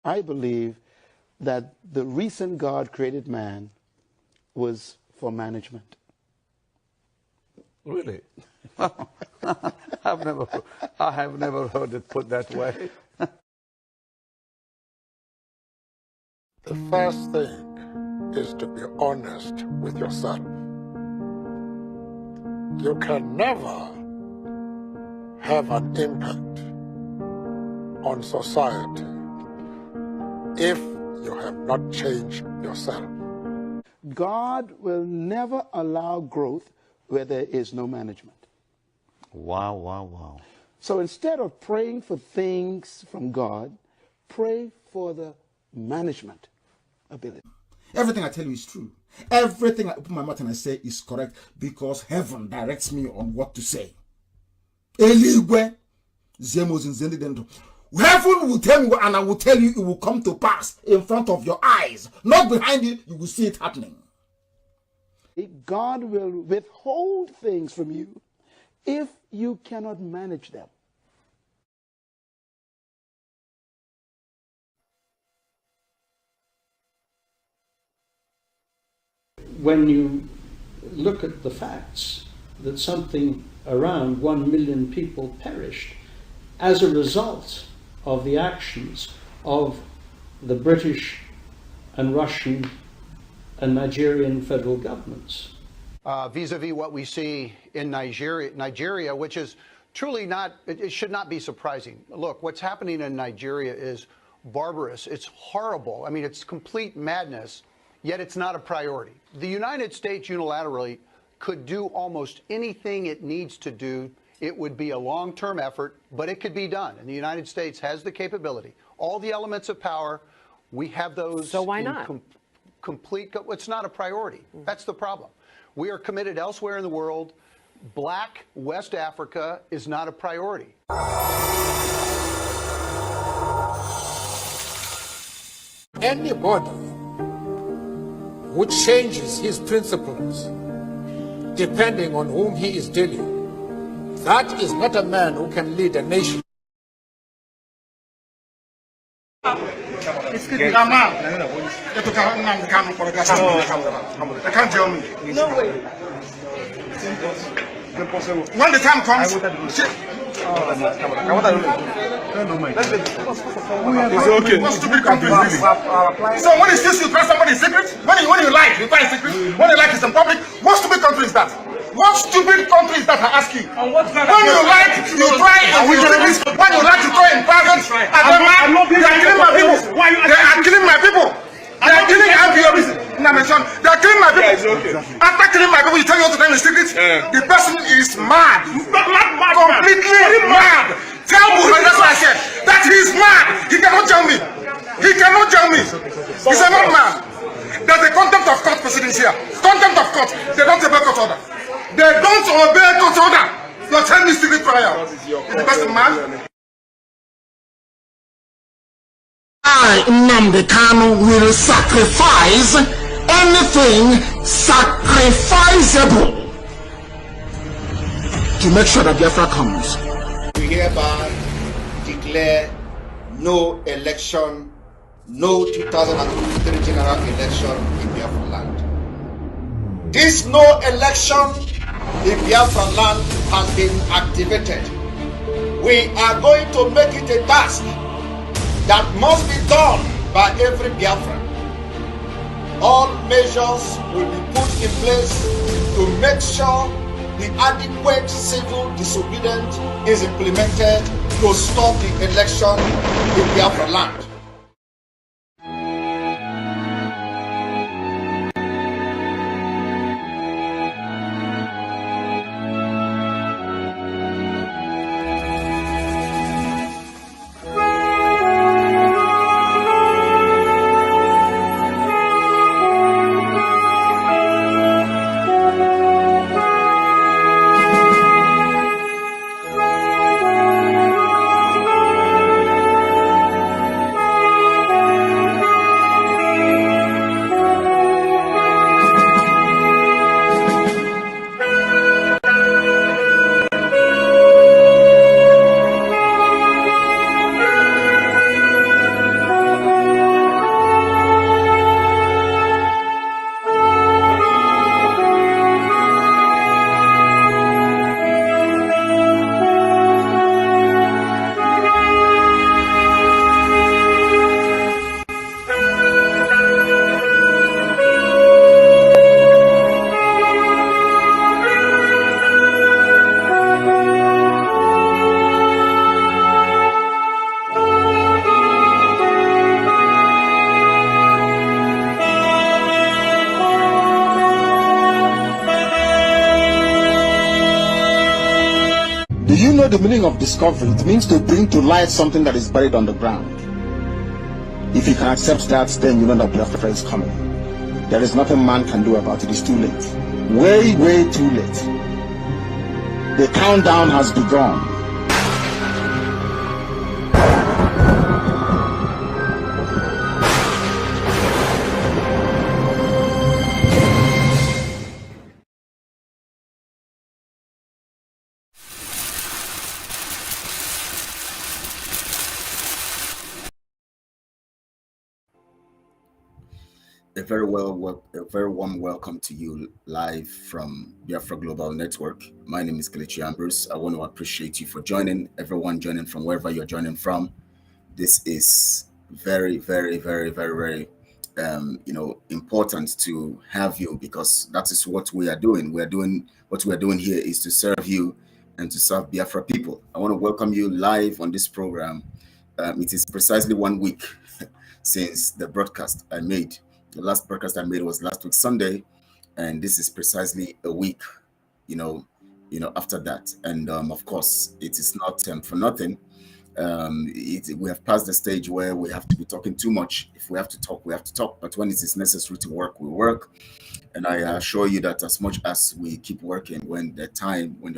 I believe that the reason God created man was for management. Really? I have never heard it put that way. The first thing is to be honest with yourself. You can never have an impact on society if you have not changed yourself. God will never allow growth where there is no management. Wow, wow, wow. So instead of praying for things from God, pray for the management ability. Everything I tell you is true. Everything I open my mouth and I say is correct because heaven directs me on what to say. Eligwe, heaven will tell me and I will tell you it will come to pass in front of your eyes, not behind you. You will see it happening. God will withhold things from you if you cannot manage them. When you look at the facts that something around 1 million people perished as a result of the actions of the British and Russian and Nigerian federal governments. Vis-a-vis what we see in Nigeria, which is truly not, it should not be surprising. Look, what's happening in Nigeria is barbarous. It's horrible. I mean, it's complete madness, yet it's not a priority. The United States unilaterally could do almost anything it needs to do. It would be a long-term effort, but it could be done. And the United States has the capability. All the elements of power, we have those. So why not? It's not a priority. That's the problem. We are committed elsewhere in the world. Black West Africa is not a priority. Anybody who changes his principles depending on whom he is dealing, that is not a man who can lead a nation. Excuse me. They can't tell me. No way. When the time comes, It's okay. what stupid country is this? So when you see you try somebody's secret, when you like, you try secret, when you like it's in public, what stupid country is that? What stupid country is that, I ask you? When you like, you try in secret, when you like to try in private, they are killing my people. They are killing my people. They are killing MPOBs. They are killing my people. After killing my people, you tell me what to try in secret? The person is mad. Completely mad. Tell Buhari, that's what I said, that he is mad. He cannot tell me. He cannot tell me. He's a madman. There's a contempt of court proceedings here. Contempt of court. They don't obey court order. They don't obey court order. You're telling me secret trial. Is the person mad? I, Nnamdi Kanu, will sacrifice anything sacrificable to make sure that Biafra comes. We hereby declare no election, no 2023 general election in Biafra land. This no election in Biafra land has been activated. We are going to make it a task that must be done by every Biafran. All measures will be put in place to make sure the adequate civil disobedience is implemented to stop the election in Biafra land. meaning of discovery. It means to bring to light something that is buried on the ground. If you can accept that, then you know that Biafra is coming. There is nothing man can do about it. It's too late. Way, way too late. The countdown has begun. A very warm welcome to you live from Biafra Global Network. My name is Kelechi Ambrose. I want to appreciate you for joining, everyone joining from wherever you're joining from. This is very important to have you, because that is what we are doing. What we are doing here is to serve you and to serve Biafra people. I want to welcome you live on this program. It is precisely 1 week since the broadcast I made. The last broadcast I made was last week Sunday, and this is precisely a week, after that. And of course, it is not for nothing. We have passed the stage where we have to be talking too much. If we have to talk, we have to talk. But when it is necessary to work, we work. And I assure you that as much as we keep working, when the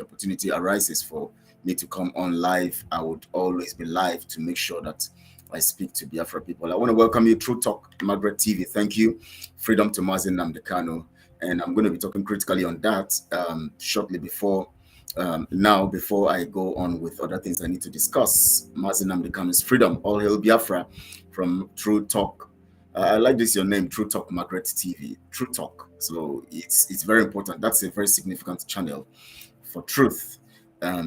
opportunity arises for me to come on live, I would always be live to make sure that I speak to Biafra people. I want to welcome you, True Talk Margaret TV. Thank you. Freedom to Nnamdi. And I'm going to be talking critically on that shortly before I go on with other things I need to discuss. Nnamdi's freedom. All hail Biafra from True Talk. I like this, your name, True Talk Margaret TV. True Talk. So it's very important. That's a very significant channel for truth.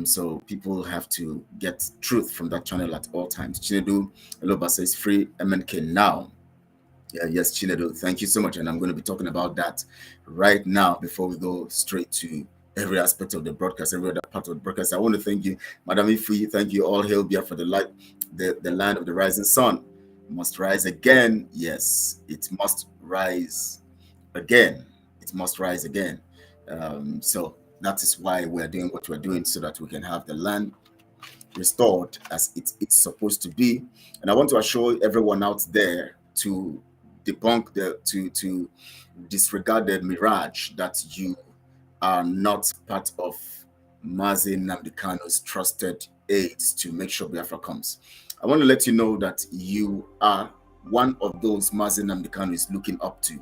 So people have to get truth from that channel at all times. Chinedu Eloba says free MNK now. Yes, Chinedu, thank you so much. And I'm going to be talking about that right now before we go straight to every aspect of the broadcast, every other part of the broadcast. I want to thank you, Madam Ifi. Thank you. All hail Biafra, the light, the land of the rising sun must rise again. Yes, it must rise again. It must rise again. So that is why we're doing what we're doing, so that we can have the land restored as it's supposed to be. And I want to assure everyone out there to debunk to disregard the mirage that you are not part of Nnamdi's trusted aides to make sure Biafra comes. I want to let you know that you are one of those Nnamdi is looking up to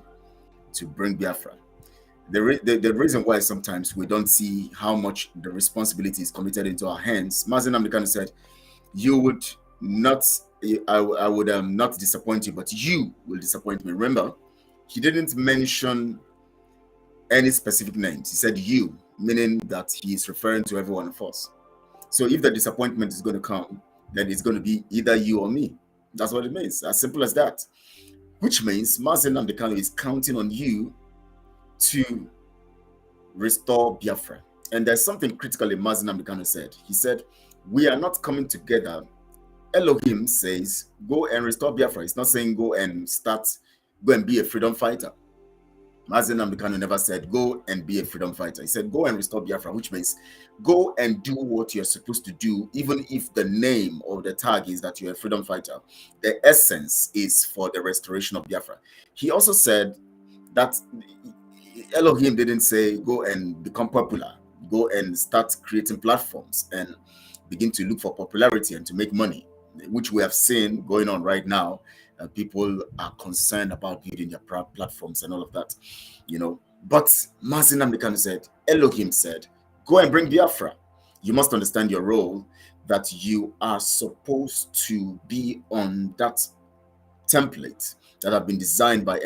bring Biafra. The reason why sometimes we don't see how much the responsibility is committed into our hands, Nnamdi said, I would not disappoint you, but you will disappoint me. Remember, he didn't mention any specific names. He said you, meaning that he is referring to every one of us. So if the disappointment is going to come, then it's going to be either you or me. That's what it means. As simple as that. Which means Nnamdi is counting on you to restore Biafra. And there's something critically Nnamdi said. He said, we are not coming together. Elohim says, go and restore Biafra. It's not saying go and be a freedom fighter. Nnamdi never said, go and be a freedom fighter. He said, go and restore Biafra, which means go and do what you're supposed to do, even if the name or the tag is that you're a freedom fighter. The essence is for the restoration of Biafra. He also said that Elohim didn't say go and become popular, go and start creating platforms and begin to look for popularity and to make money, which we have seen going on right now. People are concerned about building their platforms and all of that, But Nnamdi said, Elohim said, go and bring Biafra. You must understand your role, that you are supposed to be on that template that have been designed by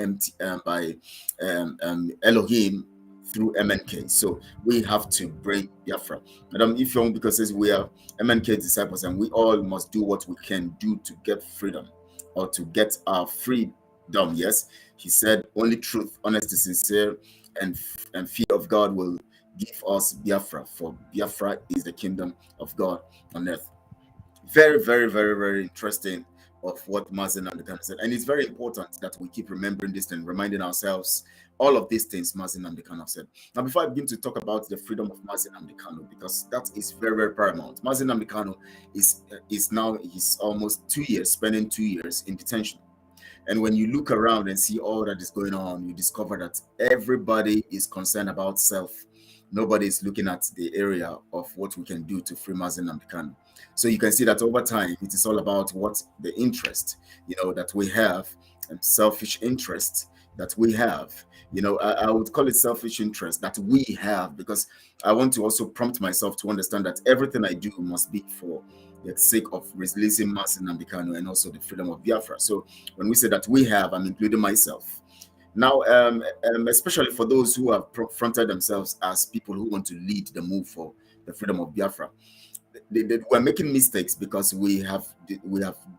Elohim through MNK. So we have to bring Biafra. Madam Ifyong, because says we are MNK disciples and we all must do what we can do to get freedom or to get our freedom. Yes, he said only truth, honesty, sincere, and fear of God will give us Biafra, for Biafra is the kingdom of God on earth. Very, very, very, very interesting of what Mazi Nnamdi Kanu said. And it's very important that we keep remembering this and reminding ourselves all of these things Mazi Nnamdi Kanu said. Now, before I begin to talk about the freedom of Mazi Nnamdi Kanu, because that is very, very paramount. Mazi Nnamdi Kanu is now, he's almost 2 years, spending 2 years in detention. And when you look around and see all that is going on, you discover that everybody is concerned about self. Nobody is looking at the area of what we can do to free Mazi Nnamdi Kanu. So you can see that over time, it is all about what the interest, that we have, and selfish interest that we have. I would call it selfish interest that we have, because I want to also prompt myself to understand that everything I do must be for the sake of releasing Mazi Nnamdi Kanu and also the freedom of Biafra. So when we say that we have, I'm including myself. Now, especially for those who have fronted themselves as people who want to lead the move for the freedom of Biafra, we're making mistakes because we have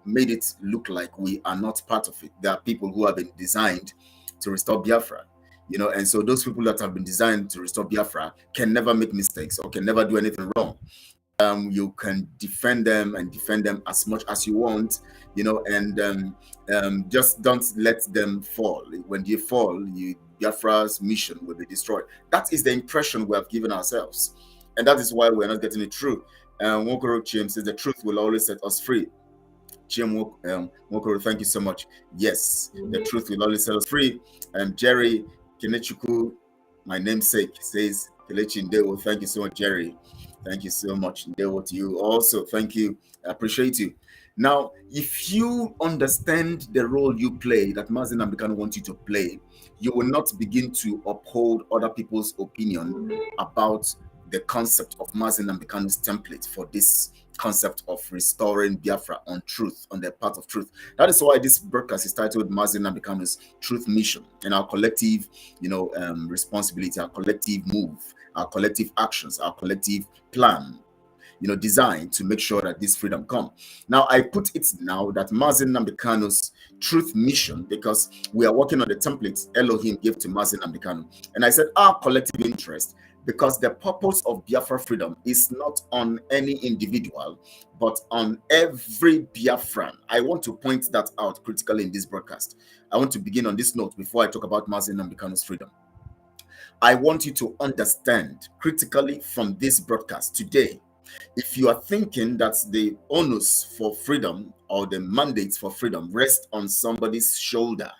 made it look like we are not part of it. There are people who have been designed to restore Biafra, and so those people that have been designed to restore Biafra can never make mistakes or can never do anything wrong. You can defend them as much as you want, and just don't let them fall. When they fall, Biafra's mission will be destroyed. That is the impression we have given ourselves, and that is why we're not getting it through. Wokoro Chim says the truth will always set us free. Chim Wokoro, thank you so much. Yes, the truth will always set us free. Jerry Kenechuku, my namesake, says Kelechi Ndewo. Thank you so much, Jerry. Thank you so much, Ndewo, to you also. Thank you. I appreciate you. Now, if you understand the role you play, that Mazi Nnamdi Kanu wants you to play, you will not begin to uphold other people's opinion about the concept of Mazi Nnamdi Kanu's template for this concept of restoring Biafra on truth, on the path of truth. That is why this broadcast is titled Mazi Nnamdi Kanu's Truth Mission, and our collective, responsibility, our collective move, our collective actions, our collective plan, designed to make sure that this freedom comes. Now, I put it now that Mazi Nnamdi Kanu's truth mission, because we are working on the template Elohim gave to Mazi Nnamdi Kanu. And I said our collective interest, because the purpose of Biafra freedom is not on any individual, but on every Biafran. I want to point that out critically in this broadcast. I want to begin on this note before I talk about Mazi Nnamdi Kanu's freedom. I want you to understand critically from this broadcast today, if you are thinking that the onus for freedom or the mandates for freedom rest on somebody's shoulder,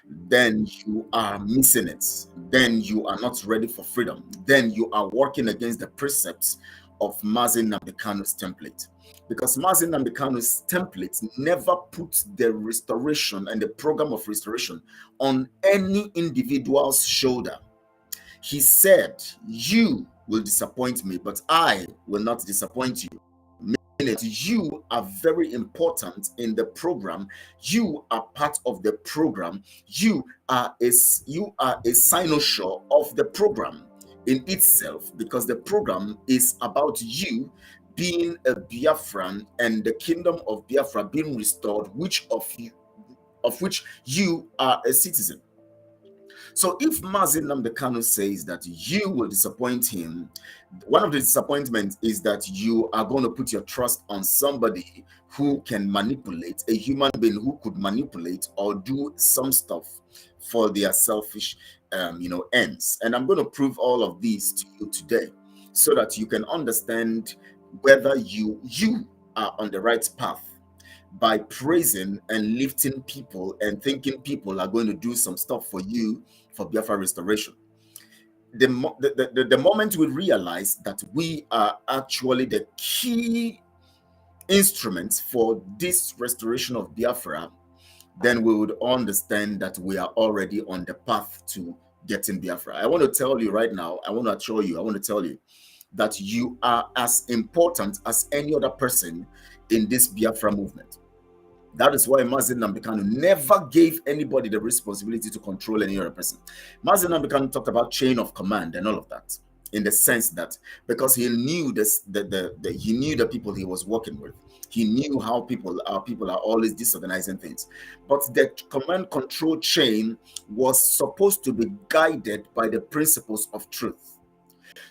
then you are missing it. Then you are not ready for freedom. Then you are working against the precepts of Mazi Nnamdi Kanu's template. Because Mazi Nnamdi Kanu's template never puts the restoration and the program of restoration on any individual's shoulder. He said, you will disappoint me, but I will not disappoint you. Meaning, you are very important in the program. You are part of the program. You are a cynosure of the program in itself, because the program is about you being a Biafran and the kingdom of Biafra being restored, of which you are a citizen. So if Mazi Nnamdi Kanu says that you will disappoint him, one of the disappointments is that you are going to put your trust on somebody who can manipulate, a human being who could manipulate or do some stuff for their selfish ends. And I'm going to prove all of these to you today so that you can understand whether you are on the right path by praising and lifting people and thinking people are going to do some stuff for you for Biafra restoration. The moment we realize that we are actually the key instruments for this restoration of Biafra, then we would understand that we are already on the path to getting Biafra. I want to tell you right now, I want to tell you that you are as important as any other person in this Biafra movement. That is why Mazi Nnamdi Kanu never gave anybody the responsibility to control any other person. Mazi Nnamdi Kanu talked about chain of command and all of that, in the sense that because he knew he knew the people he was working with. He knew how people are always disorganizing things. But the command control chain was supposed to be guided by the principles of truth.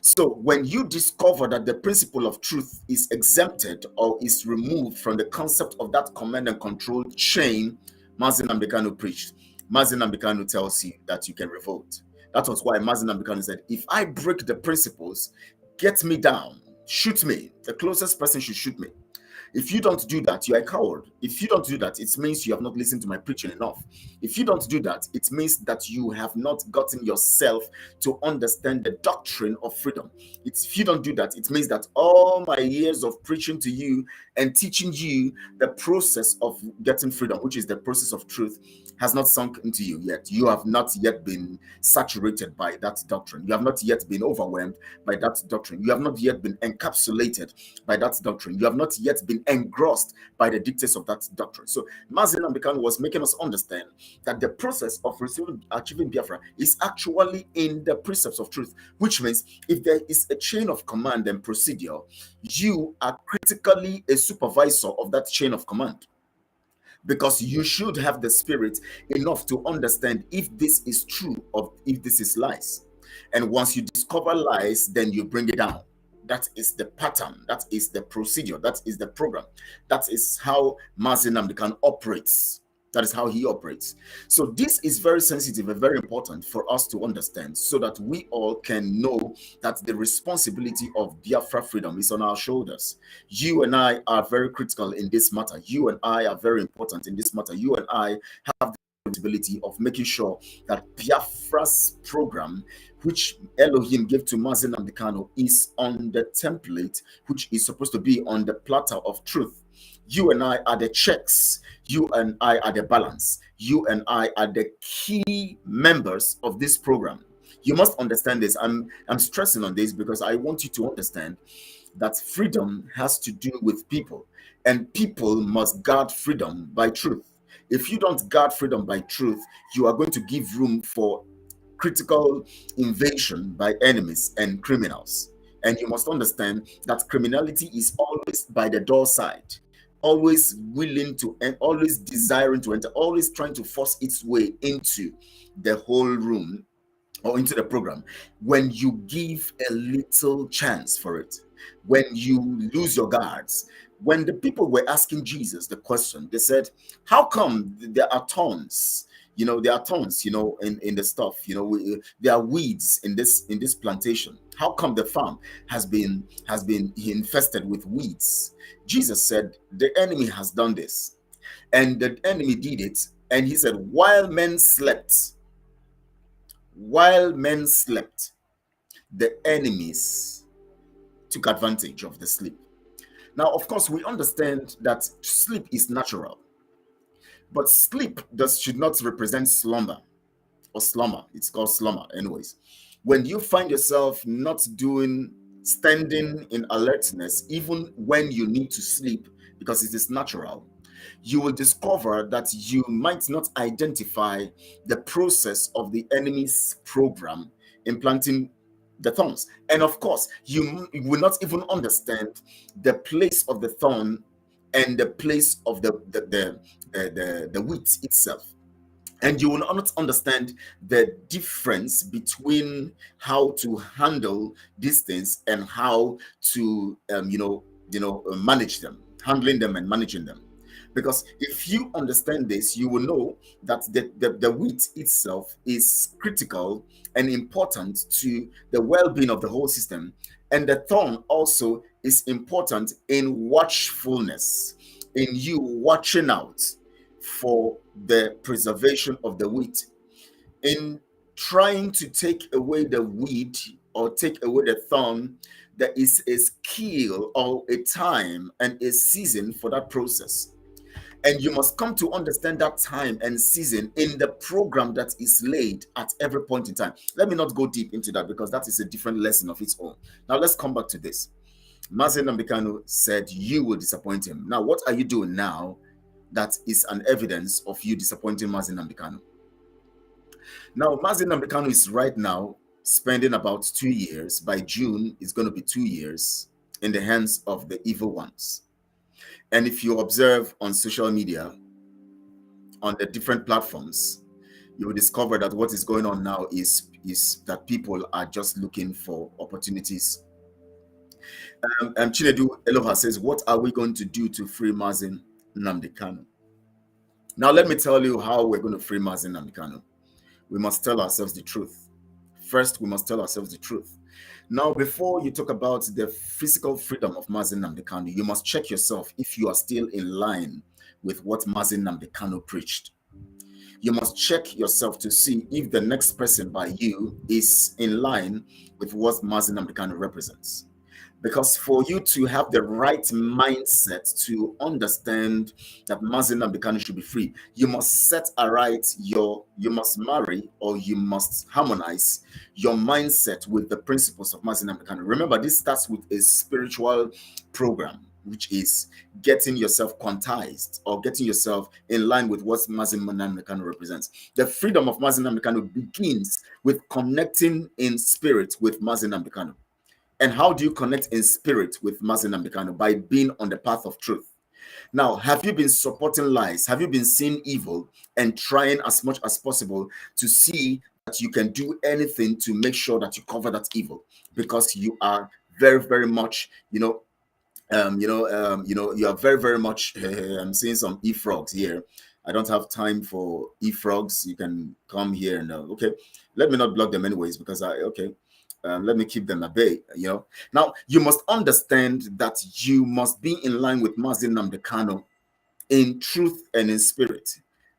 So when you discover that the principle of truth is exempted or is removed from the concept of that command and control chain Mazi Nnamdi Kanu preached, Mazi Nnamdi Kanu tells you that you can revolt. That was why Mazi Nnamdi Kanu said, if I break the principles, get me down, shoot me. The closest person should shoot me. If you don't do that, you're a coward. If you don't do that, it means you have not listened to my preaching enough. If you don't do that, it means that you have not gotten yourself to understand the doctrine of freedom. If you don't do that, it means that all my years of preaching to you and teaching you the process of getting freedom, which is the process of truth, has not sunk into you yet. You have not yet been saturated by that doctrine. You have not yet been overwhelmed by that doctrine. You have not yet been encapsulated by that doctrine. You have not yet been engrossed by the dictates of that doctrine. So Mazi Nnamdi Kanu was making us understand that the process of achieving Biafra is actually in the precepts of truth, which means if there is a chain of command and procedure, you are critically a supervisor of that chain of command, because you should have the spirit enough to understand if this is true or if this is lies. And once you discover lies, then you bring it down. That is the pattern. That is the procedure. That is the program. That is how Mazi Nnamdi Kanu operates. That is how he operates. So this is very sensitive and very important for us to understand, so that we all can know that the responsibility of Biafra freedom is on our shoulders. You and I are very critical in this matter. You and I are very important in this matter. You and I have the responsibility of making sure that Biafra's program, which Elohim gave to Mazi Nnamdi Kanu, is on the template, which is supposed to be on the platter of truth. You and I are the checks. You and I are the balance. You and I are the key members of this program. You must understand this. I'm stressing on this because I want you to understand that freedom has to do with people, and people must guard freedom by truth. If you don't guard freedom by truth, you are going to give room for critical invasion by enemies and criminals. And you must understand that criminality is always by the door side, always willing to and always desiring to enter, always trying to force its way into the whole room or into the program. When you give a little chance for it, when you lose your guards, when the people were asking Jesus the question, they said, how come there are thorns? There are thorns, in the stuff, there are weeds in this plantation. How come the farm has been infested with weeds? Jesus said, the enemy has done this. And the enemy did it. And he said, while men slept, the enemies took advantage of the sleep. Now, of course, we understand that sleep is natural. But sleep should not represent slumber or slumber. It's called slumber anyways. When you find yourself not standing in alertness, even when you need to sleep, because it is natural, you will discover that you might not identify the process of the enemy's program implanting the thorns. And of course, you will not even understand the place of the thorn and the place of the wheat itself. And you will not understand the difference between how to handle these things and how to manage them, handling them and managing them. Because if you understand this, you will know that the wheat itself is critical and important to the well-being of the whole system. And the thorn also is important in watchfulness, in you watching out for the preservation of the wheat. In trying to take away the weed or take away the thorn, there is a skill or a time and a season for that process. And you must come to understand that time and season in the program that is laid at every point in time. Let me not go deep into that because that is a different lesson of its own. Now let's come back to this. Mazi Nnamdi Kanu said you will disappoint him. Now, what are you doing now that is an evidence of you disappointing Mazi Nnamdi Kanu? Now, Mazi Nnamdi Kanu is right now spending about 2 years. By June, it's going to be 2 years in the hands of the evil ones. And if you observe on social media, on the different platforms, you will discover that what is going on now is is that people are just looking for opportunities. Chinedu Eloha says, what are we going to do to free Mazi Nnamdi Kanu? Now, let me tell you how we're going to free Mazi Nnamdi Kanu. We must tell ourselves the truth. First, we must tell ourselves the truth. Now, before you talk about the physical freedom of Mazi Nnamdi Kanu, you must check yourself if you are still in line with what Mazi Nnamdi Kanu preached. You must check yourself to see if the next person by you is in line with what Mazi Nnamdi Kanu represents. Because for you to have the right mindset to understand that Mazi Nnamdi Kanu should be free, you must set aright you must marry, or you must harmonize your mindset with the principles of Mazi Nnamdi Kanu. Remember, this starts with a spiritual program, which is getting yourself quantized or getting yourself in line with what Mazi Nnamdi Kanu represents. The freedom of Mazi Nnamdi Kanu begins with connecting in spirit with Mazi Nnamdi Kanu. And how do you connect in spirit with Mazi Nnamdi Kanu? By being on the path of truth. Now, have you been supporting lies? Have you been seeing evil and trying as much as possible to see that you can do anything to make sure that you cover that evil? Because you are very, very much, you are very, very much. I'm seeing some e-frogs here. I don't have time for e-frogs. You can come here and okay. Let me not block them anyways, because let me keep them at bay, Now, you must understand that you must be in line with Mazi Nnamdi Kanu in truth and in spirit.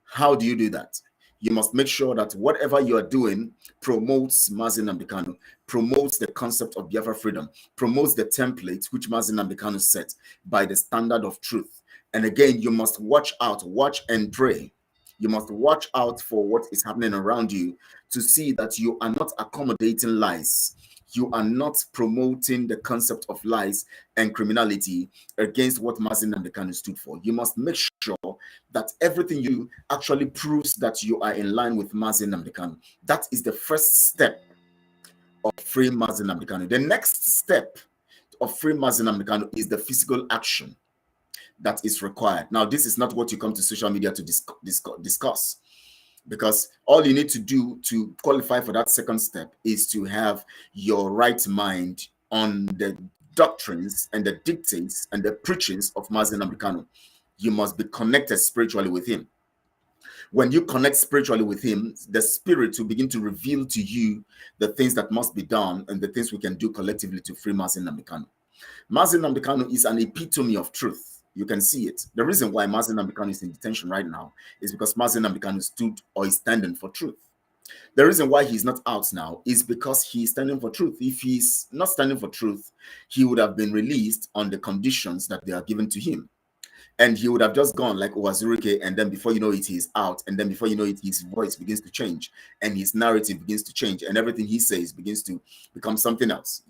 How do you do that? You must make sure that whatever you are doing promotes Mazi Nnamdi Kanu, promotes the concept of Biafra freedom, promotes the template which Mazi Nnamdi Kanu set by the standard of truth. And again, you must watch and pray. You must watch out for what is happening around you to see that you are not accommodating lies. You are not promoting the concept of lies and criminality against what Mazi Nnamdi Kanu stood for. You must make sure that everything you actually proves that you are in line with Mazi Nnamdi Kanu. That is the first step of freeing Mazi Nnamdi Kanu. The next step of freeing Mazi Nnamdi Kanu is the physical action that is required. Now, this is not what you come to social media to discuss, because all you need to do to qualify for that second step is to have your right mind on the doctrines and the dictates and the preachings of Mazi Nnamdi Kanu. You must be connected spiritually with him. When you connect spiritually with him, the spirit will begin to reveal to you the things that must be done and the things we can do collectively to free Mazi Nnamdi Kanu. Mazi Nnamdi Kanu is an epitome of truth. You can see it. The reason why Mazi Nnamdi Kanu is in detention right now is because Mazi Nnamdi Kanu stood or is standing for truth. The reason why he's not out now is because he's standing for truth. If he's not standing for truth, he would have been released on the conditions that they are given to him. And he would have just gone like Owazurike, and then before you know it, he's out. And then before you know it, his voice begins to change, and his narrative begins to change, and everything he says begins to become something else,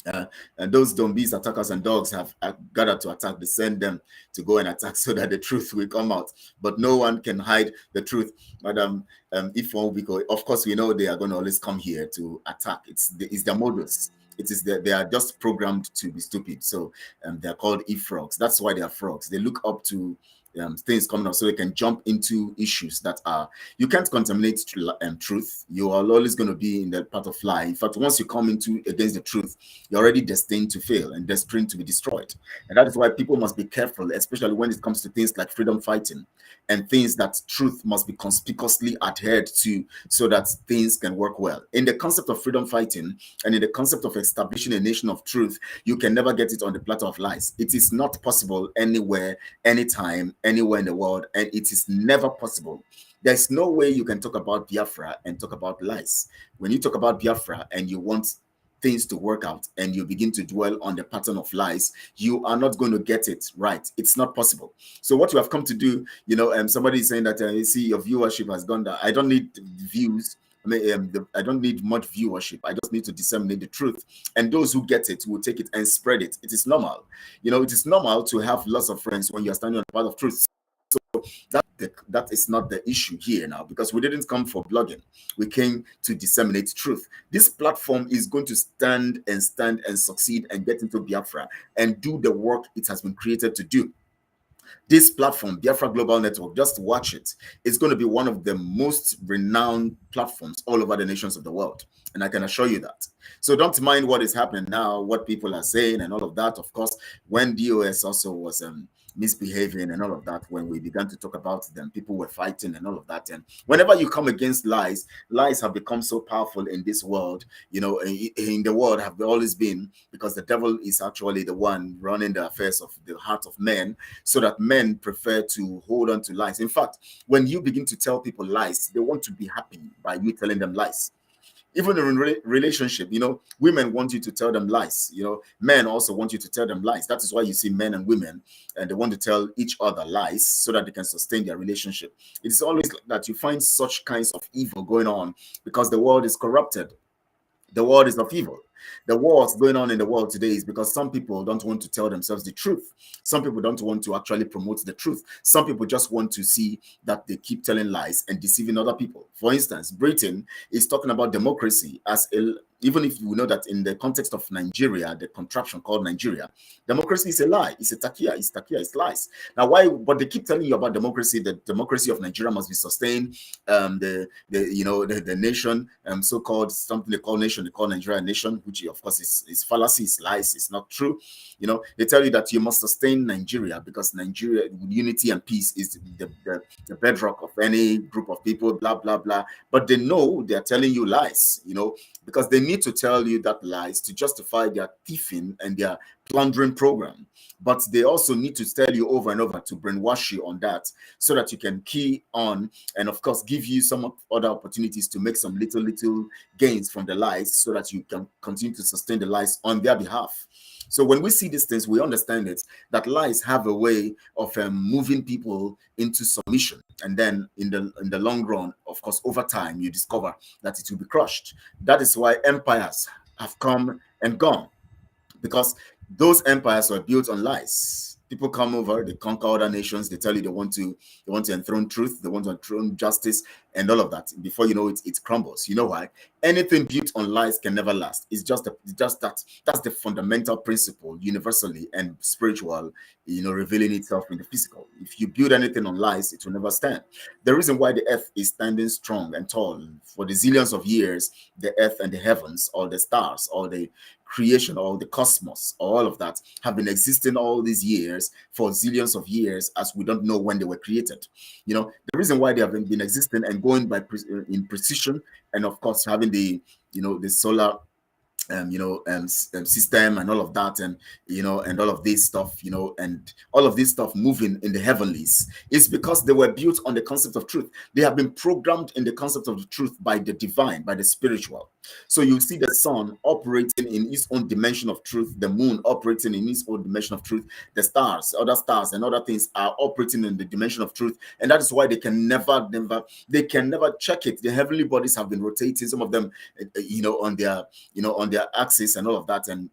and those Dombies, attackers and dogs have gathered to attack. They send them to go and attack so that the truth will come out. But no one can hide the truth. Madam, if one week, of course, we know they are going to always come here to attack. It's their modus. They are just programmed to be stupid. So they're called e-frogs. That's why they are frogs. They look up to things coming up so they can jump into issues that are, you can't contaminate truth. You are always going to be in the path of lie. In fact, once you come into against the truth, you're already destined to fail and destined to be destroyed. And that is why people must be careful, especially when it comes to things like freedom fighting and things that truth must be conspicuously adhered to so that things can work well. In the concept of freedom fighting and in the concept of establishing a nation of truth, you can never get it on the platter of lies. It is not possible anywhere, anytime, anywhere in the world, and it is never possible. There's no way you can talk about Biafra and talk about lies. When you talk about Biafra and you want things to work out and you begin to dwell on the pattern of lies, you are not going to get it right. It's not possible. So what you have come to do, somebody is saying that you see your viewership has gone down. I don't need views. I don't need much viewership. I just need to disseminate the truth, and those who get it will take it and spread it. It is normal. It is normal to have lots of friends when you are standing on the path of truth. So that is not the issue here now, because we didn't come for blogging. We came to disseminate truth. This platform is going to stand and succeed and get into Biafra and do the work it has been created to do. This platform, Biafra Global Network, just watch it. It's going to be one of the most renowned platforms all over the nations of the world. And I can assure you that. So don't mind what is happening now, what people are saying and all of that. Of course, when DOS also was misbehaving and all of that, when we began to talk about them, people were fighting and all of that. And whenever you come against lies, lies have become so powerful in this world, you know, in the world have always been, because the devil is actually the one running the affairs of the heart of men, so that men prefer to hold on to lies. In fact, when you begin to tell people lies, they want to be happy by you telling them lies. Even in relationship, you know, women want you to tell them lies. You know, men also want you to tell them lies. That is why you see men and women, and they want to tell each other lies so that they can sustain their relationship. It's always like that. You find such kinds of evil going on because the world is corrupted. The world is of evil. The wars going on in the world today is because some people don't want to tell themselves the truth. Some people don't want to actually promote the truth. Some people just want to see that they keep telling lies and deceiving other people. For instance, Britain is talking about democracy as a, even if you know that in the context of Nigeria, the contraption called Nigeria, democracy is a lie. It's a takia. It's lies. Now, why? But they keep telling you about democracy. The democracy of Nigeria must be sustained. The nation, so-called something they call nation, they call Nigeria a nation, which of course is fallacy, is lies, it's not true. You know, they tell you that you must sustain Nigeria because Nigeria, unity and peace is the bedrock of any group of people, blah, blah, blah. But they know they're telling you lies, you know, because they need to tell you that lies to justify their thieving and their plundering program. But they also need to tell you over and over to brainwash you on that so that you can key on and, of course, give you some other opportunities to make some little gains from the lies so that you can continue to sustain the lies on their behalf. So when we see these things, we understand it, that lies have a way of moving people into submission. And then in the long run, of course, over time, you discover that it will be crushed. That is why empires have come and gone, because those empires were built on lies. People come over, they conquer other nations, they tell you they want to enthrone truth, they want to enthrone justice, and all of that. Before you know it, it crumbles. You know why? Anything built on lies can never last. It's just that. That's the fundamental principle, universally and spiritual, you know, revealing itself in the physical. If you build anything on lies, it will never stand. The reason why the earth is standing strong and tall for the zillions of years, the earth and the heavens, or the stars, or the creation, or the cosmos, all of that have been existing all these years for zillions of years, as we don't know when they were created. You know, the reason why they have been existing and going by in precision, and of course having the, you know, the solar system and all of that, and you know, and all of this stuff, you know, and all of this stuff moving in the heavenlies, is because they were built on the concept of truth. They have been programmed in the concept of the truth by the divine, by the spiritual. So you see the sun operating in its own dimension of truth, the moon operating in its own dimension of truth, the stars, other stars and other things are operating in the dimension of truth, and that is why they can never check it. The heavenly bodies have been rotating, some of them on their axis and all of that, and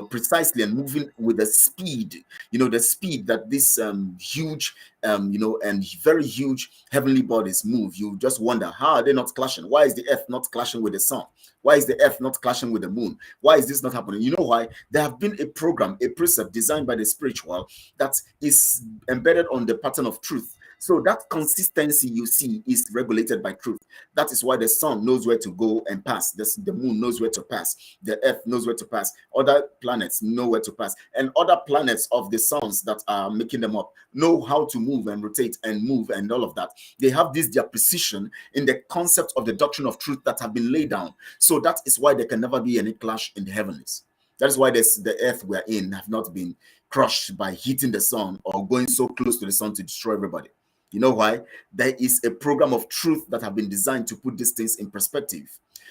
precisely, and moving with the speed, the speed that this huge and very huge heavenly bodies move. You just wonder, how are they not clashing? Why is the earth not clashing with the sun? Why is the earth not clashing with the moon? Why is this not happening? You know why? There have been a program, a precept designed by the spiritual that is embedded on the pattern of truth. So that consistency you see is regulated by truth. That is why the sun knows where to go and pass. The moon knows where to pass. The earth knows where to pass. Other planets know where to pass. And other planets of the suns that are making them up know how to move and rotate and move and all of that. They have their precision in the concept of the doctrine of truth that have been laid down. So that is why there can never be any clash in the heavens. That is why the earth we're in have not been crushed by hitting the sun or going so close to the sun to destroy everybody. You know why? There is a program of truth that have been designed to put these things in perspective.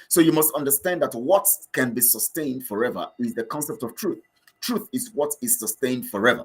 So you must understand that what can be sustained forever is the concept of truth. Truth is what is sustained forever.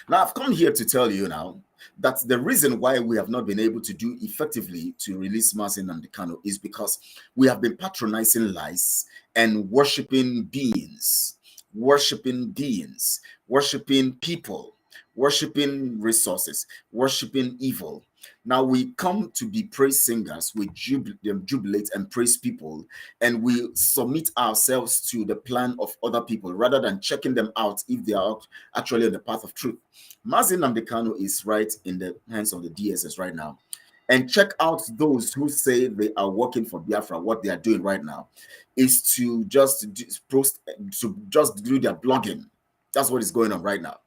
Now, I've come here to tell you now that the reason why we have not been able to do effectively to release Nnamdi Kanu is because we have been patronizing lies and worshiping beings, worshiping people, worshiping resources, worshiping evil, Now we come to be praise singers, we jubilate and praise people, and we submit ourselves to the plan of other people rather than checking them out if they are actually on the path of truth. Nnamdi Kanu is right in the hands of the DSS right now. And check out those who say they are working for Biafra. What they are doing right now is to just do their blogging. That's what is going on right now.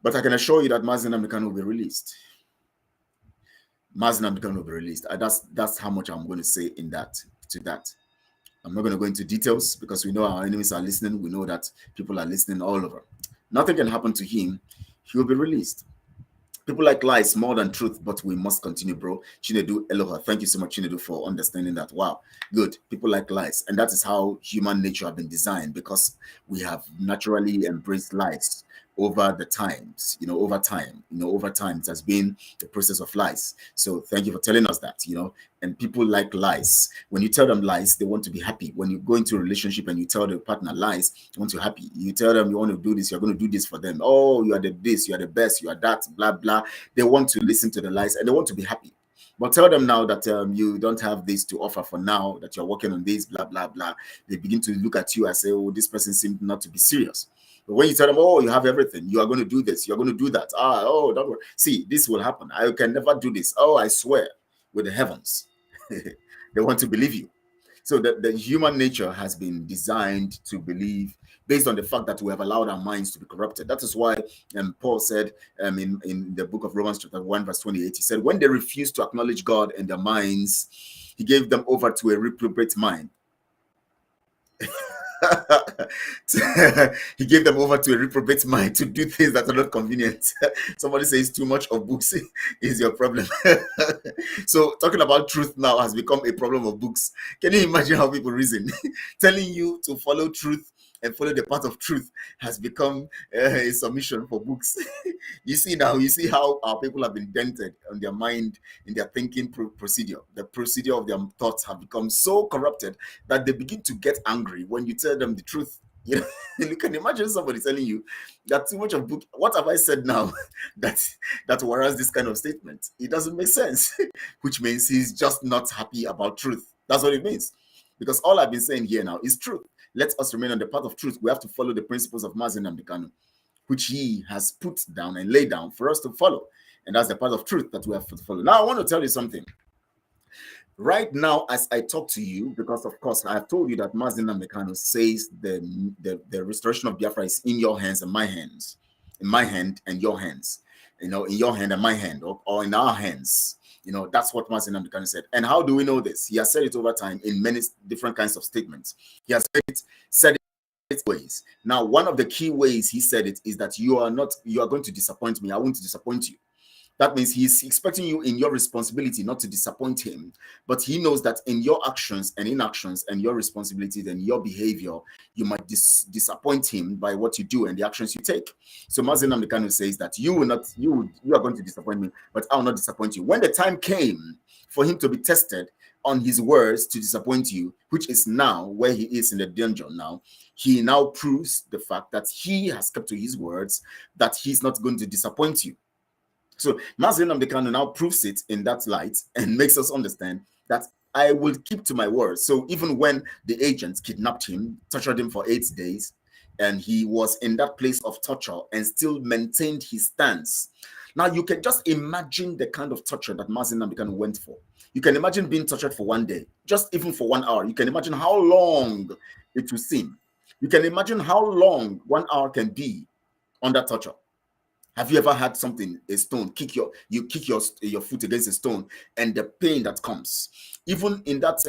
But I can assure you that Nnamdi Kanu will be released. Nnamdi Kanu will be released. That's how much I'm going to say in that. I'm not going to go into details because we know our enemies are listening. We know that people are listening all over. Nothing can happen to him. He will be released. People like lies more than truth, but we must continue, bro. Chinedu Eloha, thank you so much, Chinedu, for understanding that. Wow, good. People like lies. And that is how human nature has been designed, because we have naturally embraced lies over the times, over time it has been the process of lies. So thank you for telling us that, and people like lies. When you tell them lies, they want to be happy. When you go into a relationship and you tell the partner lies, you want to be happy. You tell them you want to do this, you're going to do this for them. Oh, you are the this, you are the best, you are that, blah, blah. They want to listen to the lies and they want to be happy. But tell them now that you don't have this to offer for now, that you're working on this, blah, blah, blah. They begin to look at you and say, oh, this person seems not to be serious. But when you tell them, oh, you have everything, you are going to do this, you're going to do that. Oh, don't worry. See, this will happen. I can never do this. Oh, I swear with the heavens. They want to believe you. So the human nature has been designed to believe based on the fact that we have allowed our minds to be corrupted. That is why Paul said in the book of Romans chapter 1, verse 28, he said, when they refused to acknowledge God in their minds, he gave them over to a reprobate mind. He gave them over to a reprobate mind to do things that are not convenient. Somebody says too much of books is your problem. So talking about truth now has become a problem of books. Can you imagine how people reason? Telling you to follow truth and follow the path of truth has become a submission for books. You see how our people have been dented on their mind, in their thinking procedure. The procedure of their thoughts have become so corrupted that they begin to get angry when you tell them the truth. You can imagine somebody telling you that too much of book. What have I said now that warrants this kind of statement? It doesn't make sense, which means he's just not happy about truth. That's what it means. Because all I've been saying here now is truth. Let us remain on the path of truth. We have to follow the principles of Nnamdi Kanu, which he has put down and laid down for us to follow. And that's the path of truth that we have to follow. Now, I want to tell you something. Right now, as I talk to you, because of course, I have told you that Nnamdi Kanu says the restoration of Biafra is in your hands and my hands, in my hand and your hands, in your hand and my hand, or in our hands. That's what Nnamdi Kanu said. And how do we know this? He has said it over time in many different kinds of statements. He has said it ways. Now, one of the key ways he said it is that you are going to disappoint me. I won't disappoint you. That means he's expecting you in your responsibility not to disappoint him. But he knows that in your actions and inactions and your responsibilities and your behavior, you might disappoint him by what you do and the actions you take. So Nnamdi Kanu says that you are going to disappoint me, but I will not disappoint you. When the time came for him to be tested on his words to disappoint you, which is now where he is in the dungeon now, he now proves the fact that he has kept to his words, that he's not going to disappoint you. So Nnamdi Kanu now proves it in that light and makes us understand that I will keep to my word. So even when the agents kidnapped him, tortured him for 8 days, and he was in that place of torture and still maintained his stance. Now you can just imagine the kind of torture that Nnamdi Kanu went for. You can imagine being tortured for 1 day, just even for 1 hour. You can imagine how long it will seem. You can imagine how long 1 hour can be under torture. Have you ever had something, a stone, kick your foot against a stone, and the pain that comes? Even in that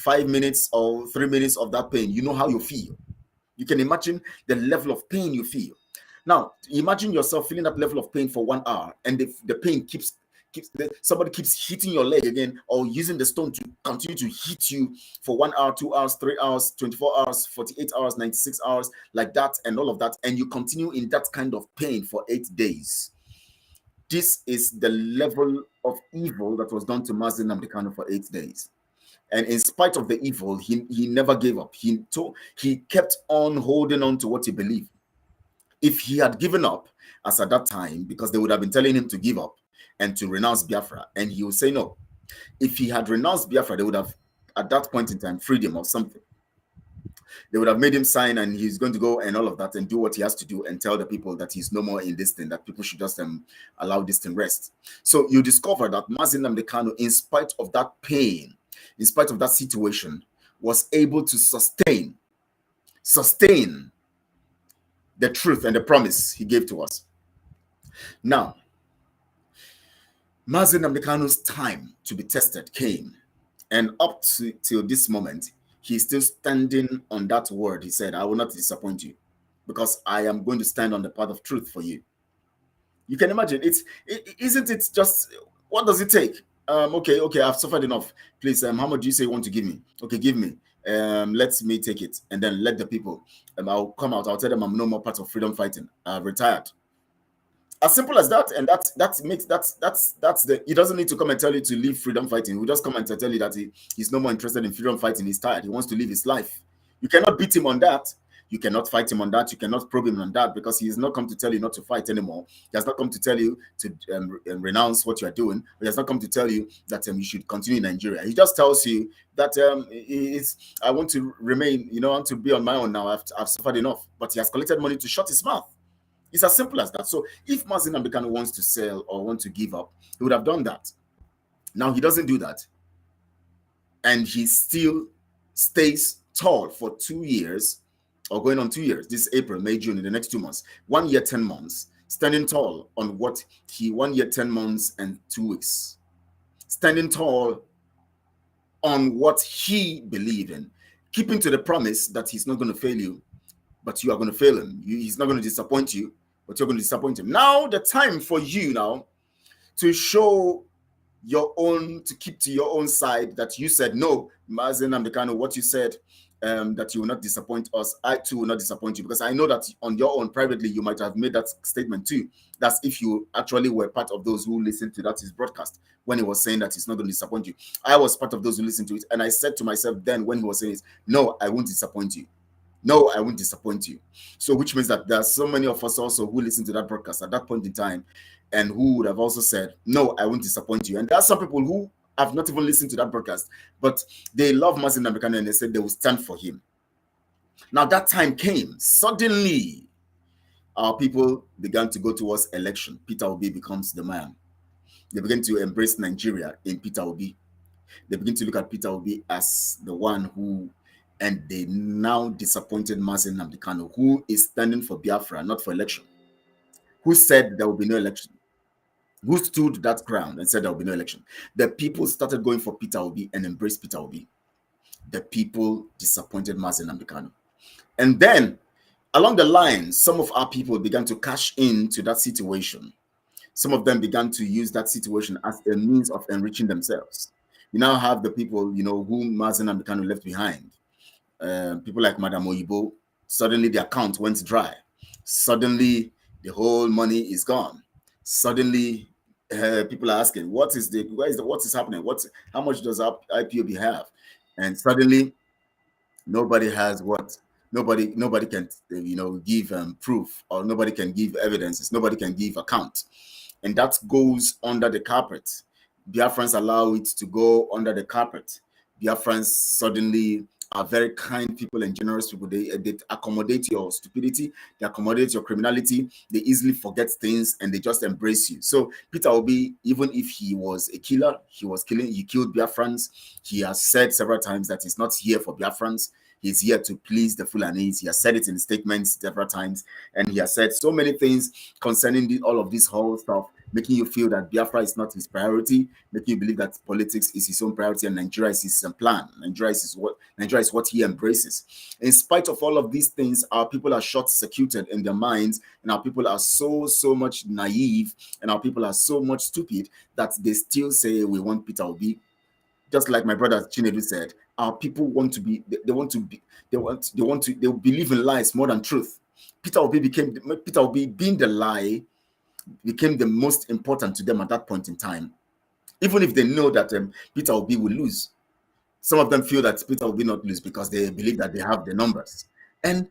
5 minutes or 3 minutes of that pain, you know how you feel. You can imagine the level of pain you feel. Now, imagine yourself feeling that level of pain for 1 hour, and the pain somebody keeps hitting your leg again, or using the stone to continue to hit you for 1 hour, 2 hours, 3 hours, 24 hours, 48 hours, 96 hours, like that, and all of that, and you continue in that kind of pain for 8 days. This is the level of evil that was done to Nnamdi Kanu for 8 days. And in spite of the evil, he never gave up. He kept on holding on to what he believed. If he had given up as at that time, because they would have been telling him to give up and to renounce Biafra. And he would say no. If he had renounced Biafra, they would have, at that point in time, freed him of something. They would have made him sign, and he's going to go and all of that and do what he has to do and tell the people that he's no more in this thing, that people should just allow this thing rest. So you discover that Nnamdi Kanu, in spite of that pain, in spite of that situation, was able to sustain the truth and the promise he gave to us. Now, Nnamdi Kanu's time to be tested came, and up till this moment, he's still standing on that word. He said, I will not disappoint you, because I am going to stand on the path of truth for you. You can imagine, isn't it just, what does it take? Okay, I've suffered enough. Please, how much do you say you want to give me? Okay, give me. Let me take it, and then let the people. I'll come out. I'll tell them I'm no more part of freedom fighting. I've retired. As simple as that, and that's the. He doesn't need to come and tell you to leave freedom fighting. He'll just come and tell you that he's no more interested in freedom fighting. He's tired. He wants to live his life. You cannot beat him on that. You cannot fight him on that. You cannot probe him on that, because he has not come to tell you not to fight anymore. He has not come to tell you to renounce what you are doing. He has not come to tell you that you should continue in Nigeria. He just tells you that I want to remain, I want to be on my own now. I've suffered enough. But he has collected money to shut his mouth. It's as simple as that. So if Nnamdi Kanu wants to sell or want to give up, he would have done that. Now he doesn't do that. And he still stays tall for 2 years, or going on 2 years, this April, May, June, in the next 2 months, 1 year, 10 months, standing tall on what 1 year, 10 months and 2 weeks, standing tall on what he believed in, keeping to the promise that he's not going to fail you, but you are going to fail him. He's not going to disappoint you, but you're going to disappoint him. Now, the time for you now to show your own, to keep to your own side, that you said, no, Nnamdi Kanu, what you said, that you will not disappoint us, I too will not disappoint you, because I know that on your own, privately, you might have made that statement too. That's if you actually were part of those who listened to his broadcast, when he was saying that he's not going to disappoint you. I was part of those who listened to it, and I said to myself then, when he was saying it, no, I won't disappoint you. No, I won't disappoint you. So which means that there are so many of us also who listened to that broadcast at that point in time, and who would have also said, no, I won't disappoint you. And there are some people who have not even listened to that broadcast, but they love Nnamdi Kanu, and they said they will stand for him. Now that time came. Suddenly, our people began to go towards election. Peter Obi becomes the man. They begin to embrace Nigeria in Peter Obi. They begin to look at Peter Obi as the one who, and they now disappointed Nnamdi Kanu, who is standing for Biafra, not for election, who said there will be no election, who stood that ground and said there will be no election. The people started going for Peter Obi and embraced Peter Obi. The people disappointed Nnamdi Kanu. And then, along the line, some of our people began to cash into that situation. Some of them began to use that situation as a means of enriching themselves. You now have the people, whom Nnamdi Kanu left behind. People like Madam Oyibo, suddenly the account went dry. Suddenly, the whole money is gone. Suddenly, people are asking, what is happening? How much does IPOB have? And suddenly, nobody has what? Nobody can, give proof, or nobody can give evidences. Nobody can give account, and that goes under the carpet. Biafrans allow it to go under the carpet. Biafrans suddenly are very kind people and generous people. They accommodate your stupidity, they accommodate your criminality, they easily forget things, and they just embrace you. So Peter Obi, even if he was a killer, he killed Biafrans. He has said several times that he's not here for Biafrans. He's here to please the Fulanis. He has said it in statements several times, and he has said so many things concerning all of this whole stuff, making you feel that Biafra is not his priority, making you believe that politics is his own priority and Nigeria is his plan. Nigeria is what he embraces. In spite of all of these things, our people are short-circuited in their minds, and our people are so much naive, and our people are so much stupid that they still say we want Peter Obi. Just like my brother Chinedu said, our people they believe in lies more than truth. Peter Obi being the lie became the most important to them at that point in time. Even if they know that Peter Obi will lose, some of them feel that Peter Obi not lose because they believe that they have the numbers. And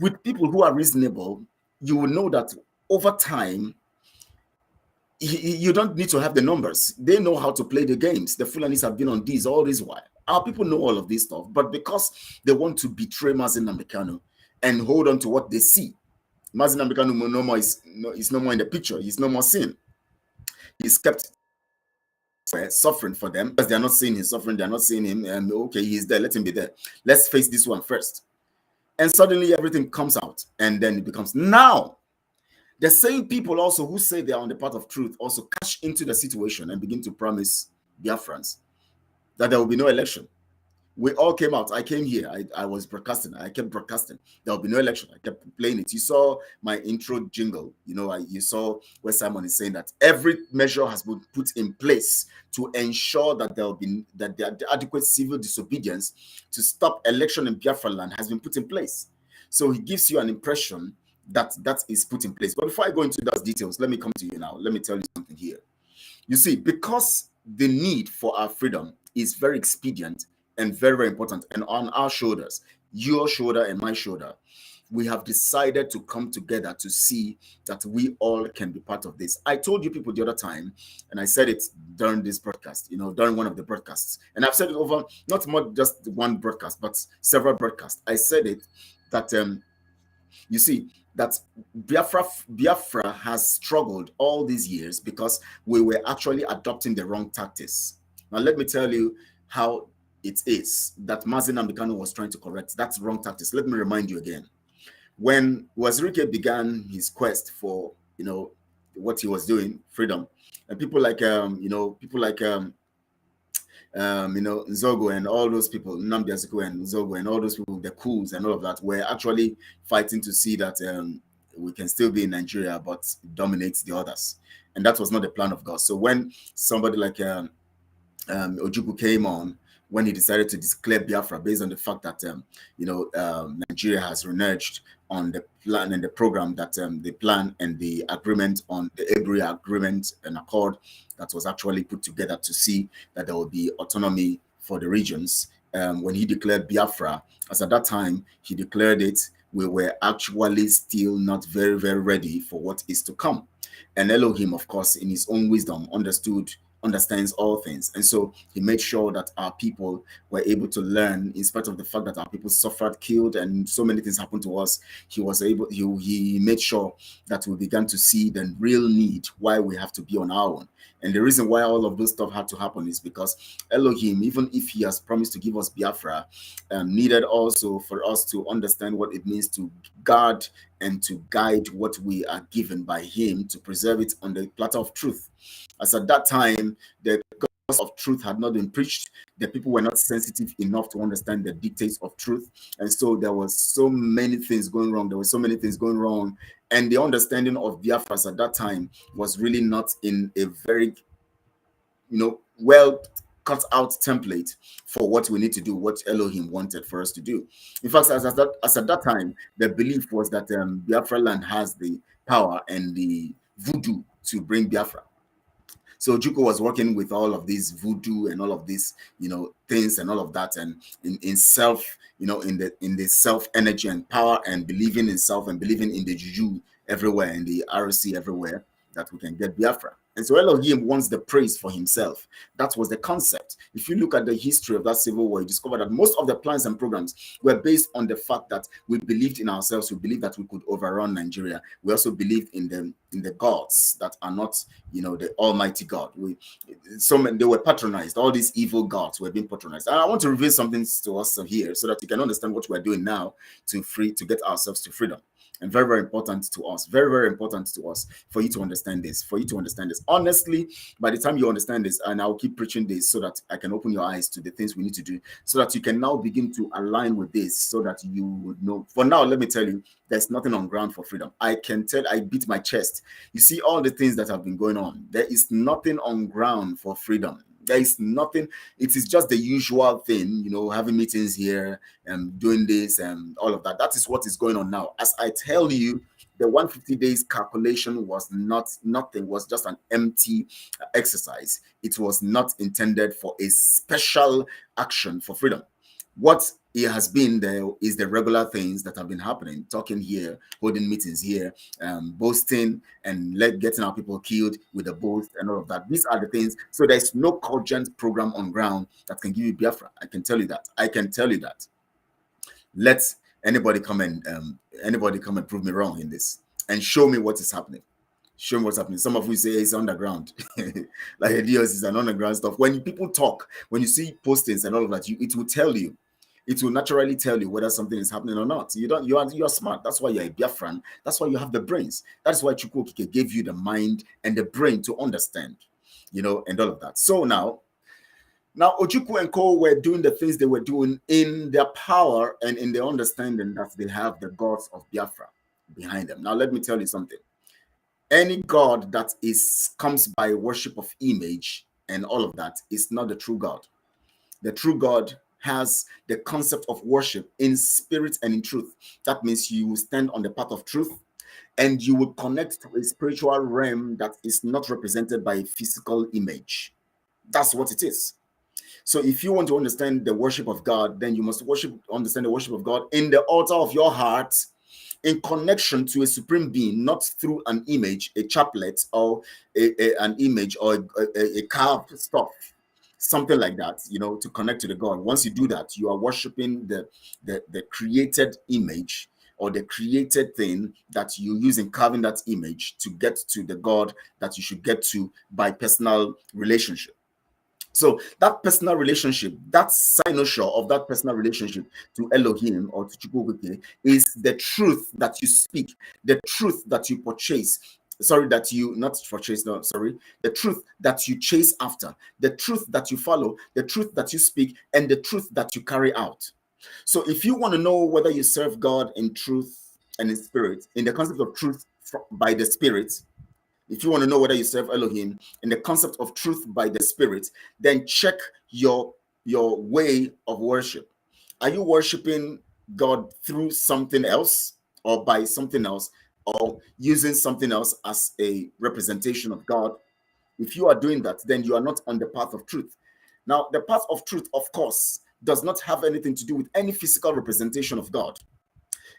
with people who are reasonable, you will know that over time, you don't need to have the numbers. They know how to play the games. The Fulanis have been on these all this while. Our people know all of this stuff, but because they want to betray Nnamdi Kanu and hold on to what they see, Nnamdi Kanu is no more in the picture. He's no more seen. He's kept suffering for them because they're not seeing his suffering. They're not seeing him. And okay, he's there. Let him be there. Let's face this one first. And suddenly everything comes out, and then it becomes now. The same people also who say they are on the path of truth also cash into the situation and begin to promise Biafrans that there will be no election. We all came out. I came here. I was broadcasting. I kept broadcasting. There will be no election. I kept playing it. You saw my intro jingle. You know, you saw where Simon is saying that every measure has been put in place to ensure that there will be the adequate civil disobedience to stop election in Biafra land has been put in place. So he gives you an impression that is put in place. But before I go into those details, let me come to you now. Let me tell you something here. You see, because the need for our freedom is very expedient and very, very important, and on our shoulders, your shoulder and my shoulder, we have decided to come together to see that we all can be part of this. I told you people the other time, and I said it during this broadcast, you know, during one of the broadcasts, and I've said it over not more just one broadcast, but several broadcasts. I said it that you see that Biafra has struggled all these years because we were actually adopting the wrong tactics. Now let me tell you how it is that Nnamdi Kanu was trying to correct that wrong tactics. Let me remind you again. When Wazirike began his quest for, you know, what he was doing, freedom, and people like Nzogo and all those people, Nnamdi Azikiwe and Nzogo and all those people, the Kanu'S and all of that, were actually fighting to see that we can still be in Nigeria but dominate the others. And that was not the plan of God. So when somebody like Ojukwu came on, when he decided to declare Biafra based on the fact that Nigeria has reneged on the plan and the program that the plan and the agreement on the Ebri agreement and accord that was actually put together to see that there will be autonomy for the regions. When he declared Biafra, as at that time he declared it, we were actually still not very, very ready for what is to come. And Elohim, of course, in his own wisdom, understands all things, and so he made sure that our people were able to learn, in spite of the fact that our people suffered, killed, and so many things happened to us. He made sure that we began to see the real need why we have to be on our own. And the reason why all of those stuff had to happen is because Elohim, even if he has promised to give us Biafra, needed also for us to understand what it means to guard and to guide what we are given by him, to preserve it on the platter of truth. As at that time, the gospel of truth had not been preached. The people were not sensitive enough to understand the dictates of truth. And so there was so many things going wrong. And the understanding of Biafras at that time was really not in a very, well cut out template for what we need to do, what Elohim wanted for us to do. In fact, as at that time, the belief was that Biafra land has the power and the voodoo to bring Biafra. So Juko was working with all of these voodoo and all of these, things and all of that, and in self, in the self energy and power, and believing in self and believing in the juju everywhere, in the RC everywhere, that we can get Biafra. And so Elohim wants the praise for himself. That was the concept. If you look at the history of that civil war, you discover that most of the plans and programs were based on the fact that we believed in ourselves. We believed that we could overrun Nigeria. We also believed in the gods that are not, the Almighty God. They were patronized. All these evil gods were being patronized. And I want to reveal something to us here so that you can understand what we're doing now to get ourselves to freedom. And very, very important to us. Very, very important to us for you to understand this. Honestly, by the time you understand this, and I'll keep preaching this so that I can open your eyes to the things we need to do, so that you can now begin to align with this, so that you would know. For now, let me tell you, there's nothing on ground for freedom. I can tell, I beat my chest. You see all the things that have been going on. There is nothing on ground for freedom. There is nothing. It is just the usual thing, having meetings here and doing this and all of that. That is what is going on now. As I tell you, the 150 days calculation was nothing, was just an empty exercise. It was not intended for a special action for freedom. What it has been there is the regular things that have been happening, talking here, holding meetings here, boasting and getting our people killed with the boast and all of that. These are the things. So there's no cogent program on ground that can give you Biafra. I can tell you that. I can tell you that. Let anybody come and prove me wrong in this and show me what is happening. Show me what's happening. Some of you say it's underground. Like Dios is an underground stuff. When people talk, when you see postings and all of that, it will tell you. It will naturally tell you whether something is happening or not. You are smart. That's why you're a Biafran. That's why you have the brains. That's why Chukwuokike gave you the mind and the brain to understand, and all of that. So now Ojukwu and Co were doing the things they were doing in their power and in their understanding that they have the gods of Biafra behind them. Now let me tell you something. Any god that comes by worship of image and all of that is not the true God. The true God has the concept of worship in spirit and in truth. That means you will stand on the path of truth and you will connect to a spiritual realm that is not represented by a physical image. That's what it is. So if you want to understand the worship of God, then you must understand the worship of God in the altar of your heart, in connection to a supreme being, not through an image, a chaplet, or an image, or a carved stuff, something like that, to connect to the God. Once you do that, you are worshiping the created image or the created thing that you use in carving that image to get to the God that you should get to by personal relationship. So that personal relationship, that cynosure of that personal relationship to Elohim or to Chukwuokike is the truth that you speak, the truth that you purchase. The truth that you chase after, the truth that you follow, the truth that you speak, and the truth that you carry out. So if you want to know whether you serve God in truth and in spirit, in the concept of truth by the spirit, if you want to know whether you serve Elohim in the concept of truth by the spirit, then check your way of worship. Are you worshiping God through something else or by something else, or using something else as a representation of God? If you are doing that, then you are not on the path of truth. Now, the path of truth, of course, does not have anything to do with any physical representation of God.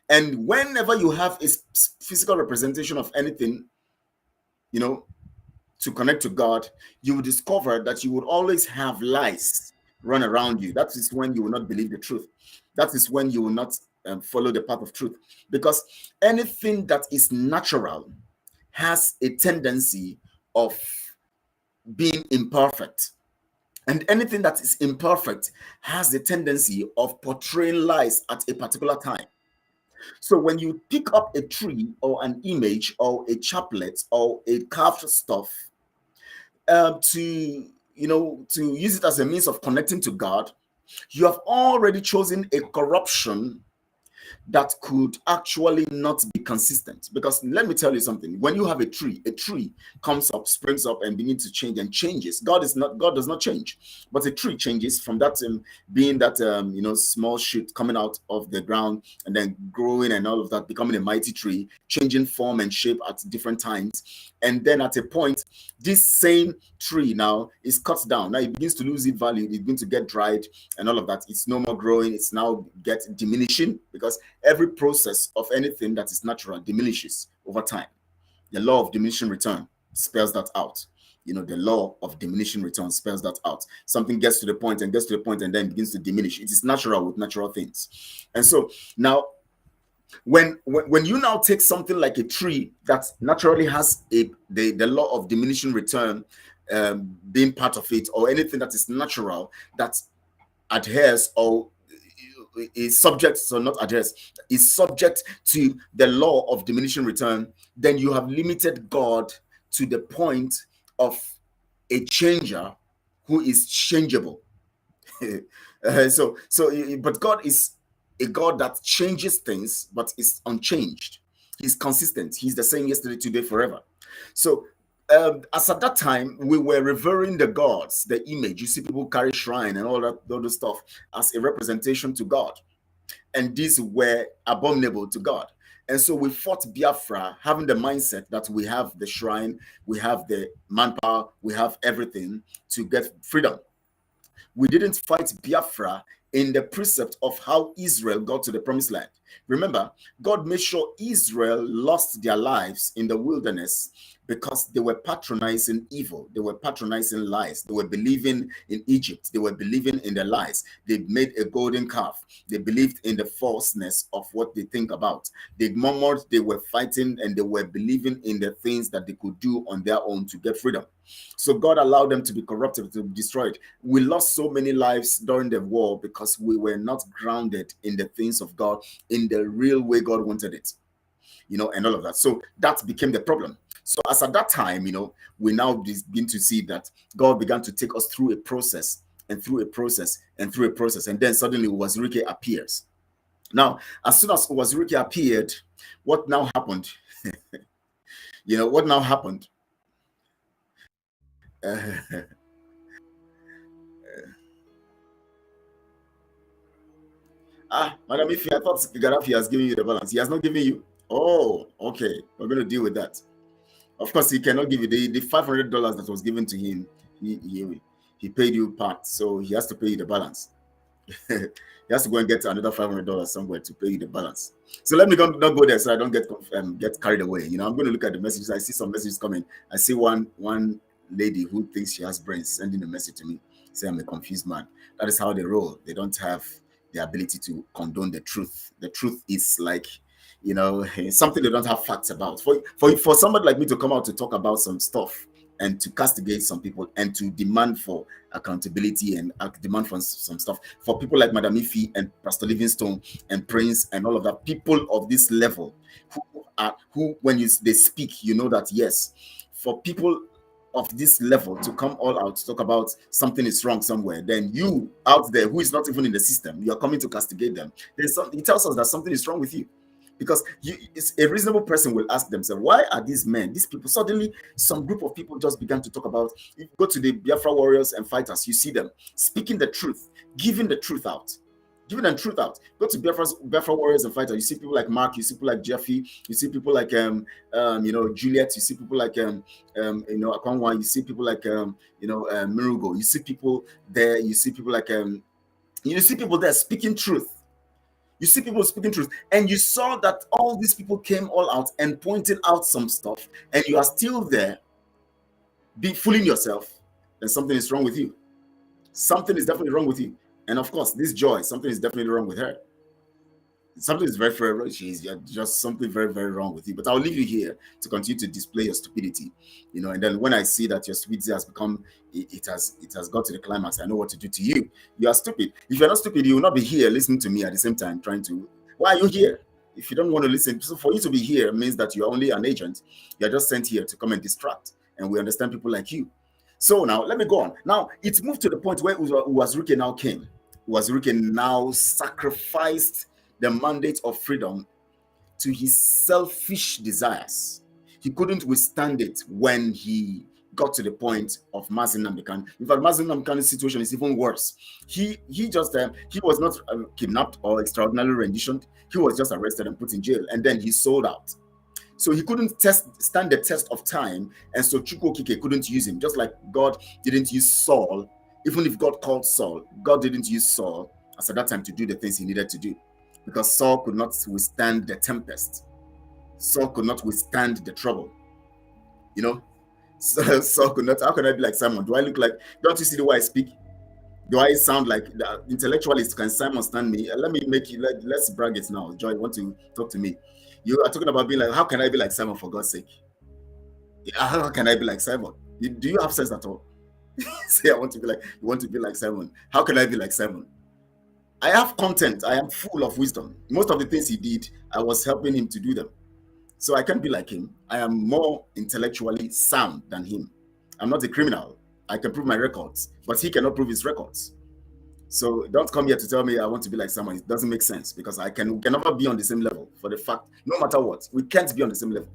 And whenever you have a physical representation of anything, to connect to God, you will discover that you would always have lies run around you. That is when you will not believe the truth. That is when you will not follow the path of truth. Because anything that is natural has a tendency of being imperfect. And anything that is imperfect has the tendency of portraying lies at a particular time. So when you pick up a tree or an image or a chaplet or a carved stuff to use it as a means of connecting to God, you have already chosen a corruption that could actually not be consistent. Because let me tell you something. When you have a tree comes up, springs up, and begins to change and changes. God does not change, but a tree changes from that being that small shoot coming out of the ground and then growing and all of that, becoming a mighty tree, changing form and shape at different times. And then at a point, this same tree now is cut down. Now it begins to lose its value. It begins to get dried and all of that. It's no more growing. It's now diminishing, because every process of anything that is natural diminishes over time. The law of diminishing return spells that out. The law of diminishing return spells that out. Something gets to the point and then begins to diminish. It is natural with natural things. And so now, when you now take something like a tree that naturally has the law of diminishing return being part of it, or anything that is natural that adheres or is subject, so not adheres, is subject to the law of diminishing return, then you have limited God to the point of a changer who is changeable. But God is a God that changes things, but is unchanged. He's consistent. He's the same yesterday, today, forever. So as at that time, we were revering the gods, the image. You see people carry shrine and all that stuff as a representation to God. And these were abominable to God. And so we fought Biafra, having the mindset that we have the shrine, we have the manpower, we have everything to get freedom. We didn't fight Biafra in the precept of how Israel got to the promised land. Remember, God made sure Israel lost their lives in the wilderness because they were patronizing evil. They were patronizing lies. They were believing in Egypt. They were believing in the lies. They made a golden calf. They believed in the falseness of what they think about. They murmured, they were fighting, and they were believing in the things that they could do on their own to get freedom. So God allowed them to be corrupted, to be destroyed. We lost so many lives during the war because we were not grounded in the things of God, in the real way God wanted it, and all of that. So that became the problem. So as at that time, we now begin to see that God began to take us through a process and through a process and through a process. And then suddenly Uwazurike appears. Now, as soon as Uwazurike appeared, what now happened? What now happened? Madam Ifi, I thought Gaddafi has given you the balance. He has not given you. Oh, okay. We're going to deal with that. Of course, he cannot give you the $500 that was given to him. He paid you part, so he has to pay you the balance. He has to go and get another $500 somewhere to pay you the balance. So let me not go there, so I don't get carried away. I'm going to look at the messages. I see some messages coming. I see one lady who thinks she has brains sending a message to me, saying I'm a confused man. That is how they roll. They don't have the ability to condone the truth. The truth is like, something they don't have facts about. For somebody like me to come out to talk about some stuff and to castigate some people and to demand for accountability and demand for some stuff, for people like Madam Ifi and Pastor Livingstone and Prince and all of that, people of this level who when they speak, that yes, for people of this level to come all out to talk about something is wrong somewhere, then you out there who is not even in the system, you are coming to castigate them. It tells us that something is wrong with you. Because it's a reasonable person will ask themselves, why are these men, these people, suddenly some group of people just began to talk about, you go to the Biafra warriors and fighters, you see them speaking the truth, giving the truth out, giving them truth out. Go to Biafra warriors and fighters, you see people like Mark, you see people like Jeffy, you see people like Juliet, you see people like Akwanwa, you see people like Mirugo, you see people there, you see people like you see people there speaking truth. You see people speaking truth, and you saw that all these people came all out and pointed out some stuff, and you are still there, fooling yourself, then something is wrong with you. Something is definitely wrong with you. And of course, this Joy, something is definitely wrong with her. Something is very, very wrong. She's just something very, very wrong with you. But I'll leave you here to continue to display your stupidity, and then when I see that your stupidity has become, it has got to the climax, I know what to do to you. You are stupid. If you're not stupid, you will not be here listening to me at the same time trying to. Why are you here? If you don't want to listen, so for you to be here means that you are only an agent. You are just sent here to come and distract. And we understand people like you. So now let me go on. Now it's moved to the point where Uwazurike now came. Uwazurike now sacrificed the mandate of freedom to his selfish desires. He couldn't withstand it when he got to the point of Mazi Nnamdi Kanu. In fact, Mazi Nnamdi Kanu's situation is even worse. He was not kidnapped or extraordinarily renditioned. He was just arrested and put in jail, and then he sold out. So he couldn't stand the test of time, and so Chukwokike couldn't use him. Just like God didn't use Saul, even if God called Saul, God didn't use Saul as at that time to do the things he needed to do, because Saul could not withstand the tempest. Saul could not withstand the trouble. Saul could not. How can I be like Simon? Do I look like? Don't you see the way I speak? Do I sound like the intellectualist? Can Simon stand me? Let me make you. Let's brag it now. Joy, want to talk to me? You are talking about being like, how can I be like Simon, for God's sake? How can I be like Simon? Do you have sense at all? Say I want to be like. You want to be like Simon? How can I be like Simon? I have content. I am full of wisdom. Most of the things he did, I was helping him to do them. So I can't be like him. I am more intellectually sound than him. I'm not a criminal. I can prove my records, but he cannot prove his records. So don't come here to tell me I want to be like someone. It doesn't make sense, because we can never be on the same level. For the fact, no matter what, we can't be on the same level.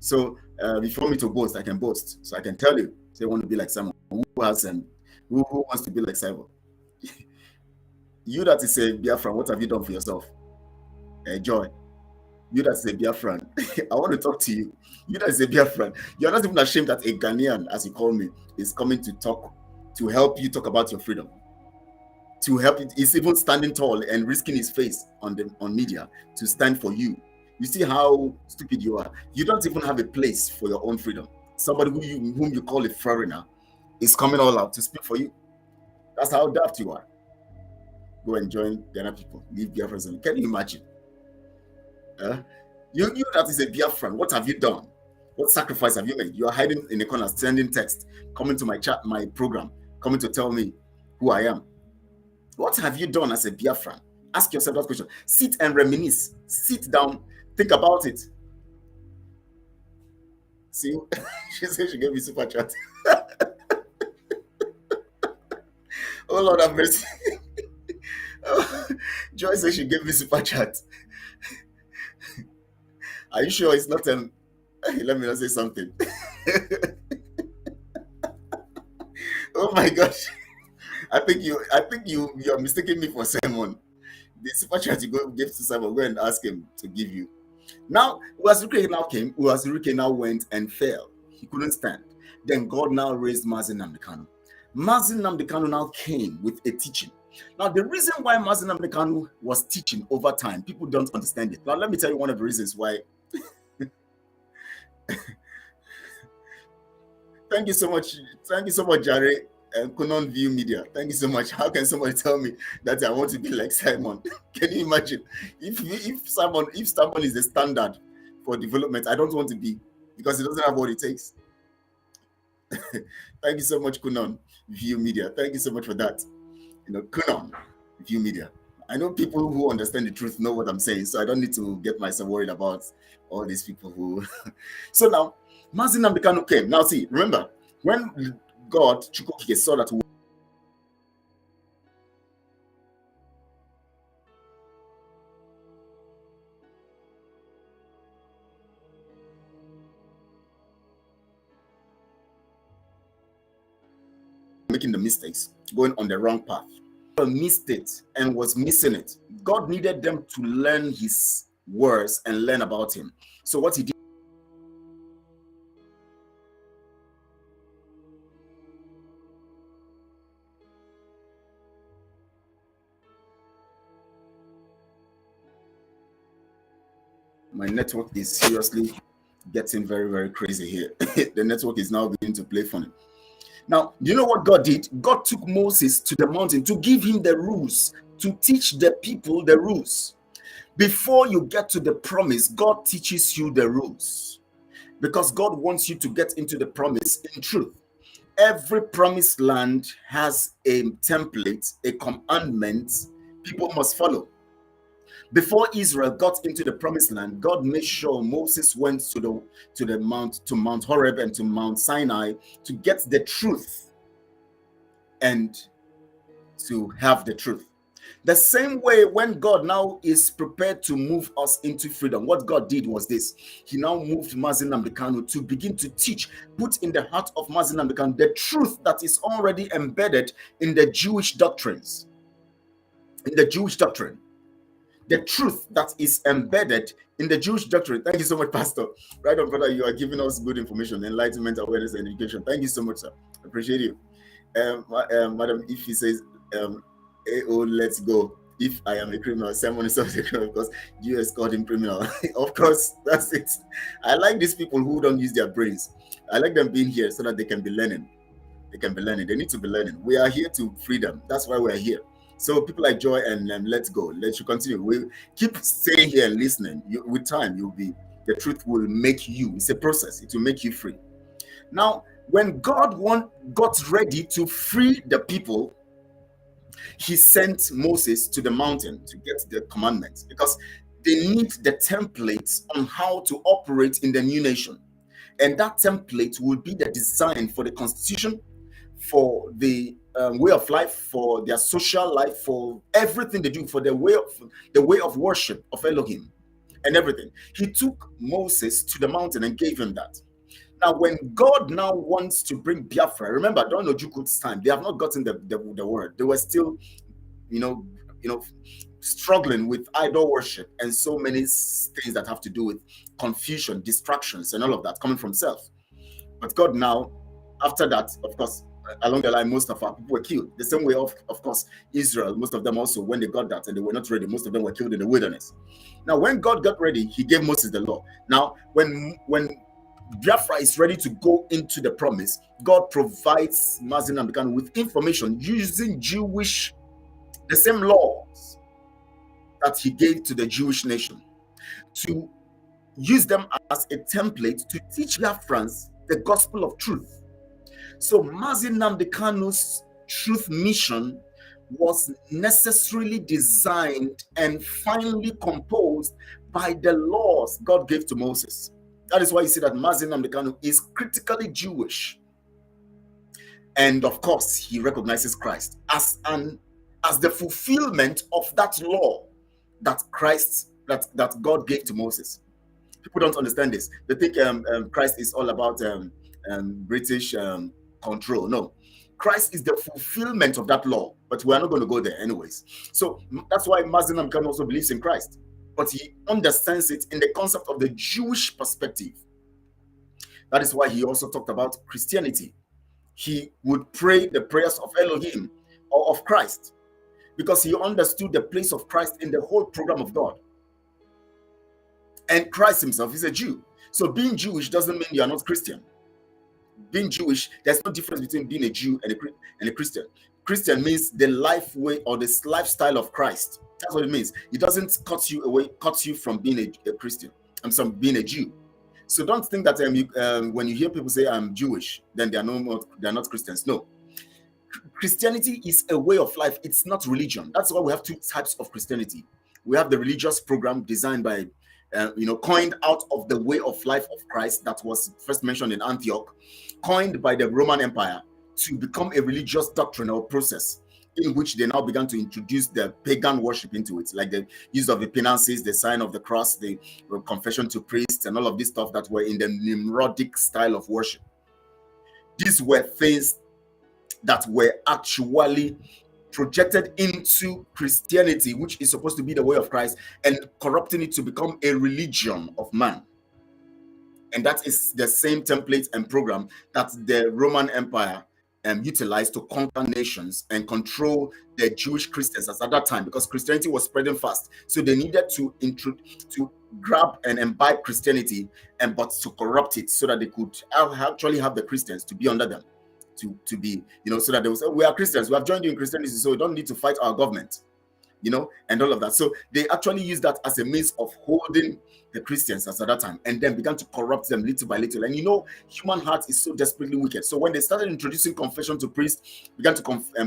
So if you want me to boast, I can boast. So I can tell you, say I want to be like someone who wants to be like Simon. You that is a Biafran, what have you done for yourself? Joy. You that is a Biafran, I want to talk to you. You that is a Biafran, you're not even ashamed that a Ghanaian, as you call me, is coming to help you talk about your freedom. to help it. He's even standing tall and risking his face on media to stand for you. You see how stupid you are. You don't even have a place for your own freedom. Somebody whom you call a foreigner is coming all out to speak for you. That's how daft you are. Go and join the other people. Leave Biafrans. Can you imagine? You that is a Biafran. What have you done? What sacrifice have you made? You are hiding in the corner, sending text, coming to my chat, my program, coming to tell me who I am. What have you done as a Biafran? Ask yourself that question. Sit and reminisce. Sit down. Think about it. See, she said she gave me super chat. Oh Lord have mercy. Joy says she gave me super chat. Are you sure it's not let me not say something. Oh my gosh. I think you're mistaking me for Simon. The super chat you gave to Simon, go and ask him to give you. Now, Uwazirike now went and fell. He couldn't stand. Then God now raised Nnamdi Kanu. Nnamdi Kanu now came with a teaching. Now, the reason why Nnamdi Kanu was teaching over time, people don't understand it. Now, let me tell you one of the reasons why. Thank you so much. Thank you so much, Jare and Kanu'S View Media. Thank you so much. How can somebody tell me that I want to be like Simon? Can you imagine? If Simon is the standard for development, I don't want to be, because it doesn't have what it takes. Thank you so much, Kanu'S View Media. Thank you so much for that. Kanu'S View Media. I know people who understand the truth know what I'm saying, so I don't need to get myself worried about all these people who. So now, Nnamdi Kanu came. Now see, remember, when God, Chukwukike, saw that making the mistakes, going on the wrong path, missed it and was missing it. God needed them to learn his words and learn about him. So what he did, my network is seriously getting very, very crazy here. The network is now beginning to play funny. Now, you know what God did? God took Moses to the mountain to give him the rules, to teach the people the rules. Before you get to the promise, God teaches you the rules, because God wants you to get into the promise in truth. Every promised land has a template, a commandment people must follow. Before Israel got into the promised land, God made sure Moses went to Mount Horeb and to Mount Sinai to get the truth and to have the truth. The same way, when God now is prepared to move us into freedom, what God did was this. He now moved Nnamdi Kanu to begin to teach, put in the heart of Nnamdi Kanu the truth that is already embedded in the Jewish doctrines. In the Jewish doctrine. The truth that is embedded in the Jewish doctrine. Thank you so much, Pastor. Right on, brother. You are giving us good information, enlightenment, awareness, and education. Thank you so much, sir. I appreciate you. Madam, if he says, oh, let's go. If I am a criminal, someone is not a criminal because US called him criminal. Of course, that's it. I like these people who don't use their brains. I like them being here so that they can be learning. They can be learning. They need to be learning. We are here to freedom. That's why we're here. So people like Joy and let's go. Let's continue. We keep staying here and listening. With time, the truth will make you. It's a process. It will make you free. Now, when God got ready to free the people, he sent Moses to the mountain to get the commandments, because they need the templates on how to operate in the new nation. And that template will be the design for the constitution, for the way of life, for their social life, for everything they do, for the way of worship of Elohim and everything. He took Moses to the mountain and gave him that. Now, when God now wants to bring Biafra, remember, during Ojukwu's time, they have not gotten the word. They were still, struggling with idol worship and so many things that have to do with confusion, distractions, and all of that coming from self. But God now, after that, of course, along the line, most of our people were killed. The same way, of course, Israel, most of them also, when they got that and they were not ready, most of them were killed in the wilderness. Now, when God got ready, he gave Moses the law. Now, when Biafra is ready to go into the promise, God provides Mazi Nnamdi Kanu with information using the same laws that he gave to the Jewish nation, to use them as a template to teach Biafrans the gospel of truth. So Mazi Nnamdi Kanu's truth mission was necessarily designed and finally composed by the laws God gave to Moses. That is why you see that Mazi Nnamdi Kanu is critically Jewish. And of course, he recognizes Christ as the fulfillment of that law that God gave to Moses. People don't understand this. They think Christ is all about British control. No, Christ is the fulfillment of that law, but we are not going to go there anyways. So that's why Mazi Nnamdi Kanu also believes in Christ, but he understands it in the concept of the Jewish perspective. That is why he also talked about Christianity. He would pray the prayers of Elohim or of Christ, because he understood the place of Christ in the whole program of God. And Christ himself is a Jew. So being Jewish doesn't mean you are not Christian. Being Jewish, there's no difference between being a Jew and a Christian. Christian means the life way or the lifestyle of Christ. That's what it means. It doesn't cut you from being a Christian and from being a Jew. So don't think that when you hear people say I'm Jewish, then they are not Christians. No. Christianity is a way of life. It's not religion. That's why we have two types of Christianity. We have the religious program designed by coined out of the way of life of Christ that was first mentioned in Antioch, coined by the Roman Empire to become a religious doctrinal process in which they now began to introduce the pagan worship into it, like the use of the penances, the sign of the cross, the confession to priests, and all of this stuff that were in the Nimrodic style of worship. These were things that were actually projected into Christianity, which is supposed to be the way of Christ, and corrupting it to become a religion of man. And that is the same template and program that the Roman Empire utilized to conquer nations and control the Jewish Christians at that time, because Christianity was spreading fast. So they needed to grab and imbibe Christianity, but to corrupt it so that they could actually have the Christians to be under them. To be, so that they will say, we are Christians, we have joined you in Christianity, so we don't need to fight our government, and all of that. So they actually used that as a means of holding the Christians at that time, and then began to corrupt them little by little. And human heart is so desperately wicked. So when they started introducing confession to priests, began to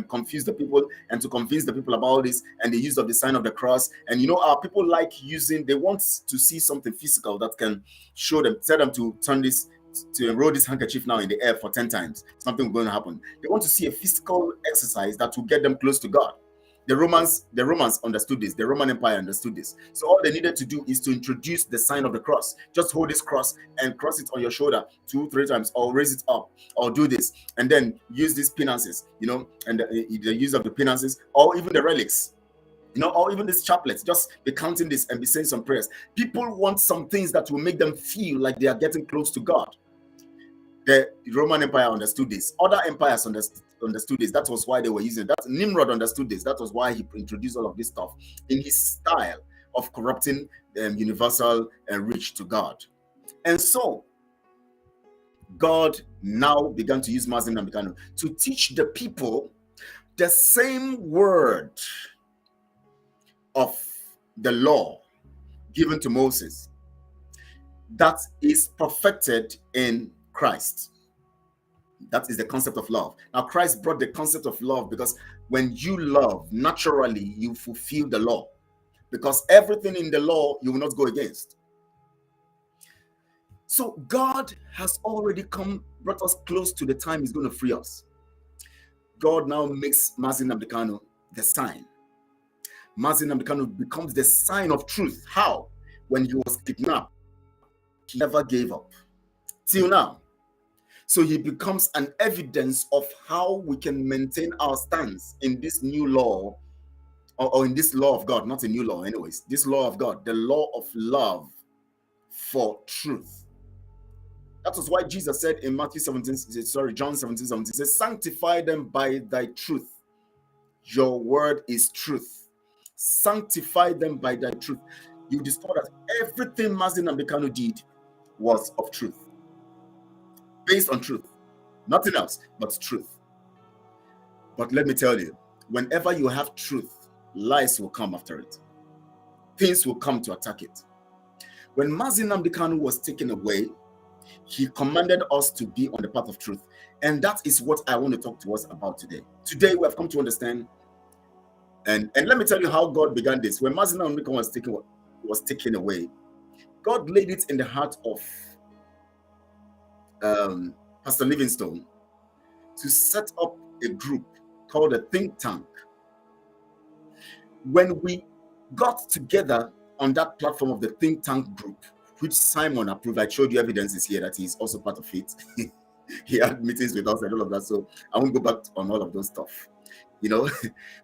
confuse the people and to convince the people about this, and the use of the sign of the cross. And our people they want to see something physical that can show them, tell them to turn this, to enroll this handkerchief now in the air for 10 times. Something going to happen. They want to see a physical exercise that will get them close to God. The Romans understood this. The Roman Empire understood this. So all they needed to do is to introduce the sign of the cross. Just hold this cross and cross it on your shoulder 2-3 times, or raise it up, or do this, and then use these penances, and the use of the penances, or even the relics, or even these chaplets. Just be counting this and be saying some prayers. People want some things that will make them feel like they are getting close to God. The Roman Empire understood this. Other empires understood this. That was why they were using it. That Nimrod understood this. That was why he introduced all of this stuff in his style of corrupting universal reach to God. And so God now began to use Mazi Nnamdi Kanu to teach the people the same word of the law given to Moses that is perfected in Christ. That is the concept of love. Now, Christ brought the concept of love because when you love, naturally you fulfill the law, because everything in the law you will not go against. So God has already brought us close to the time he's going to free us. God now makes Mazi Nnamdi Kanu the sign. Mazi Nnamdi Kanu becomes the sign of truth. How? When he was kidnapped, he never gave up till now. So he becomes an evidence of how we can maintain our stance in this new law, or in this law of God, not a new law anyways, this law of God, the law of love for truth. That was why Jesus said in John 17:17, he says, sanctify them by thy truth. Your word is truth. Sanctify them by thy truth. You discover that everything Nnamdi Kanu did was of truth. Based on truth. Nothing else but truth. But let me tell you, whenever you have truth, lies will come after it. Things will come to attack it. When Nnamdi Kanu was taken away, he commanded us to be on the path of truth. And that is what I want to talk to us about today. Today, we have come to understand, and let me tell you how God began this. When Nnamdi Kanu was taken away, God laid it in the heart of Pastor Livingstone to set up a group called a think tank. When we got together on that platform of the think tank group, which Simon approved, I showed you evidences here that he's also part of it. He had meetings with us and all of that, so I won't go back on all of those stuff. You know,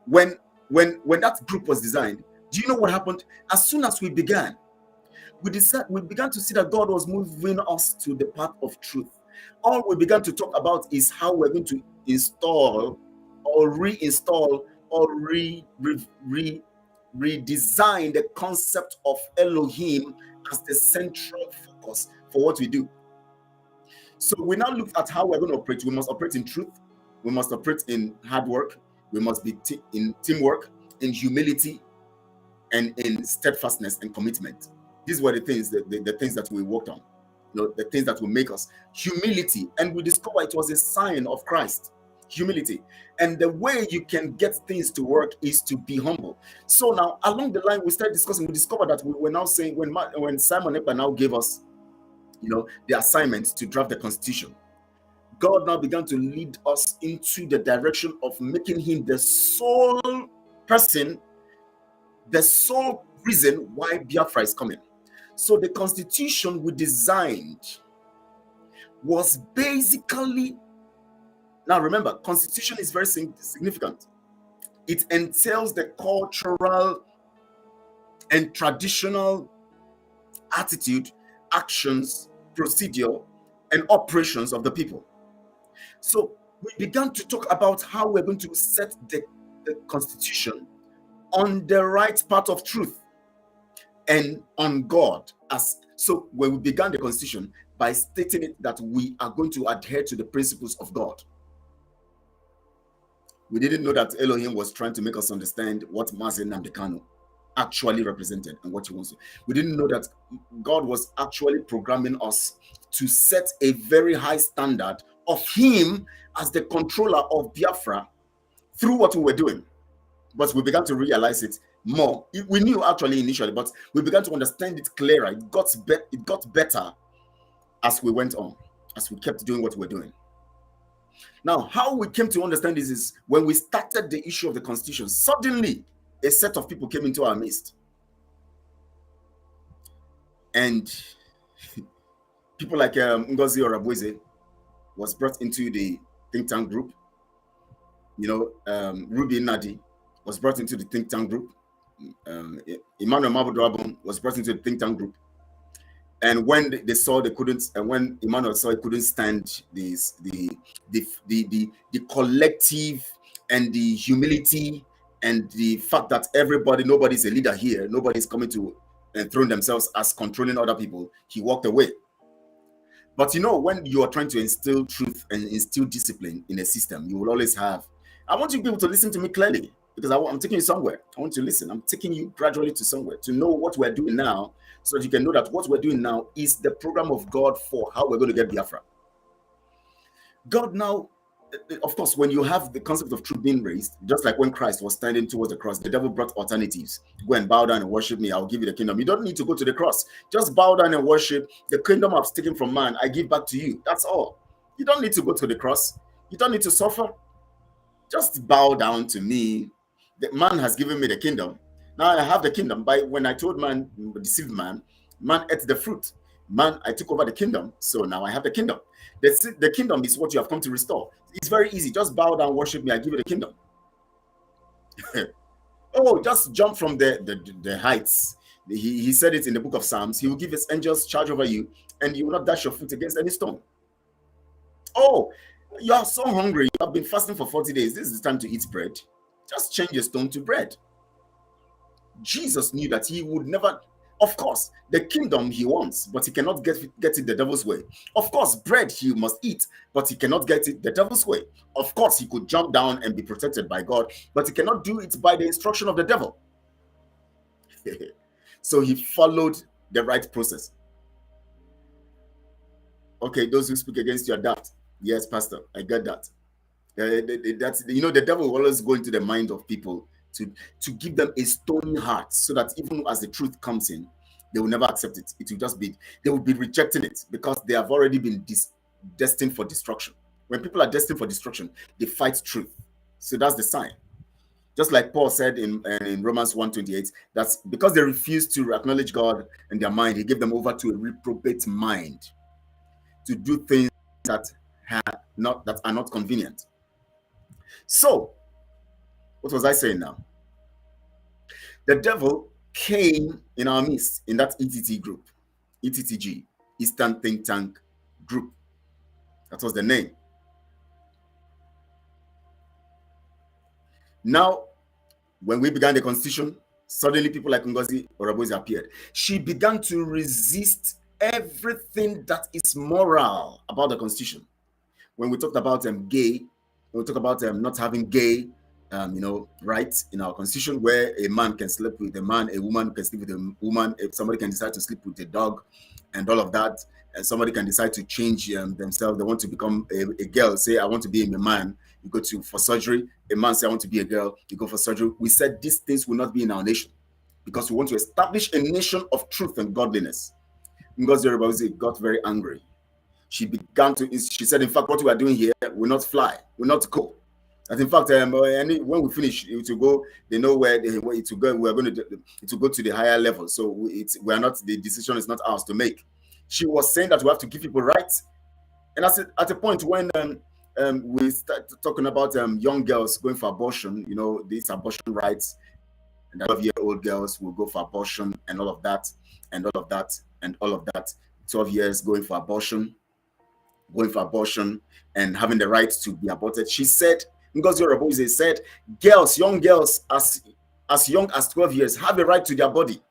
when that group was designed, do you know what happened? As soon as we began, we began to see that God was moving us to the path of truth. All we began to talk about is how we're going to install or reinstall or redesign the concept of Elohim as the central focus for what we do. So we now look at how we're going to operate. We must operate in truth. We must operate in hard work. We must be in teamwork, in humility, and in steadfastness and commitment. These were the things the things that we worked on. You know, the things that will make us humility. And we discovered it was a sign of Christ. Humility. And the way you can get things to work is to be humble. So now along the line we started discussing, we discovered that we were now saying when Simon Ekpa now gave us, you know, the assignment to draft the constitution, God now began to lead us into the direction of making him the sole person, the sole reason why Biafra is coming. So the constitution we designed was basically, now remember, constitution is very significant. It entails the cultural and traditional attitude, actions, procedure, and operations of the people. So we began to talk about how we're going to set the constitution on the right path of truth and on God. So when we began the constitution by stating it that we are going to adhere to the principles of God. We didn't know that Elohim was trying to make us understand what Nnamdi Kanu actually represented and what he wants to. We didn't know that God was actually programming us to set a very high standard of him as the controller of Biafra through what we were doing. But we began to realize it more. We knew actually initially, but we began to understand it clearer. It got better as we went on, as we kept doing what we're doing. Now, how we came to understand this is when we started the issue of the constitution, suddenly a set of people came into our midst. And people like Ngozi Orabueze was brought into the think tank group. You know, Ruby Nnamdi was brought into the think tank group. Emmanuel Mabudu was brought into the think tank group. And when they saw they couldn't, and when Emmanuel saw he couldn't stand this, the collective and the humility and the fact that nobody's a leader here, nobody's coming to enthrone themselves as controlling other people, he walked away. But you know, when you are trying to instill truth and instill discipline in a system, you will always have. I want you people to listen to me clearly, because I'm taking you somewhere. I want you to listen. I'm taking you gradually to somewhere to know what we're doing now, so that you can know that what we're doing now is the program of God for how we're going to get Biafra. God now, of course, when you have the concept of truth being raised, just like when Christ was standing towards the cross, the devil brought alternatives. Go and bow down and worship me, I'll give you the kingdom. You don't need to go to the cross. Just bow down and worship. The kingdom I've taken from man, I give back to you. That's all. You don't need to go to the cross. You don't need to suffer. Just bow down to me. The man has given me the kingdom. Now I have the kingdom. When I told man, deceived man, man ate the fruit. Man, I took over the kingdom. So now I have the kingdom. The kingdom is what you have come to restore. It's very easy. Just bow down, worship me, I give you the kingdom. Oh, just jump from the heights. He said it in the book of Psalms. He will give his angels charge over you, and you will not dash your foot against any stone. Oh, you are so hungry. You have been fasting for 40 days. This is the time to eat bread. Just change your stone to bread. Jesus knew that he would never, of course, the kingdom he wants, but he cannot get it the devil's way. Of course, bread he must eat, but he cannot get it the devil's way. Of course, he could jump down and be protected by God, but he cannot do it by the instruction of the devil. So he followed the right process. Okay, those who speak against you are that. Yes, Pastor, I get that. That's, you know, the devil will always go into the mind of people to give them a stony heart, so that even as the truth comes in, they will never accept it. It will just be, they will be rejecting it because they have already been destined for destruction. When people are destined for destruction, they fight truth. So that's the sign. Just like Paul said in Romans 1:28, that's because they refused to acknowledge God in their mind, he gave them over to a reprobate mind to do things that are not convenient. So, what was I saying now? The devil came in our midst in that ETT group, ETTG, Eastern Think Tank Group. That was the name. Now, when we began the constitution, suddenly people like Ngozi Orabozi appeared. She began to resist everything that is moral about the constitution. When we talked about gay, when we talked about not having gay, rights in our constitution, where a man can sleep with a man, a woman can sleep with a woman, if somebody can decide to sleep with a dog, and all of that, and somebody can decide to change themselves. They want to become a girl. Say, I want to be a man. You go for surgery. A man say, I want to be a girl. You go for surgery. We said these things will not be in our nation because we want to establish a nation of truth and godliness. Ngozi Orabozi got very angry. She said, in fact, what we are doing here will not fly, will not go. And in fact, when we finish, it will go. They know where it will go. We are going to go to the higher level. So we are not. The decision is not ours to make. She was saying that we have to give people rights, and at a point when we start talking about young girls going for abortion, these abortion rights, and 12-year-old girls will go for abortion, and all of that, and all of that, and all of that. 12 years going for abortion, and having the right to be aborted. She said, Ngozi Orabozi said, young girls as young as 12 years have a right to their body.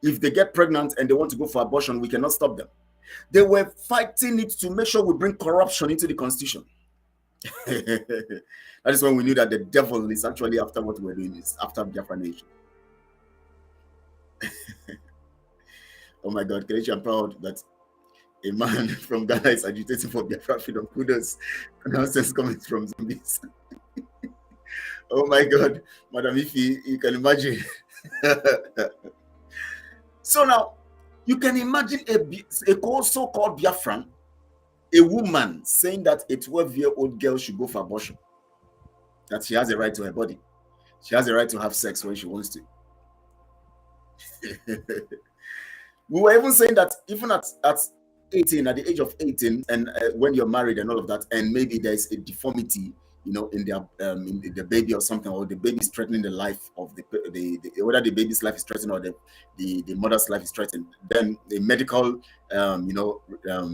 If they get pregnant and they want to go for abortion, we cannot stop them. They were fighting it to make sure we bring corruption into the constitution. That is when we knew that the devil is actually after what we're doing, is after Biafra nation. Oh my God, Kelechi, I'm proud that a man from Ghana is agitating for Biafra freedom. Kudos. Nonsense coming from zombies. Oh my God, Madam Ifi, you can imagine. So now, you can imagine a so-called Biafran, a woman saying that a 12-year-old girl should go for abortion, that she has a right to her body. She has a right to have sex when she wants to. We were even saying that even at 18, at the age of 18, and when you're married and all of that, and maybe there's a deformity, in the baby or something, or the baby is threatening the life of whether the baby's life is threatened or the mother's life is threatened, then the medical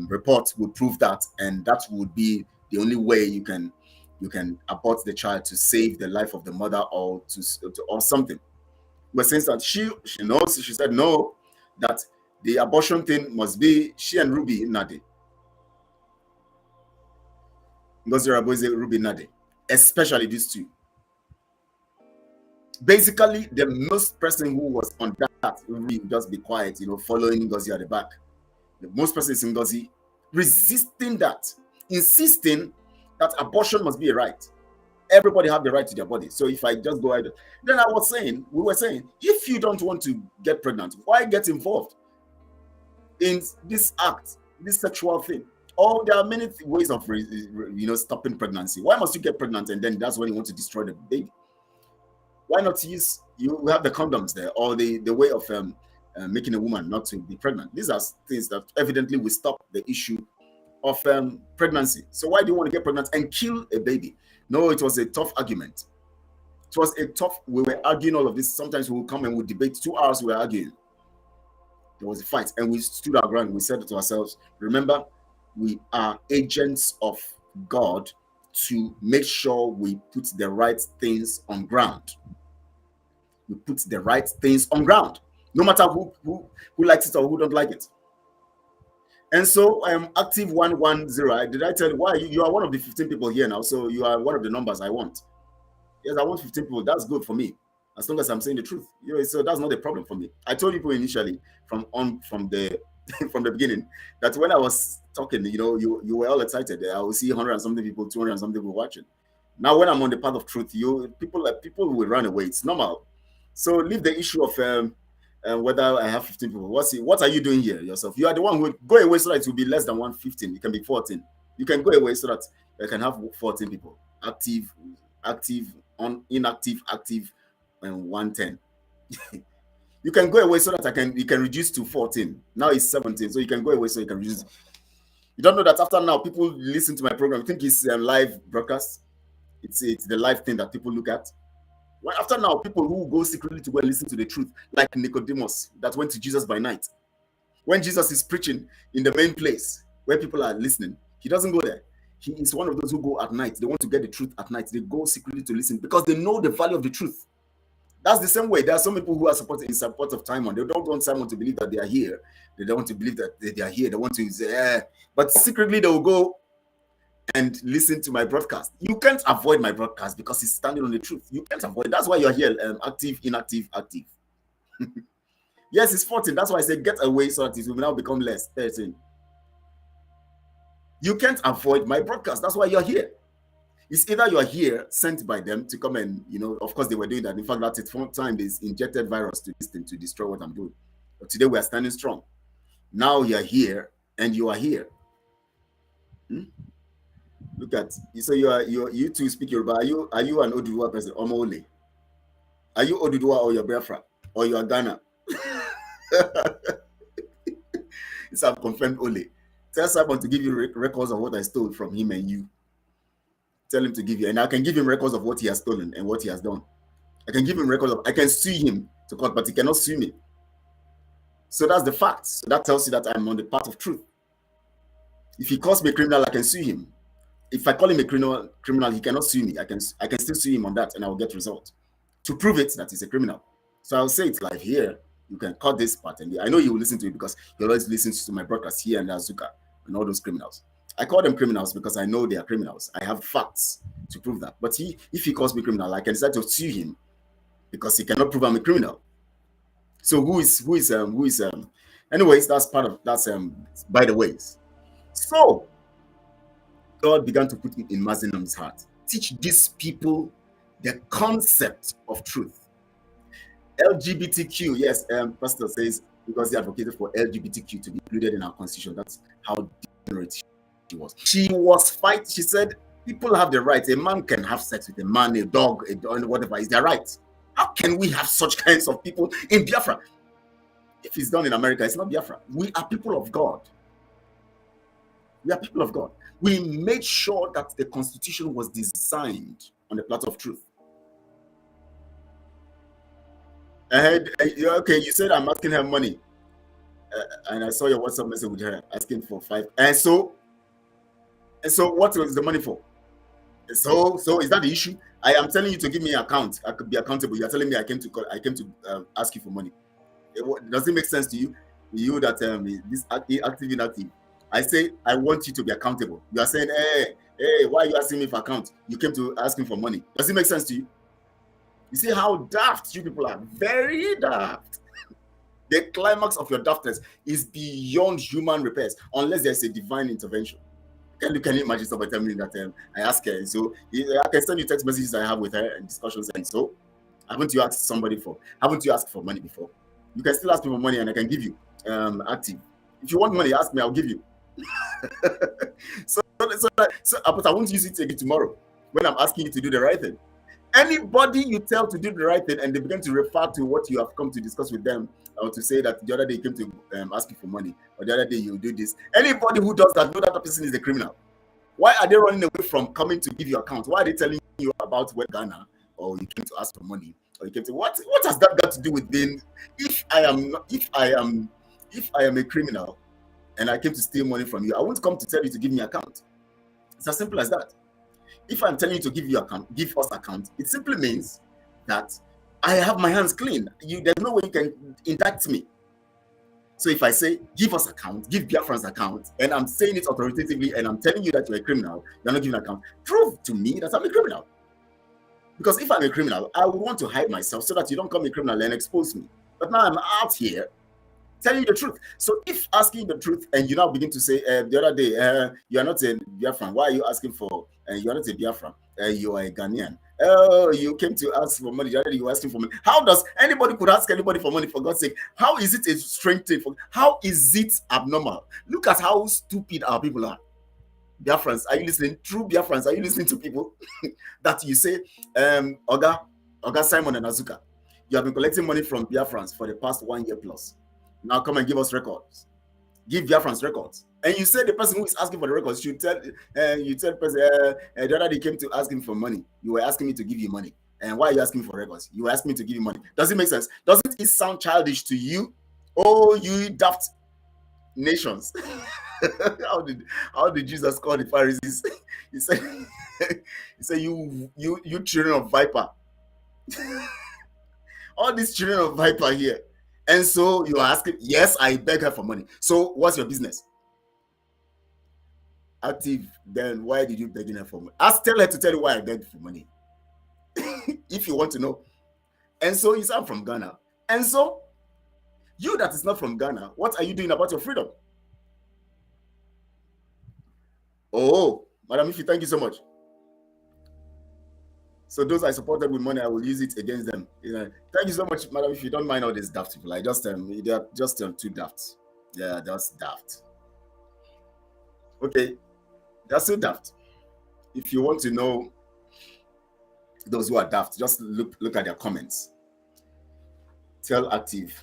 report would prove that, and that would be the only way you can abort the child to save the life of the mother or something. But since that she knows, she said no, that the abortion thing must be she and Ruby Nnamdi. Ngozi Orabozi, Ruby Nnamdi, especially these two. Basically, the most person who was on that will just be quiet, following Ngozi at the back. The most person is Ngozi, resisting that, insisting that abortion must be a right. Everybody have the right to their body. So if I just go ahead, then we were saying, if you don't want to get pregnant, why get involved in this act, this sexual thing? Oh, there are many ways of stopping pregnancy. Why must you get pregnant and then that's when you want to destroy the baby? Why not we have the condoms there, or the way of making a woman not to be pregnant? These are things that evidently will stop the issue of pregnancy. So why do you want to get pregnant and kill a baby? No, it was a tough argument. We were arguing all of this. Sometimes we will come and we debate 2 hours, we were arguing. There was a fight, and we stood our ground. We said to ourselves, remember, we are agents of God to make sure we put the right things on ground. We put the right things on ground, no matter who likes it or who don't like it. And so I am active 110. Did I tell you why? You are one of the 15 people here now, so you are one of the numbers I want. Yes, I want 15 people. That's good for me, as long as I'm saying the truth. So that's not a problem for me. I told people initially from the from the beginning that when I was talking, you were all excited. I will see 100 and something people, 200 and something people watching. Now, when I'm on the path of truth, people will run away. It's normal. So leave the issue of whether I have 15 people. What are you doing here yourself? You are the one who would go away so that it will be less than 115. It can be 14. You can go away so that you can have 14 people. Active, inactive, active, and 110. You can go away so that you can reduce to 14. Now it's 17. So you can go away so you can reduce. You don't know that after now, people listen to my program. I think it's a live broadcast. It's the live thing that people look at. Well, after now, people who go secretly to go and listen to the truth, like Nicodemus that went to Jesus by night. When Jesus is preaching in the main place where people are listening, he doesn't go there. He is one of those who go at night. They want to get the truth at night. They go secretly to listen because they know the value of the truth. That's the same way. There are some people who are in support of Simon. They don't want Simon to believe that they are here. They don't want to believe that they are here. They want to say, but secretly they will go and listen to my broadcast. You can't avoid my broadcast because it's standing on the truth. You can't avoid. That's why you're here. Active, inactive, active. Yes, it's 14. That's why I say get away so that it will now become less 13. You can't avoid my broadcast. That's why you're here. It's either you're here sent by them to come and, of course they were doing that. In fact, that's the time they injected virus to this thing to destroy what I'm doing. But today we are standing strong. Now you're here and you are here. Look at so you two speak Yoruba. Are you an Oduduwa person? Omole? Are you Oduduwa or your Biafra or you are Ghana? It's a confirmed Ole. Tell someone to give you records of what I stole from him and you. Tell him to give you, and I can give him records of what he has stolen and what he has done. I can give him records of. I can sue him to court, but he cannot sue me. So that's the fact. So that tells you that I'm on the path of truth. If he calls me a criminal, I can sue him. If I call him a criminal, he cannot sue me. I can still sue him on that, and I will get results to prove it that he's a criminal. So I'll say it live here. You can cut this part, and I know you will listen to it because he always listens to my broadcast here and Azuka and all those criminals. I call them criminals because I know they are criminals. I have facts to prove that. But if he calls me criminal, I can decide to sue him because he cannot prove I'm a criminal. So who is anyways, that's by the ways. So God began to put in Nnamdi's heart. Teach these people the concept of truth. LGBTQ, yes, Pastor says because he advocated for LGBTQ to be included in our constitution. That's how degenerate she was. She was fighting. She said people have the right. A man can have sex with a man, a dog, whatever is their right. How can we have such kinds of people in Biafra? If it's done in America, it's not Biafra. We are people of God. We are people of God. We made sure that the constitution was designed on the platter of truth. Okay, you said I'm asking her money. And I saw your WhatsApp message with her asking for 5. And so what was the money for? So is that the issue? I am telling you to give me an account. I could be accountable. You're telling me I came to ask you for money. Does it make sense to you? You that this active inactive. I say I want you to be accountable. You are saying, hey, why are you asking me for account? You came to ask me for money. Does it make sense to you? You see how daft you people are. Very daft. The climax of your daftness is beyond human repairs, unless there's a divine intervention. Can you imagine somebody telling me that I ask her? So I can send you text messages I have with her and discussions. And so, haven't you asked for money before? You can still ask me for money and I can give you active. If you want money, ask me, I'll give you. But I won't use it again tomorrow when I'm asking you to do the right thing. Anybody you tell to do the right thing and they begin to refer to what you have come to discuss with them, or to say that the other day you came to ask you for money, or the other day you do this. Anybody who does that, know that person is a criminal. Why are they running away from coming to give you account? Why are they telling you about where Ghana, or you came to ask for money, or you came to what has that got to do with being? If I am If I am a criminal and I came to steal money from you, I won't come to tell you to give me account. It's as simple as that. If I'm telling you to give you account, give us account, it simply means that I have my hands clean. There's no way you can indict me. So if I say, give us account, give Biafrans account, and I'm saying it authoritatively, and I'm telling you that you're a criminal, you're not giving account, prove to me that I'm a criminal. Because if I'm a criminal, I would want to hide myself so that you don't call me a criminal and expose me. But now I'm out here telling you the truth. So if asking the truth, and you now begin to say, the other day, you are not a Biafran. Why are you asking for, you are not a Biafran, you are a Ghanaian. Oh, you came to ask for money. You were asking for money. How does anybody could ask anybody for money, for God's sake? How is it a strange thing? How is it abnormal? Look at how stupid our people are. Biafrans, are you listening? True Biafrans, are you listening to people that you say, Oga Simon and Azuka, you have been collecting money from Biafrans for the past 1 year plus. Now come and give us records. Give Biafrans records. And you say the person who is asking for the records should tell the person, the other day came to ask him for money. You were asking me to give you money. And why are you asking for records? You were asking me to give you money. Does it make sense? Doesn't it sound childish to you? Oh, you daft nations. how did Jesus call the Pharisees? He said, you children of viper. All these children of viper here. And so you are asking, yes, I beg her for money. So what's your business? Active, then why did you beg her for money? Tell her to tell you why I begged for money. If you want to know. And so you say, I'm from Ghana. And so you that is not from Ghana, what are you doing about your freedom? Oh, Madam Ifi, thank you so much. So those I supported with money, I will use it against them. Thank you so much, Madam. If you don't mind all these daft people, they are just too daft. Yeah, that's daft. Okay, that's so daft. If you want to know those who are daft, just look at their comments. Tell Active,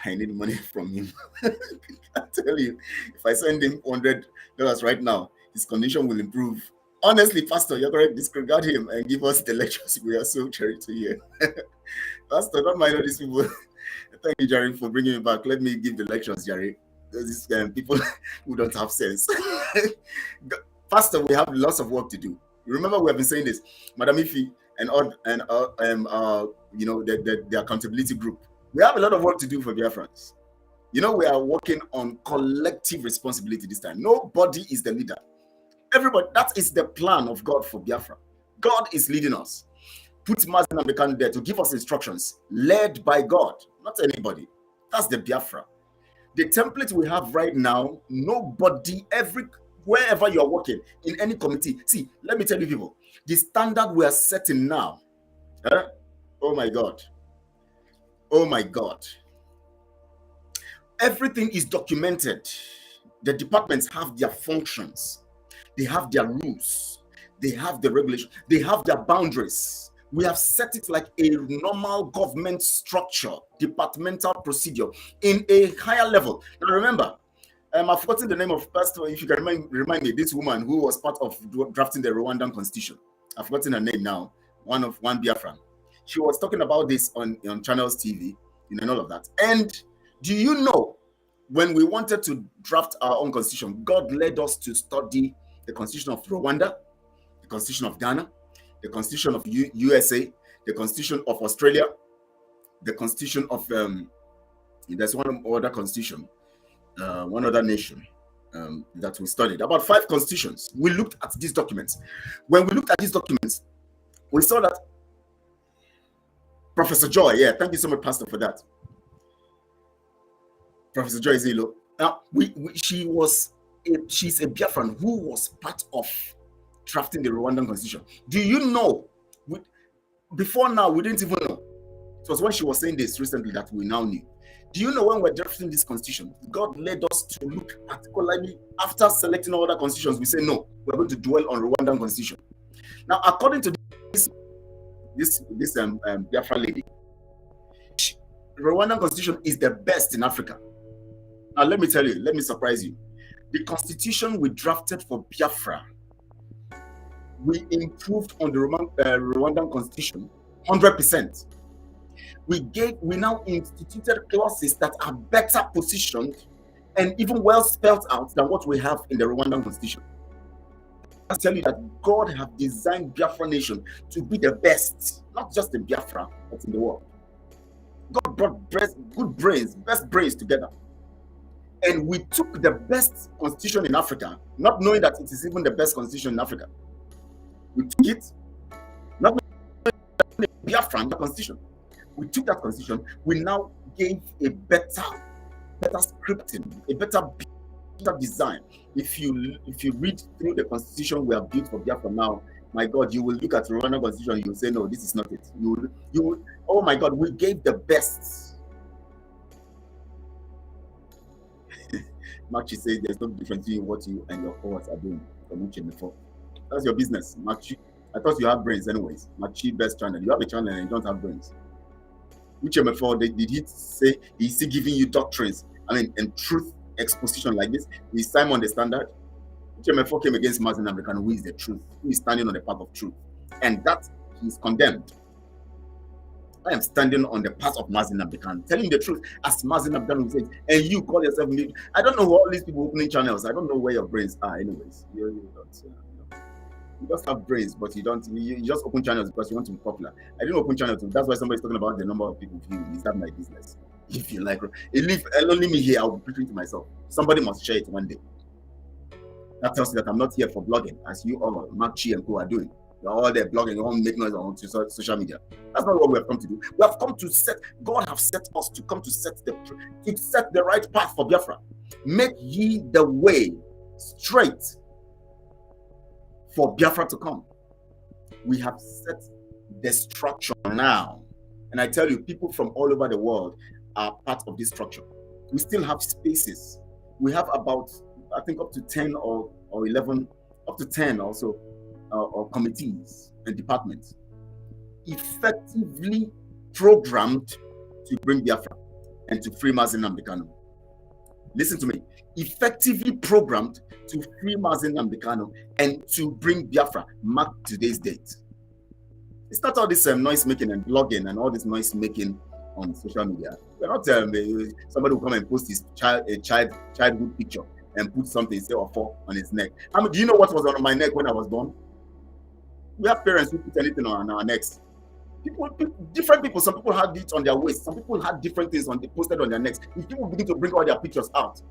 I need money from him. I tell you, if I send him $100 right now, his condition will improve. Honestly, Pastor, you're correct. Disregard him and give us the lectures. We are so cherry to hear. Pastor, don't mind all these people. Thank you, Jerry, for bringing me back. Let me give the lectures, Jerry. These people who don't have sense. Pastor, we have lots of work to do. Remember, we have been saying this, Madam Ifi and the accountability group. We have a lot of work to do for Biafrans. We are working on collective responsibility this time. Nobody is the leader. Everybody, that is the plan of God for Biafra. God is leading us. Put Mazen Amekan there to give us instructions, led by God, not anybody. That's the Biafra. The template we have right now, nobody, wherever you are working, in any committee. See, let me tell you people, the standard we are setting now, oh my God. Oh my God. Everything is documented. The departments have their functions. They have their rules. They have the regulation. They have their boundaries. We have set it like a normal government structure, departmental procedure in a higher level. Now remember, I've forgotten the name of Pastor. If you can remind me, this woman who was part of drafting the Rwandan constitution. I've forgotten her name now. One Biafran. She was talking about this on Channels TV, and all of that. And do you know, when we wanted to draft our own constitution, God led us to study the constitution of Rwanda, the constitution of Ghana, the constitution of USA, the constitution of Australia, the constitution of there's one other constitution, one other nation that we studied. About 5 constitutions. We looked at these documents. When we looked at these documents, we saw that Professor Joy, thank you so much, Pastor, for that. Professor Joy Zilo. Now, she's a Biafran who was part of drafting the Rwandan constitution. Do you know? Before now, we didn't even know. It was when she was saying this recently that we now knew. Do you know when we're drafting this constitution, God led us to look particularly after selecting all other constitutions, we say no, we're going to dwell on Rwandan constitution. Now, according to this Biafra lady, Rwandan constitution is the best in Africa. Now, let me tell you, let me surprise you. The constitution we drafted for Biafra, we improved on the Rwandan constitution 100%. We now instituted clauses that are better positioned and even well spelled out than what we have in the Rwandan constitution. I tell you that God have designed Biafra nation to be the best, not just in Biafra, but in the world. God brought good brains, best brains together. And we took the best constitution in Africa, not knowing that it is even the best constitution in Africa. We took it, not knowing the Biafran constitution. We took that constitution, we now gave a better scripting, a better design. If you read through the constitution we have built for Biafra now, my God, you will look at the Rwanda constitution, you will say, no, this is not it. You will, oh my God, we gave the best. Machi says there's no difference between what you and your cohorts are doing from Uche before. That's your business, Machi. I thought you have brains anyways. Machi best channel. You have a channel and you don't have brains. Uche before, did he say he's still giving you doctrines? I mean, and truth exposition like this? Is Simon the standard? Uche before came against Mazin American, who is the truth, who is standing on the path of truth, and that he's condemned. I am standing on the path of Mazin Abdekan, telling the truth as Mazin Abdekan says, and you call yourself me. I don't know who all these people opening channels. I don't know where your brains are, anyways. You just have brains, but you don't. You just open channels because you want to be popular. I didn't open channels. That's why somebody's talking about the number of people viewing. Is that my business? If you like, if only me here, I'll be preaching to myself. Somebody must share it one day. That tells you that I'm not here for blogging, as you all, Mark Chi and Co are doing. You're all there blogging, you all make noise on social media. That's not what we have come to do. We have come to set, God have set us to come to set the right path for Biafra. Make ye the way straight for Biafra to come. We have set the structure now. And I tell you, people from all over the world are part of this structure. We still have spaces. We have about, I think, up to 10 or 11, up to 10 also, or committees and departments effectively programmed to bring Biafra and to free Mazin Nnamdi. Listen to me. Effectively programmed to free Mazin Nnamdi and to bring Biafra. Mark today's date. It's not all this noise making and blogging and all this noise making on social media. We're not somebody will come and post his childhood picture and put something, say, or four on his neck. I mean, do you know what was on my neck when I was born? We have parents who put anything on our necks. Different people. Some people had it on their waist. Some people had different things posted on their necks. If people begin to bring all their pictures out,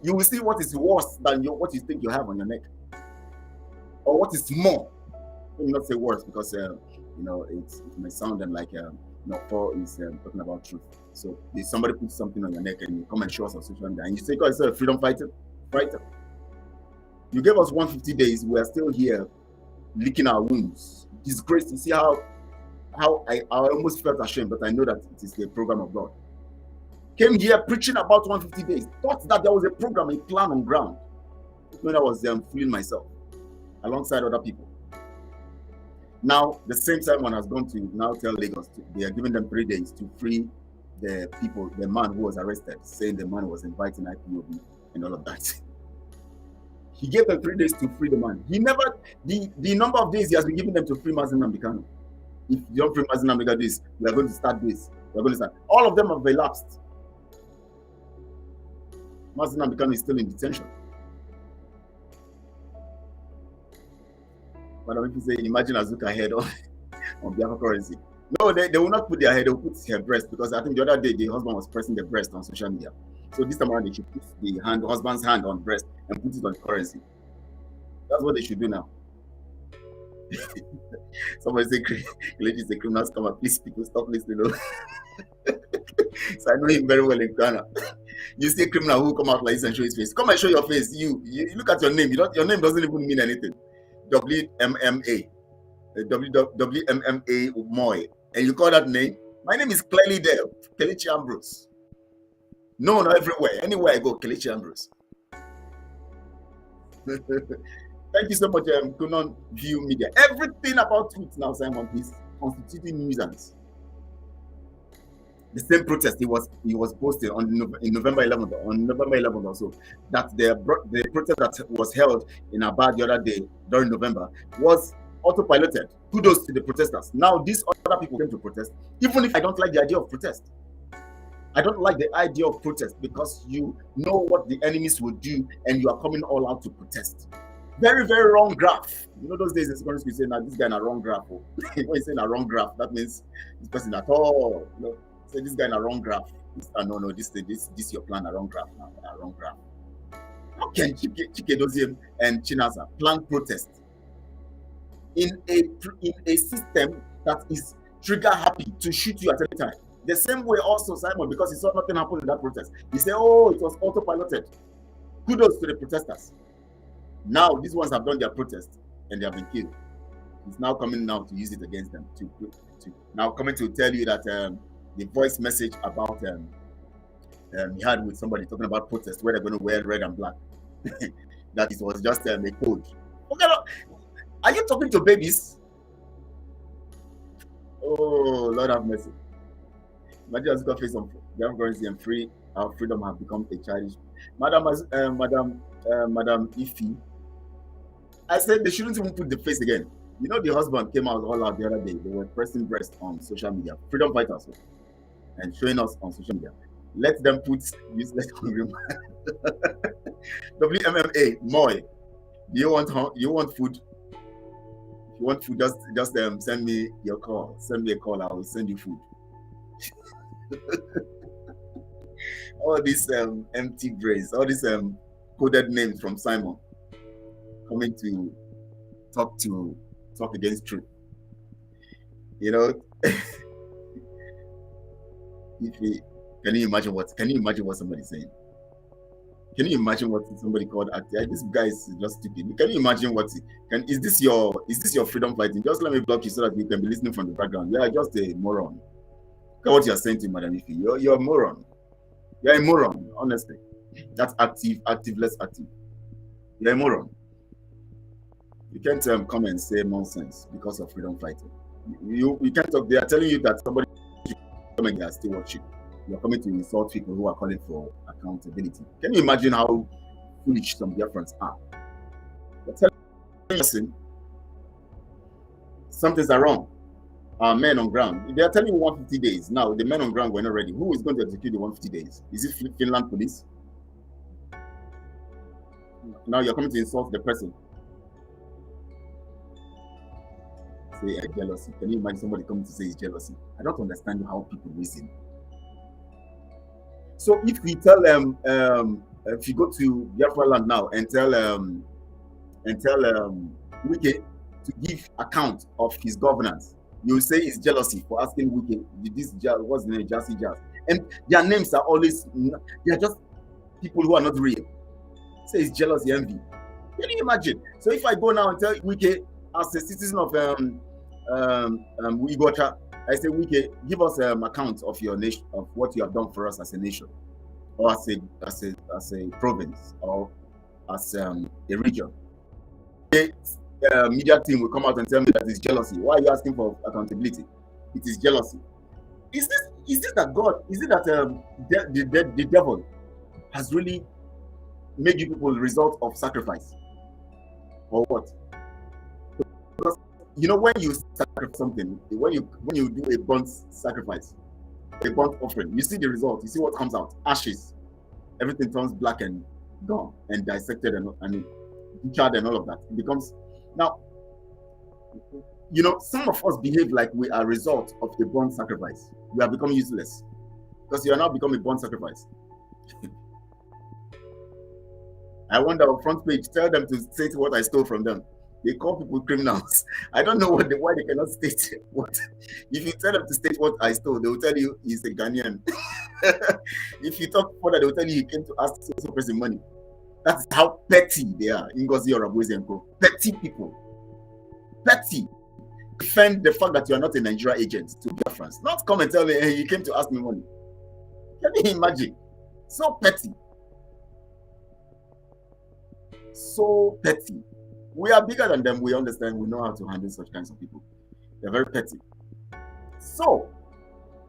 you will see what is worse than what you think you have on your neck, or what is more. Let me not say worse because it may sound like Paul is talking about truth. So if somebody puts something on your neck and you come and show us on social media and you say, God, is a freedom fighter? You gave us 150 days. We are still here licking our wounds. Disgrace. You see how I almost felt ashamed, but I know that it is the program of God. Came here preaching about 150 days. Thought that there was a program, a plan on ground. When I was fooling myself alongside other people. Now, the same Simon has gone to now tell Lagos they are giving them 3 days to free the people, the man who was arrested, saying the man was inviting IPOB and all of that. He gave them 3 days to free the man. He never, the number of days he has been giving them to free Mazin Nnamdi. If you don't free Mazin Nnamdi this, we are going to start this. We are going to start. All of them have elapsed. Mazin Nnamdi is still in detention. But if you say, imagine Azuka head on Biafra currency. No, they will not put their head, they will put her breast, because I think the other day the husband was pressing the breast on social media. So this time around they should put the husband's hand on breast and put it on currency. That's what they should do now. Somebody say, Kelechi say, criminals come up. Please, people, stop listening. So I know him very well in Ghana. You see a criminal who come out like this and show his face. Come and show your face. You look at your name. Your name doesn't even mean anything. WMMA. WMMA Moy. And you call that name? My name is clearly there. Kelechi Ambrose. No, not everywhere. Anywhere I go, Kelechi Ambrose. Thank you so much, Kanu'S View Media. Everything about truth now, Simon, is constituting nuisance. The same protest he was posted in November 11th, on November 11th also, that the protest that was held in Abad the other day during November was autopiloted. Kudos to the protesters. Now these other people came to protest, even if I don't like the idea of protest. I don't like the idea of protest because you know what the enemies will do and you are coming all out to protest. Very, very wrong graph. You know, those days in secondary school, you say, now this guy in a wrong graph. Oh. When you say in a wrong graph, that means this person at all. You know, say this guy in a wrong graph. No, this your plan, a wrong graph now, a wrong graph. How can Chike Doziem and Chinasa plan protest in a system that is trigger happy to shoot you at any time? The same way also Simon, because he saw nothing happen in that protest, he said, oh, it was autopiloted. Kudos to the protesters. Now these ones have done their protest and they have been killed. He's now coming now to use it against them, to now coming to tell you that the voice message about he had with somebody talking about protest where they're going to wear red and black, that it was just a code. Okay, are you talking to babies? Oh, Lord have mercy. Imagine us got face on Biafrans and free. Our freedom have become a childish. Madam Ifi, I said they shouldn't even put the face again. You know, the husband came out all out the other day. They were pressing breast on social media, freedom fighters, and showing us on social media. Let them put useless hungry man. WMMA, Moy. You want food? If you want food, just send me your call. Send me a call. I will send you food. All these empty brains, all these coded names from Simon coming to talk against truth. You know, can you imagine what somebody's saying? Can you imagine what somebody called acting? This guy is just stupid. Can you imagine is this your freedom fighting? Just let me block you so that you can be listening from the background. You are just a moron. Look at what you are saying to Madam Ifi. You're a moron. You're a moron, honestly. That's active, less active. You're a moron. You can't come and say nonsense because of freedom fighting. You can't talk. They are telling you that somebody should come and they are still watching. You're coming to insult people who are calling for accountability. Can you imagine how foolish some Biafrans are? They're telling you some things are wrong. Our men on ground, they are telling you 150 days. Now, the men on ground were not ready. Who is going to execute the 150 days? Is it Finland police? Now you're coming to insult the person. Say jealousy. Can you imagine somebody coming to say it's jealousy? I don't understand how people reason. So if we tell them, if you go to Biafra land now and tell Wike to give account of his governance, you say it's jealousy for asking Wike, what's the name, Jassy Jazz? And their names are always, they are just people who are not real. Say it's jealousy, envy. Can you imagine? So if I go now and tell Wike, as a citizen of Uigota, I say, Wike, give us account of your nation, of what you have done for us as a nation, or as a province, or as a region. The media team will come out and tell me that it's jealousy. Why are you asking for accountability? It is jealousy. Is this that God? Is it that the devil has really made you people the result of sacrifice, or what? Because you know, when you sacrifice something, when you do a burnt sacrifice, a burnt offering, you see the result. You see what comes out: ashes. Everything turns black and gone and dissected and charred and all of that. It becomes now. You know, some of us behave like we are a result of the burnt sacrifice. We have become useless because you are now becoming a burnt sacrifice. I wonder on front page, tell them to state what I stole from them. They call people criminals. I don't know why they cannot state what. If you tell them to state what I stole, they will tell you he's a Ghanaian. If you talk further, they will tell you he came to ask some person money. That's how petty they are. Ngozi or Abuezi and Co. Petty people. Petty. Defend the fact that you are not a Nigeria agent to Biafrans. Not come and tell me, hey, you came to ask me money. Can you imagine? So petty. So petty. We are bigger than them. We understand. We know how to handle such kinds of people. They're very petty. So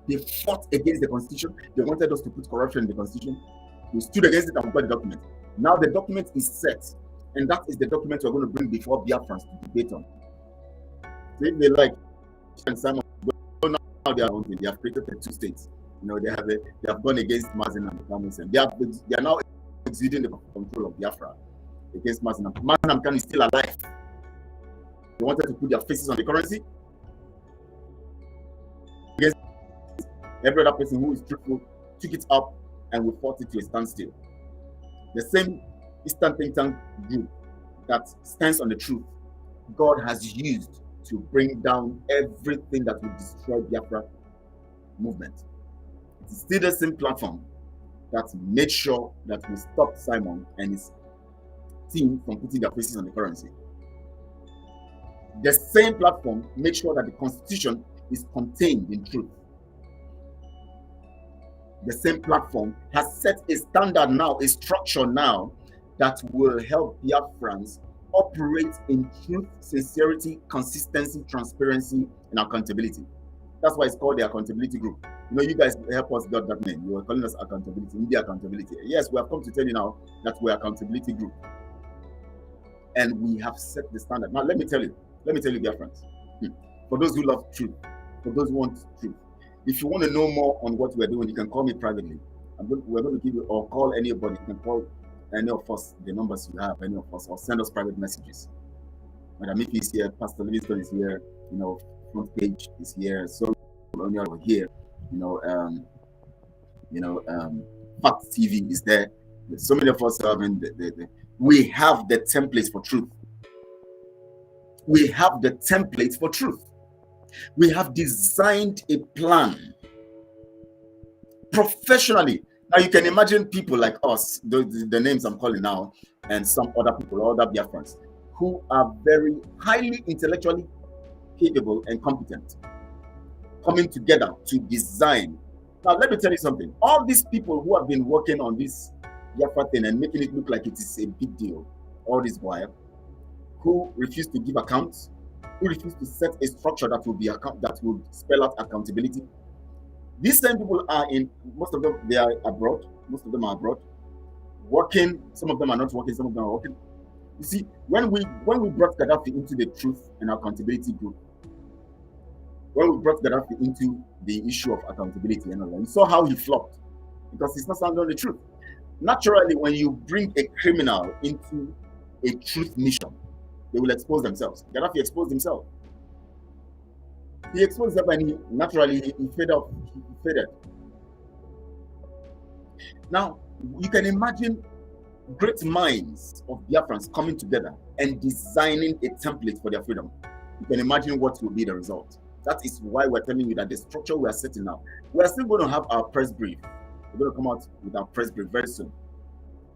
they fought against the constitution. They wanted us to put corruption in the constitution. We stood against it and got the document. Now the document is set, and that is the document we're going to bring before Biafrans to debate on. So if they like, and Simon, now they have created the 2 states. You know, they have gone against Mazin and Kanu'S, and they are now exuding the control of Biafra against Mazin. Mazin and Kanu is still alive. They wanted to put their faces on the currency against every other person who is truthful, took it up and we fought it to a standstill. The same Eastern think tank group that stands on the truth, God has used to bring down everything that will destroy Biafra movement. It is still the same platform that made sure that we stopped Simon and his team from putting their faces on the currency. The same platform made sure that the Constitution is contained in truth. The same platform has set a standard now, a structure now, that will help Biafrans operate in truth, sincerity, consistency, transparency, and accountability. That's why it's called the accountability group. You know, you guys help us got that name. You were calling us accountability, media accountability. Yes, we have come to tell you now that we're accountability group. And we have set the standard. Now, let me tell you, Biafrans, for those who love truth, for those who want truth, if you want to know more on what we're doing, you can call me privately. We're going to give you, or call anybody. You can call any of us, the numbers you have, any of us, or send us private messages. Madam Mickey is here, Pastor Livingston is here, you know, Front Page is here, so over here, Fact TV is there. So many of us having we have the templates for truth. We have the templates for truth. We have designed a plan professionally. Now you can imagine people like us, the names I'm calling now, and some other people, other Biafrans, who are very highly intellectually capable and competent, coming together to design. Now let me tell you something. All these people who have been working on this Biafra thing and making it look like it is a big deal, all this while, who refuse to give accounts, who refuse to set a structure that will spell out accountability. These same people are most of them, they are abroad. Most of them are abroad, working. Some of them are not working. Some of them are working. You see, when we brought Gaddafi into the truth and accountability group, when we brought Gaddafi into the issue of accountability and all that, you saw how he flopped because he's not standing on the truth. Naturally, when you bring a criminal into a truth mission, they will expose themselves. Gaddafi exposed himself. He exposed himself and naturally he faded. Now, you can imagine great minds of Biafrans coming together and designing a template for their freedom. You can imagine what will be the result. That is why we're telling you that the structure we are setting now, we are still going to have our press brief. We're going to come out with our press brief very soon.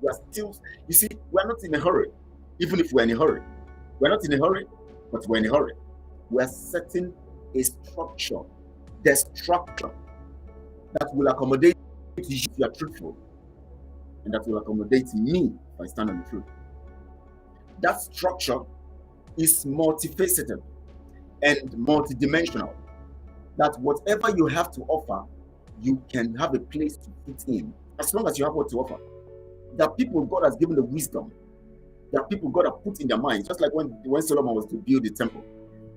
We are still, you see, we're not in a hurry, even if we're in a hurry. We're not in a hurry, but we're in a hurry. We're setting a structure, the structure that will accommodate you if you are truthful, and that will accommodate me if I stand on the truth. That structure is multifaceted and multidimensional. That whatever you have to offer, you can have a place to fit in, as long as you have what to offer. That people God has given the wisdom, that people God has put in their minds, just like when Solomon was to build the temple.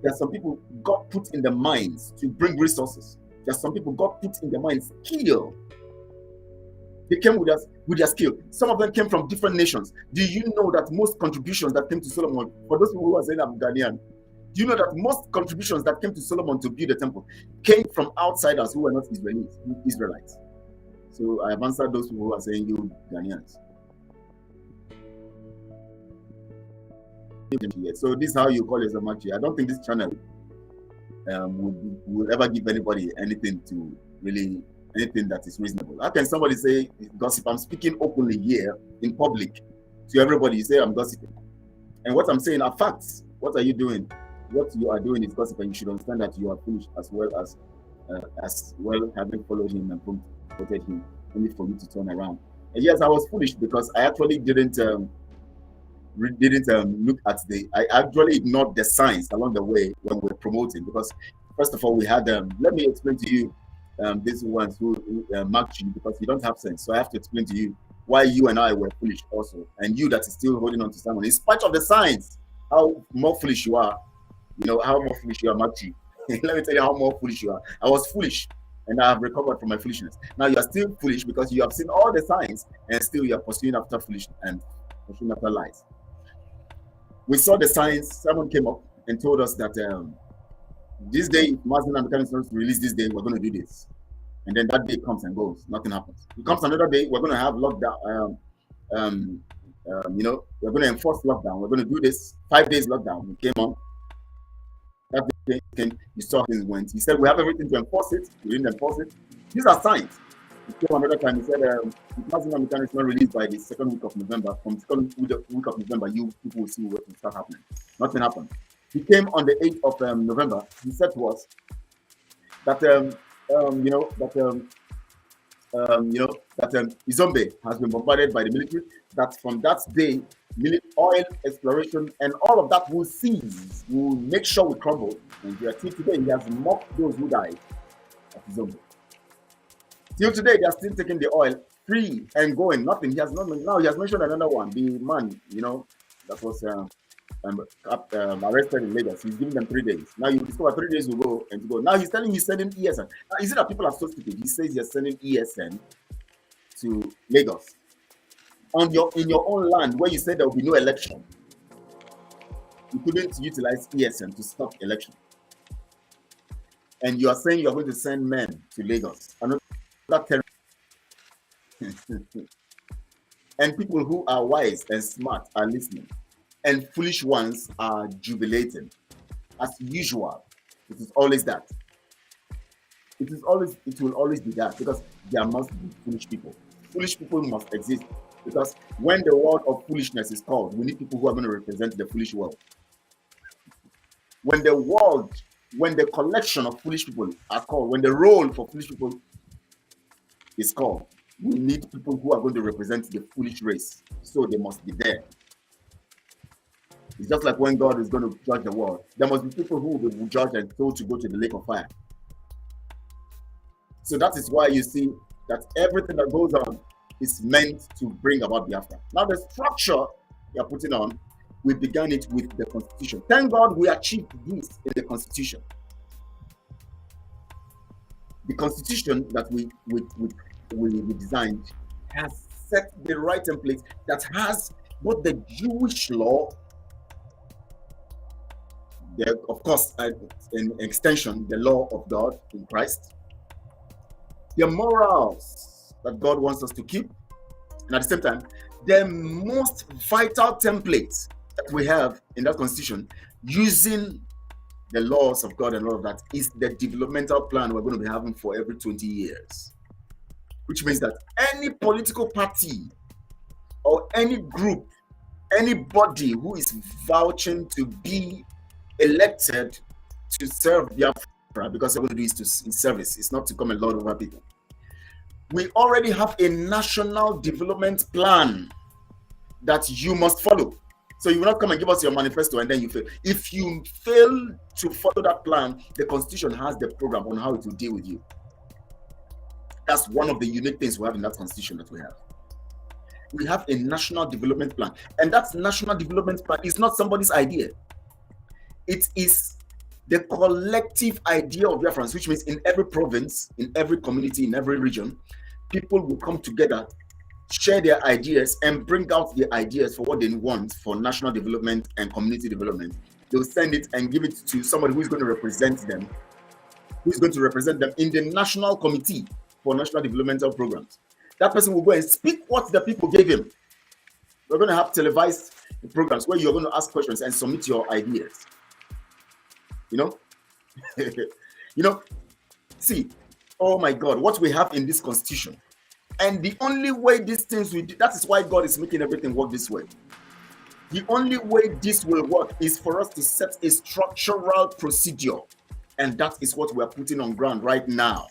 There are some people God put in their minds to bring resources. There are some people God put in their minds skill. They came with us with their skill. Some of them came from different nations. Do you know that most contributions that came to Solomon, for those people who are saying I'm Ghanaian, do you know that most contributions that came to Solomon to build the temple came from outsiders who were not Israelites? So I have answered those people who are saying you Ghanaians. So this is how you call yourself Machi. I don't think this channel would ever give anybody anything that is reasonable. How can somebody say gossip? I'm speaking openly here in public to everybody. You say I'm gossiping, and what I'm saying are facts. What are you doing? What you are doing is gossip, and you should understand that you are foolish as well having followed him and supported him, only for you to turn around. And yes, I was foolish because I actually didn't look at I actually ignored the signs along the way when we were promoting, because first of all we had let me explain to you these ones who marked you, because you don't have sense. So I have to explain to you why you and I were foolish also, and you that is still holding on to someone in spite of the signs, how more foolish you are. You know how more foolish you are, Marty. Let me tell you how more foolish you are. I was foolish and I have recovered from my foolishness. Now you are still foolish because you have seen all the signs, and still you are pursuing after foolishness and pursuing after lies. We saw the signs. Someone came up and told us that this day, Muslim and Mechanics release this day, we're going to do this. And then that day comes and goes, nothing happens. It comes another day, we're going to have lockdown. You know, we're going to enforce lockdown. We're going to do this 5 days lockdown. We came on. That day came, you saw things went. He said, we have everything to enforce it. We didn't enforce it. These are signs. He came another time. He said, Muslim and Mechanics not released by the second week of November. From the second week of November, you people will see what will start happening. Nothing happened. He came on the 8th of November. He said to us that Izombe has been bombarded by the military. That from that day, oil exploration and all of that will cease. Will make sure we crumble. And till today, he has mocked those who died at Izombe. Till today, they are still taking the oil free and going. Nothing. He has not. Now he has mentioned another one. The man, that was arrested in Lagos. He's giving them 3 days. Now you discover 3 days will go and to go. Now he's sending ESN. Now, is it that people are so stupid? He says you're sending ESN to Lagos in your own land where you said there will be no election. You couldn't utilize ESN to stop election, and you are saying you are going to send men to Lagos. And people who are wise and smart are listening. And foolish ones are jubilating. As usual, it is always that. It will always be that, because there must be foolish people. Foolish people must exist, because when the world of foolishness is called, we need people who are going to represent the foolish world. When the collection of foolish people are called, when the role for foolish people is called, we need people who are going to represent the foolish race. So they must be there. It's just like when God is going to judge the world. There must be people who will be judged and told to go to the lake of fire. So that is why you see that everything that goes on is meant to bring about Biafra. Now the structure we are putting on, we began it with the Constitution. Thank God we achieved this in the Constitution. The Constitution that we designed has set the right template that has both the Jewish law, of course, in extension, the law of God in Christ, the morals that God wants us to keep, and at the same time, the most vital template that we have in that Constitution, using the laws of God and all of that, is the developmental plan we're going to be having for every 20 years. Which means that any political party or any group, anybody who is vouching to be elected to serve Biafra, because what we do is in service, it's not to come and lord over people. We already have a national development plan that you must follow. So you will not come and give us your manifesto and then you fail. If you fail to follow that plan, the Constitution has the program on how it will deal with you. That's one of the unique things we have in that Constitution that we have. We have a national development plan. And that national development plan is not somebody's idea. It is the collective idea of Biafrans, which means in every province, in every community, in every region, people will come together, share their ideas, and bring out the ideas for what they want for national development and community development. They'll send it and give it to somebody who is going to represent them, in the National Committee for National Developmental Programs. That person will go and speak what the people gave him. We're going to have televised programs where you're going to ask questions and submit your ideas. See, oh my God, what we have in this Constitution. And the only way these things will do, that is why God is making everything work this way. The only way this will work is for us to set a structural procedure. And that is what we're putting on ground right now.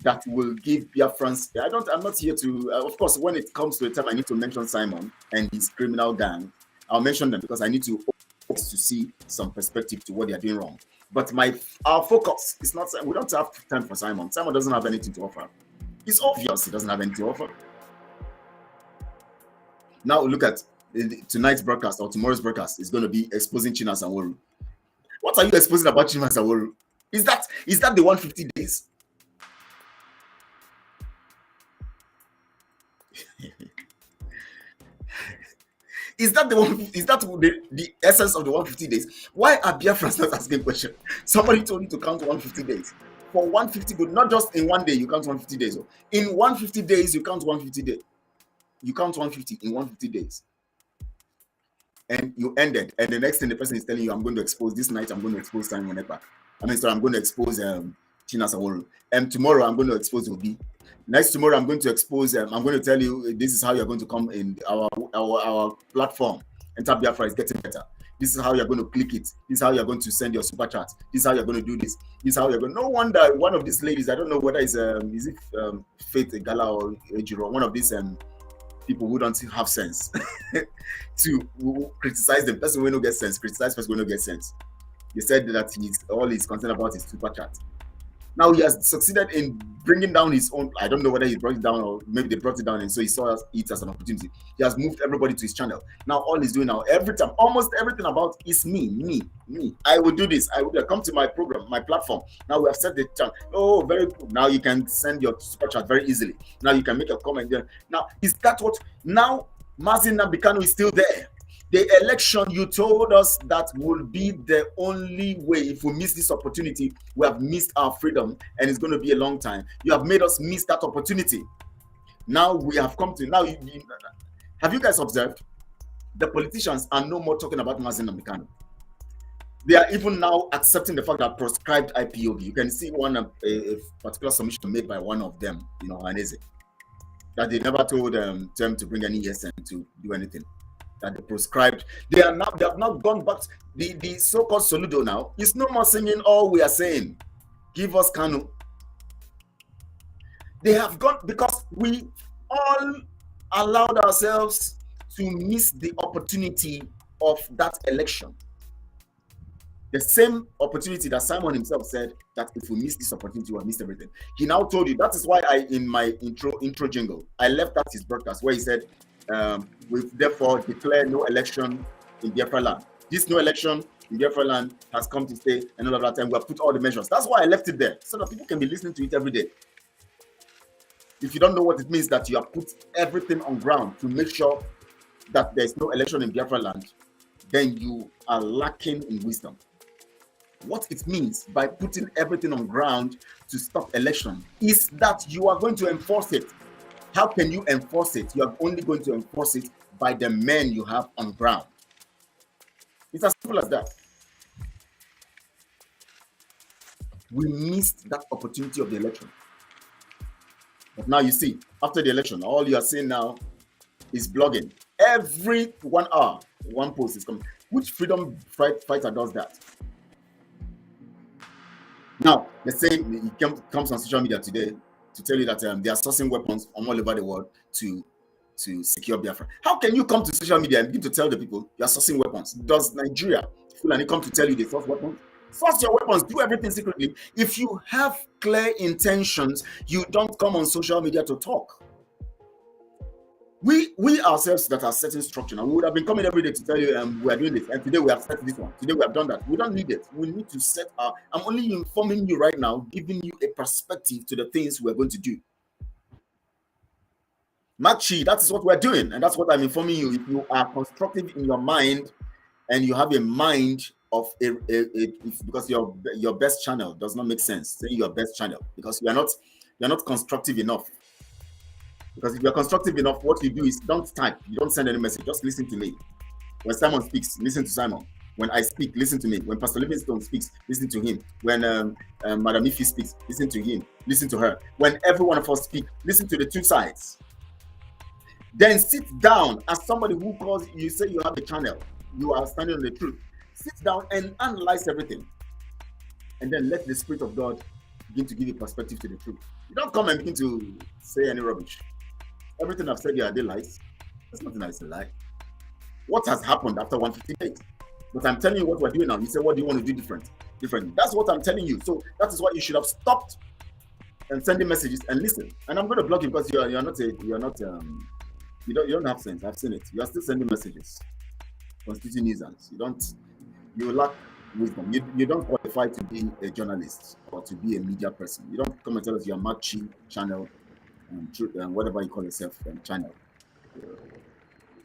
That will give Biafrans. I'm not here to, of course, when it comes to a time I need to mention Simon and his criminal gang, I'll mention them because I need to see some perspective to what they are doing wrong. But our focus is not, we don't have time for Simon. Simon doesn't have anything to offer. It's obvious he doesn't have anything to offer. Now look at tonight's broadcast or tomorrow's broadcast is going to be exposing Chinasa Woru. What are you exposing about Chinasa Woru? Is that the 150 days? Is that the essence of the 150 days? Why are Biafrans not asking questions? Somebody told you to count 150 days. For 150 days, not just in one day, you count 150 days. In 150 days, you count 150 days. You count 150 in 150 days. And you ended. And the next thing the person is telling you, I'm going to expose this night, I'm going to expose Simon Ekpa. I'm going to expose China Saworo. And tomorrow I'm going to expose Obi. Next tomorrow I'm going to expose I'm going to tell you this is how you're going to come in our platform. Enter Biafra is getting better. This is how you're going to click it. This is how you're going to send your super chat. This is how you're going to do this. This is how you're going. No wonder one of these ladies, I don't know whether it's is it Faith Gala or Ejiro, one of these people who don't have sense to criticize the person who don't get sense, criticize person who don't get sense. They said that all he's concerned about is super chat. Now he has succeeded in bringing down his own. I don't know whether he brought it down or maybe they brought it down, and so he saw it as an opportunity. He has moved everybody to his channel. Now all he's doing now, every time, almost everything about is me. I will do this. I will come to my program, my platform. Now we have set the channel. Oh, very cool. Now you can send your super chat very easily. Now you can make a comment there. Now is that what? Now Nnamdi Kanu is still there. The election, you told us that will be the only way. If we miss this opportunity, we have missed our freedom, and it's going to be a long time. You have made us miss that opportunity. Now we have come to now. Have you guys observed? The politicians are no more talking about Nnamdi Kanu. They are even now accepting the fact that proscribed IPOB. You can see a particular submission made by one of them, Haneze, that they never told them to bring any ESN to do anything. That they proscribed. They have not gone back. The so-called Soludo now is no more singing all we are saying. Give us Kanu. They have gone because we all allowed ourselves to miss the opportunity of that election. The same opportunity that Simon himself said that if we miss this opportunity, we'll miss everything. He now told you. That is why in my intro jingle, I left out his broadcast where he said, we therefore declare no election in Biafra land. This no election in Biafra land has come to stay, and all of that time we have put all the measures. That's why I left it there, so that people can be listening to it every day. If you don't know what it means, that you have put everything on ground to make sure that there's no election in Biafra land, then you are lacking in wisdom. What it means by putting everything on ground to stop election is that you are going to enforce it. How can you enforce it? You are only going to enforce it by the men you have on ground. It's as simple as that. We missed that opportunity of the election. But now you see, after the election, all you are seeing now is blogging. Every 1 hour, one post is coming. Which freedom fighter does that? Now, let's say it comes on social media today to tell you that they are sourcing weapons from all over the world to secure Biafra. How can you come to social media and begin to tell the people you are sourcing weapons? Does Nigeria Fulani come to tell you they source weapons? Source your weapons, do everything secretly. If you have clear intentions, you don't come on social media to talk. We ourselves that are setting structure, and we would have been coming every day to tell you we are doing this, and today we have set this one, today we have done that. We don't need it. We need to set our. I'm only informing you right now, giving you a perspective to the things we're going to do. Machi, that is what we're doing, and that's what I'm informing you. If you are constructive in your mind, and you have a mind of because your best channel does not make sense. Saying your best channel because you're not constructive enough. Because if you're constructive enough, what you do is don't type, you don't send any message, just listen to me. When Simon speaks, listen to Simon. When I speak, listen to me. When Pastor Livingstone speaks, listen to him. When Madam Ifi speaks, listen to him, listen to her. When every one of us speak, listen to the two sides. Then sit down as somebody who calls you, say you have a channel, you are standing on the truth. Sit down and analyze everything. And then let the Spirit of God begin to give you perspective to the truth. You don't come and begin to say any rubbish. Everything I've said here are they lies. There's nothing I say lie. What has happened after 150 days? But I'm telling you what we're doing now. You say, what do you want to do differently? That's what I'm telling you. So that is why you should have stopped and sending messages and listen. And I'm going to block you because you don't have sense. I've seen it. You are still sending messages, constituting nuisance. You lack wisdom. You don't qualify to be a journalist or to be a media person. You don't come and tell us you're Machi channel and whatever you call yourself channel,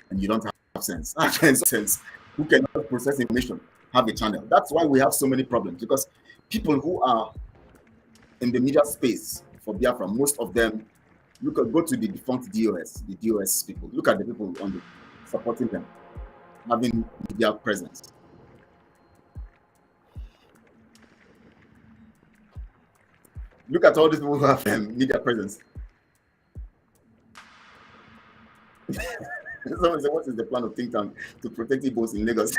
and you don't have sense. Sense. Who cannot process information have a channel. That's why we have so many problems, because people who are in the media space for Biafra, most of them, go to the defunct DOS, the DOS people. Look at the people on the supporting them, having media presence. Look at all these people who have media presence. Someone said, what is the plan of think tank to protect Igbos in Lagos?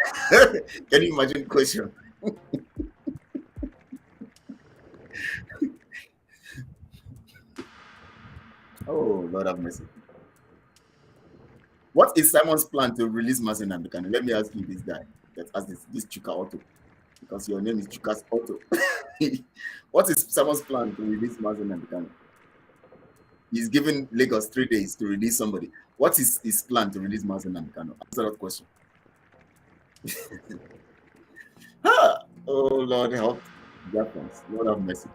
Can you imagine the question? Oh, Lord have mercy. What is Simon's plan to release Mazi Nnamdi Kanu? Let me ask you this guy that asked this Chuka Otto, because your name is Chukas Otto. What is Simon's plan to release Mazi Nnamdi Kanu? He's given Lagos 3 days to release somebody. What is his plan to release Mazi Nnamdi Kanu? Answer that question. Oh, Lord help Biafrans. Lord have mercy.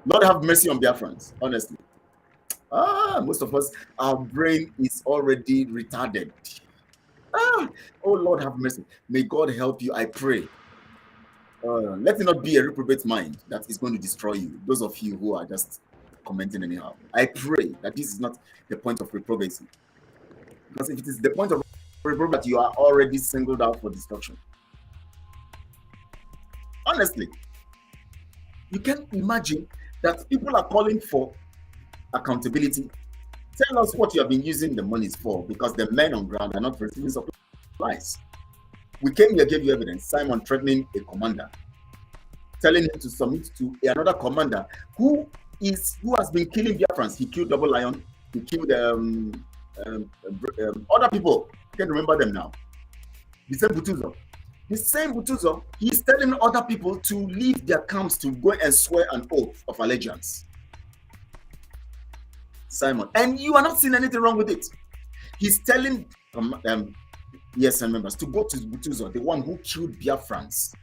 Lord have mercy on Biafrans, honestly. Most of us, our brain is already retarded. Oh, Lord have mercy. May God help you, I pray. Let it not be a reprobate mind that is going to destroy you. Those of you who are just commenting anyhow, I pray that this is not the point of reprobacy. Because if it is the point of reprobate, you are already singled out for destruction. Honestly, you can't imagine that people are calling for accountability. Tell us what you have been using the monies for, because the men on ground are not receiving supplies. We came here, gave you evidence. Simon threatening a commander, telling him to submit to another commander who has been killing Biafrans. He killed Double Lion. He killed other people. I can't remember them now. The same Butuzo. The same Butuzo. He's telling other people to leave their camps to go and swear an oath of allegiance. Simon, and you are not seeing anything wrong with it. He's telling ESN members to go to Butuzo, the one who killed Biafrans,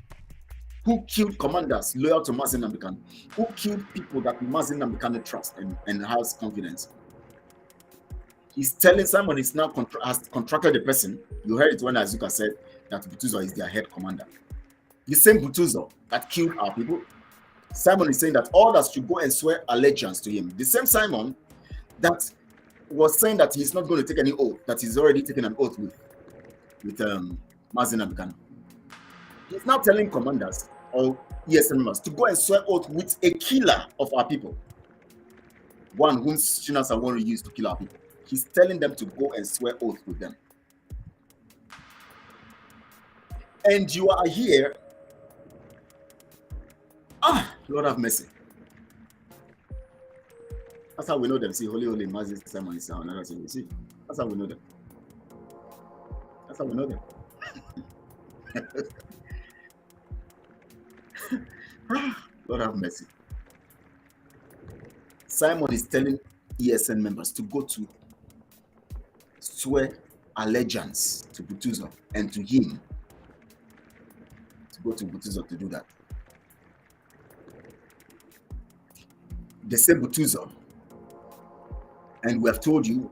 who killed commanders loyal to Mazi Nnamdi Kanu, who killed people that Mazi Nnamdi Kanu trusts and has confidence. He's telling Simon he's now has contracted the person. You heard it when Azuka said that Butuzo is their head commander. The same Butuzo that killed our people. Simon is saying that others should go and swear allegiance to him. The same Simon that was saying that he's not going to take any oath, that he's already taken an oath with Mazi Nnamdi Kanu. He's now telling commanders or ESN members to go and swear oath with a killer of our people, one whom Shinas are going to use to kill our people. He's telling them to go and swear oath with them. And you are here. Lord have mercy. That's how we know them. See, holy Mazi Simon is another thing. See, that's how we know them. That's how we know them. Lord have mercy. Simon is telling ESN members to go to swear allegiance to Butuzo and to him. To go to Butuzo to do that. The same Butuzo, and we have told you,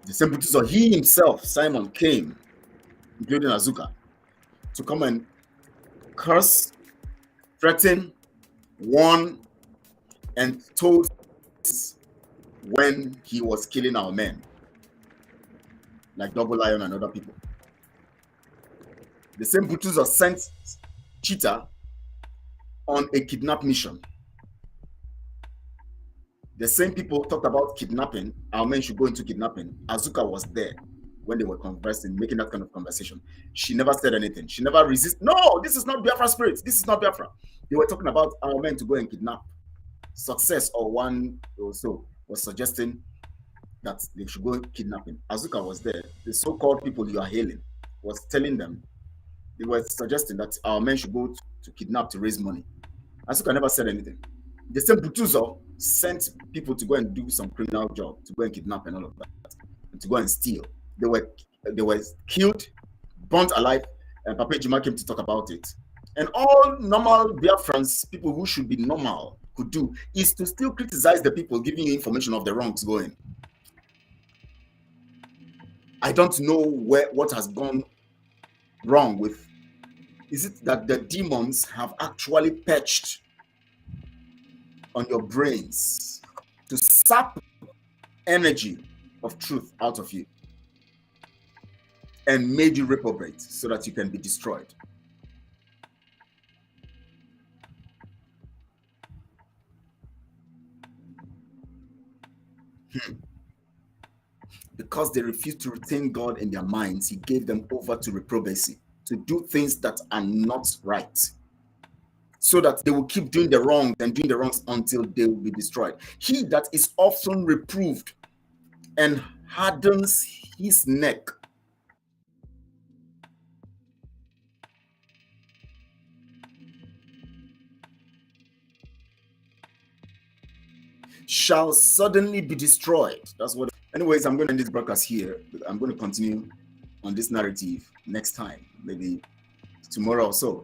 the same Butuzo, he himself, Simon, came, including Azuka, to come and curse, threaten, warn, and told when he was killing our men, like Double Lion and other people. The same Butuzo sent Cheetah on a kidnap mission. The same people talked about kidnapping. Our men should go into kidnapping. Azuka was there when they were conversing, making that kind of conversation. She never said anything. She never resisted. No, this is not Biafra spirit. This is not Biafra. They were talking about our men to go and kidnap. Success or one or so was suggesting that they should go kidnapping. Azuka was there. The so-called people you are hailing was telling them, they were suggesting that our men should go to kidnap to raise money. Azuka never said anything. The same Butuzo sent people to go and do some criminal job, to go and kidnap and all of that, and to go and steal. They were killed, burnt alive, and Papa Jima came to talk about it. And all normal Biafrans, people who should be normal, could do is to still criticize the people giving you information of the wrongs going. I don't know what has gone wrong with. Is it that the demons have actually perched on your brains to sap energy of truth out of you and made you reprobate so that you can be destroyed? Because they refused to retain God in their minds, he gave them over to reprobacy, to do things that are not right, so that they will keep doing the wrongs and doing the wrongs until they will be destroyed. He that is often reproved and hardens his neck shall suddenly be destroyed. That's what. Anyways, I'm going to end this broadcast here. I'm going to continue on this narrative next time, maybe tomorrow or so,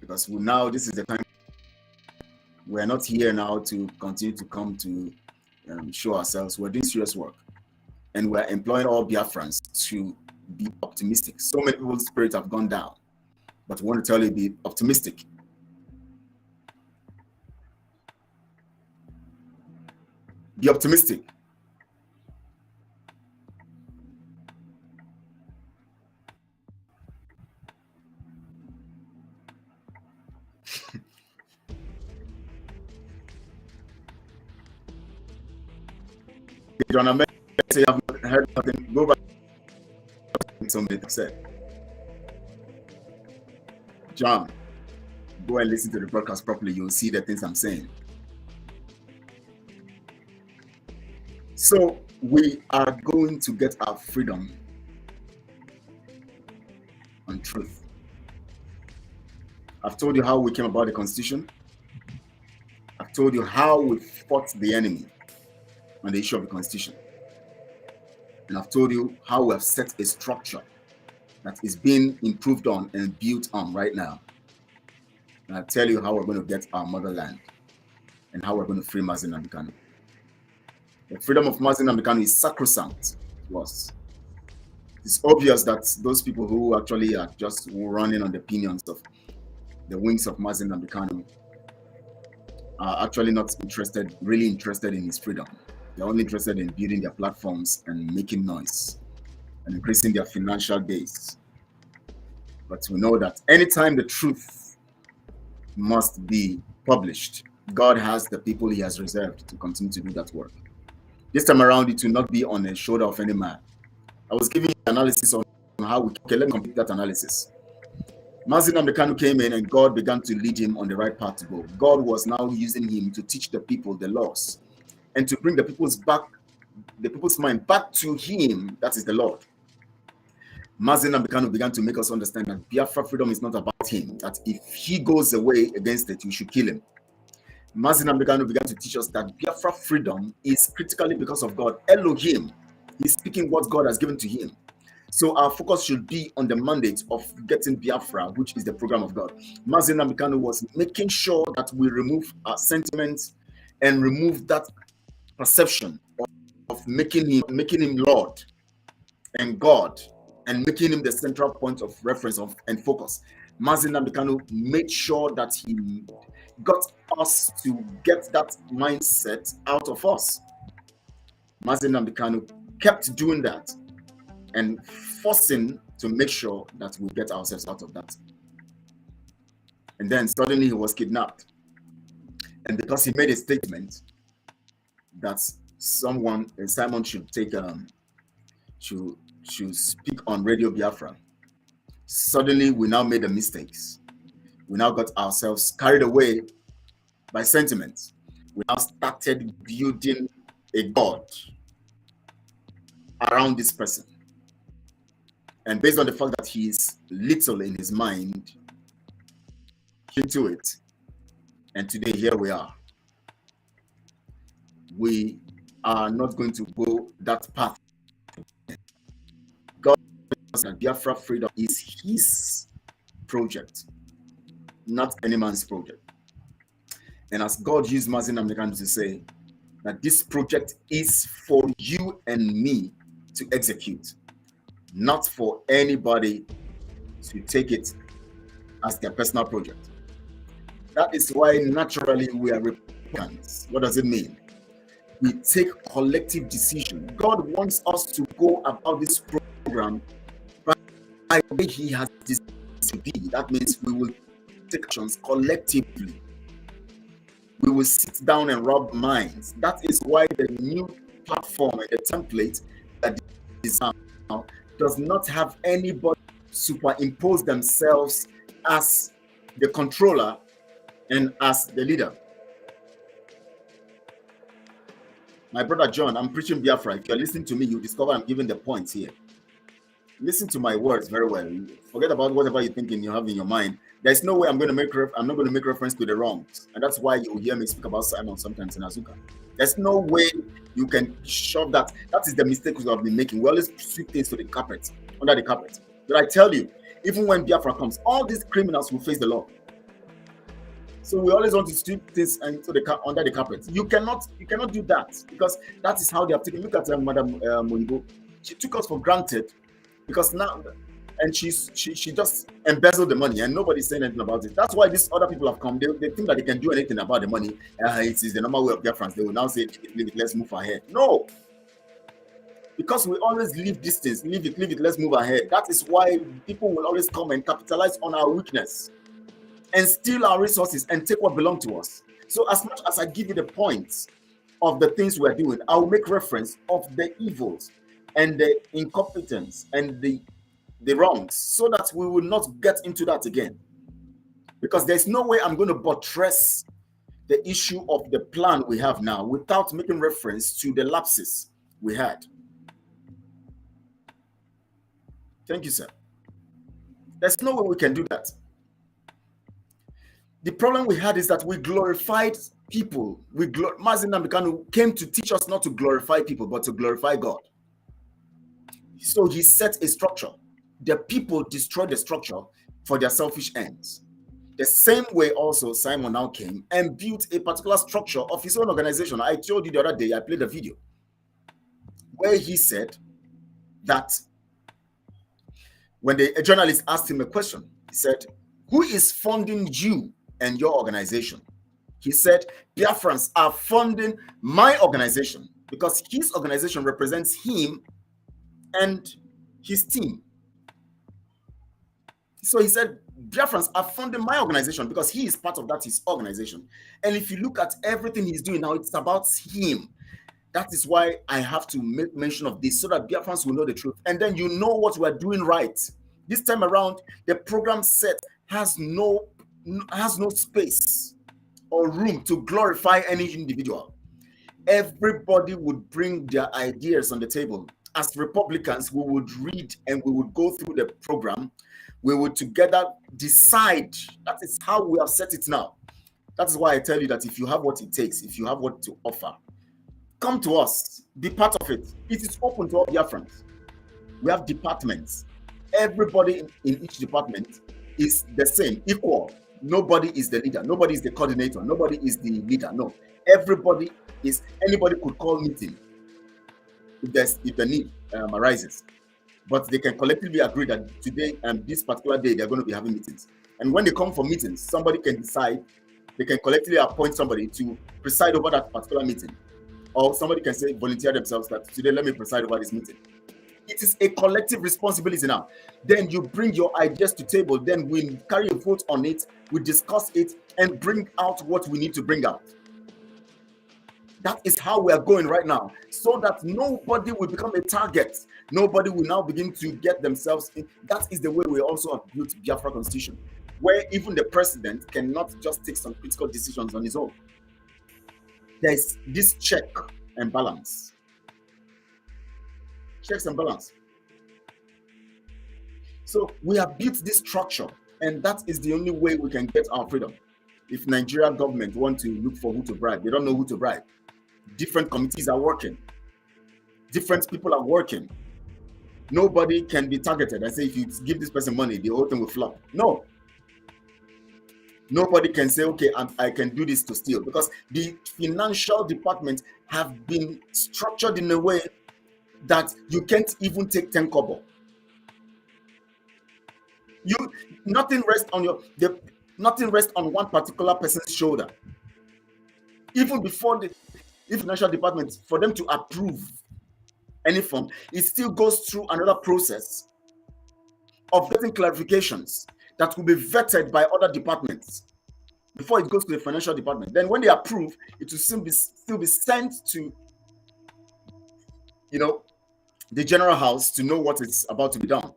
because this is the time. We're not here now to continue to come to show ourselves. We're doing serious work, and we're employing all Biafrans to be optimistic. So many people's spirits have gone down, but we want to tell you, be optimistic. Be optimistic. John, I say I've not heard nothing. Go back to somebody said. John, go and listen to the broadcast properly. You'll see the things I'm saying. So we are going to get our freedom on truth. I've told you how we came about the Constitution. I've told you how we fought the enemy on the issue of the Constitution. And I've told you how we have set a structure that is being improved on and built on right now. And I'll tell you how we're going to get our motherland and how we're going to free Mazi Nnamdi Kanu. The freedom of Mazi Nnamdi Kanu is sacrosanct to us. It's obvious that those people who actually are just running on the opinions of the wings of Mazi Nnamdi Kanu are actually not really interested in his freedom. They're only interested in building their platforms and making noise and increasing their financial base. But we know that anytime the truth must be published, God has the people he has reserved to continue to do that work. This time around, it will not be on the shoulder of any man. I was giving you analysis on how we can let me complete that analysis. Mazi Nnamdi Kanu came in and God began to lead him on the right path to go. God was now using him to teach the people the laws and to bring the people's mind back to him, that is the Lord. Mazi Nnamdi Kanu began to make us understand that Biafra freedom is not about him, that if he goes away against it, we should kill him. Mazi Nnamdi Kanu began to teach us that Biafra freedom is critically because of God. Elohim is speaking what God has given to him. So our focus should be on the mandate of getting Biafra, which is the program of God. Mazi Nnamdi Kanu was making sure that we remove our sentiments and remove that perception of making him Lord and God and making him the central point of reference and focus. Mazi Nnamdi Kanu made sure that he got us to get that mindset out of us. Mazi Nnamdi Kanu kept doing that and forcing to make sure that we get ourselves out of that. And then suddenly he was kidnapped. And because he made a statement that Simon should take should speak on Radio Biafra, suddenly we now made the mistakes. We now got ourselves carried away by sentiments. We now started building a God around this person. And based on the fact that he is little in his mind, into it. And today, here we are. We are not going to go that path. God knows that Biafra freedom is his project, not any man's project. And as God used Mazi Nnamdi Kanu to say that this project is for you and me to execute. not for anybody to take it as their personal project. That is why naturally we are Republicans. What does it mean? We take collective decision. God wants us to go about this program by the way He has designed it to be. That means we will take actions collectively. We will sit down and rub minds. That is why the new platform and the template that is now does not have anybody superimpose themselves as the controller and as the leader. My brother John, I'm preaching Biafra. If you're listening to me, you discover I'm giving the points here. Listen to my words very well. Forget about whatever you think you have in your mind. There's no way I'm not going to make reference to the wrongs. And that's why you hear me speak about Simon sometimes in Azuka. There's no way you can shove that. That is the mistake we have been making. We always sweep things to the carpet, under the carpet. But I tell you, even when Biafra comes, all these criminals will face the law. So we always want to sweep things into under the carpet. You cannot do that, because that is how they have taken. Look at Madam Moibo. She took us for granted because now, and she just embezzled the money and nobody's saying anything about it. That's why these other people have come. They think that they can do anything about the money. It is the normal way of Biafrans. They will now say, leave it, let's move ahead. No. Because we always leave distance, leave it, let's move ahead. That is why people will always come and capitalize on our weakness and steal our resources and take what belongs to us. So as much as I give you the points of the things we're doing, I'll make reference of the evils and the incompetence and the wrongs, so that we will not get into that again. Because there's no way I'm going to buttress the issue of the plan we have now without making reference to the lapses we had. Thank you, sir. There's no way we can do that. The problem we had is that we glorified people. Mazi Nnamdi Kanu came to teach us not to glorify people, but to glorify God. So he set a structure. The people destroyed the structure for their selfish ends. The same way also Simon now came and built a particular structure of his own organization. I told you the other day, I played a video where he said that when a journalist asked him a question, he said, "Who is funding you and your organization?" He said, "Biafrans are funding my organization," because his organization represents him and his team. So he said, "Biafrans are funding my organization," because he is part of that, his organization. And if you look at everything he's doing now, it's about him. That is why I have to make mention of this, so that Biafrans will know the truth. And then you know what we're doing right. This time around, the program set has no space or room to glorify any individual. Everybody would bring their ideas on the table. As Republicans, we would read and we would go through the program. We would together decide. That is how we have set it now. That is why I tell you that if you have what it takes, if you have what to offer, come to us, be part of it. It is open to all Biafrans. We have departments. Everybody in each department is the same, equal. Nobody is the leader. Nobody is the coordinator. Nobody is the leader. No. Everybody is, anybody could call meeting if the need arises. But they can collectively agree that today and this particular day, they're going to be having meetings. And when they come for meetings, somebody can decide, they can collectively appoint somebody to preside over that particular meeting. Or somebody can say, volunteer themselves that today, let me preside over this meeting. It is a collective responsibility now. Then you bring your ideas to table, then we carry a vote on it, we discuss it, and bring out what we need to bring out. That is how we are going right now, so that nobody will become a target. Nobody will now begin to get themselves in. That is the way we also have built Biafra Constitution, where even the president cannot just take some critical decisions on his own. There's this check and balance. Checks and balance. So we have built this structure, and that is the only way we can get our freedom. If Nigerian government want to look for who to bribe, they don't know who to bribe. Different committees are working. Different people are working. Nobody can be targeted and say, if you give this person money, the whole thing will flop. No. Nobody can say, okay, I can do this to steal, because the financial department have been structured in a way that you can't even take 10 kobo. Nothing rests on nothing rests on one particular person's shoulder. Even before the financial department, for them to approve any form, it still goes through another process of getting clarifications that will be vetted by other departments before it goes to the financial department. Then when they approve, it will still be sent to, the general house to know what is about to be done.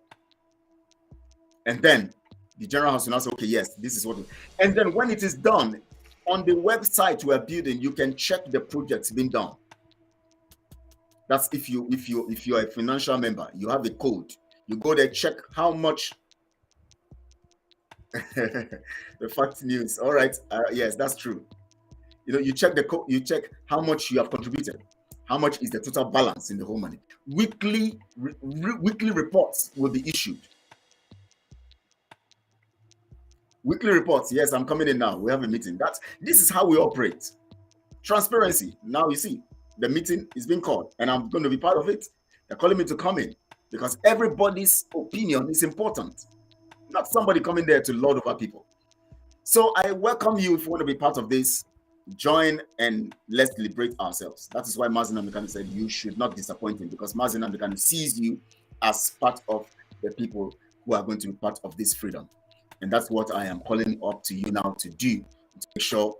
And then the general house will now say, okay, yes, this is what and then when it is done, on the website we are building, you can check the projects being done. That's if you are a financial member, you have a code. You go there, check how much. The fact news. All right. Yes, that's true. You check the code. You check how much you have contributed. How much is the total balance in the whole money? Weekly reports will be issued. Weekly reports. Yes, I'm coming in now. We have a meeting. This is how we operate. Transparency. Now you see, the meeting is being called, and I'm going to be part of it. They're calling me to come in because everybody's opinion is important. Not somebody coming there to lord over people. So I welcome you if you want to be part of this. Join and let's liberate ourselves. That is why Mazi Nnamdi Kanu said you should not disappoint him, because Mazi Nnamdi Kanu sees you as part of the people who are going to be part of this freedom. And that's what I am calling up to you now to do, to make sure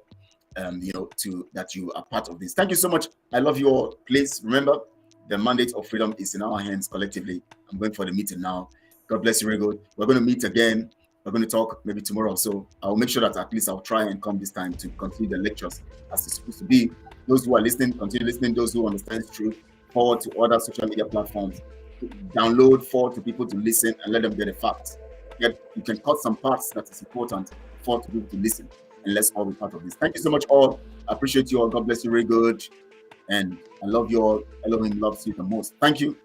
that you are part of this. Thank you so much. I love you all. Please remember, the mandate of freedom is in our hands collectively. I'm going for the meeting now. God bless you very good. We're going to meet again. We're going to talk maybe tomorrow or so. I'll make sure that at least I'll try and come this time to continue the lectures as it's supposed to be. Those who are listening, continue listening. Those who understand truth, forward to other social media platforms. Download, forward to people to listen and let them get the facts. You can cut some parts that is important for to people to listen, and let's all be part of this. Thank you so much, all. I appreciate you all. God bless you very good. And I love you all. Elohim loves you the most. Thank you.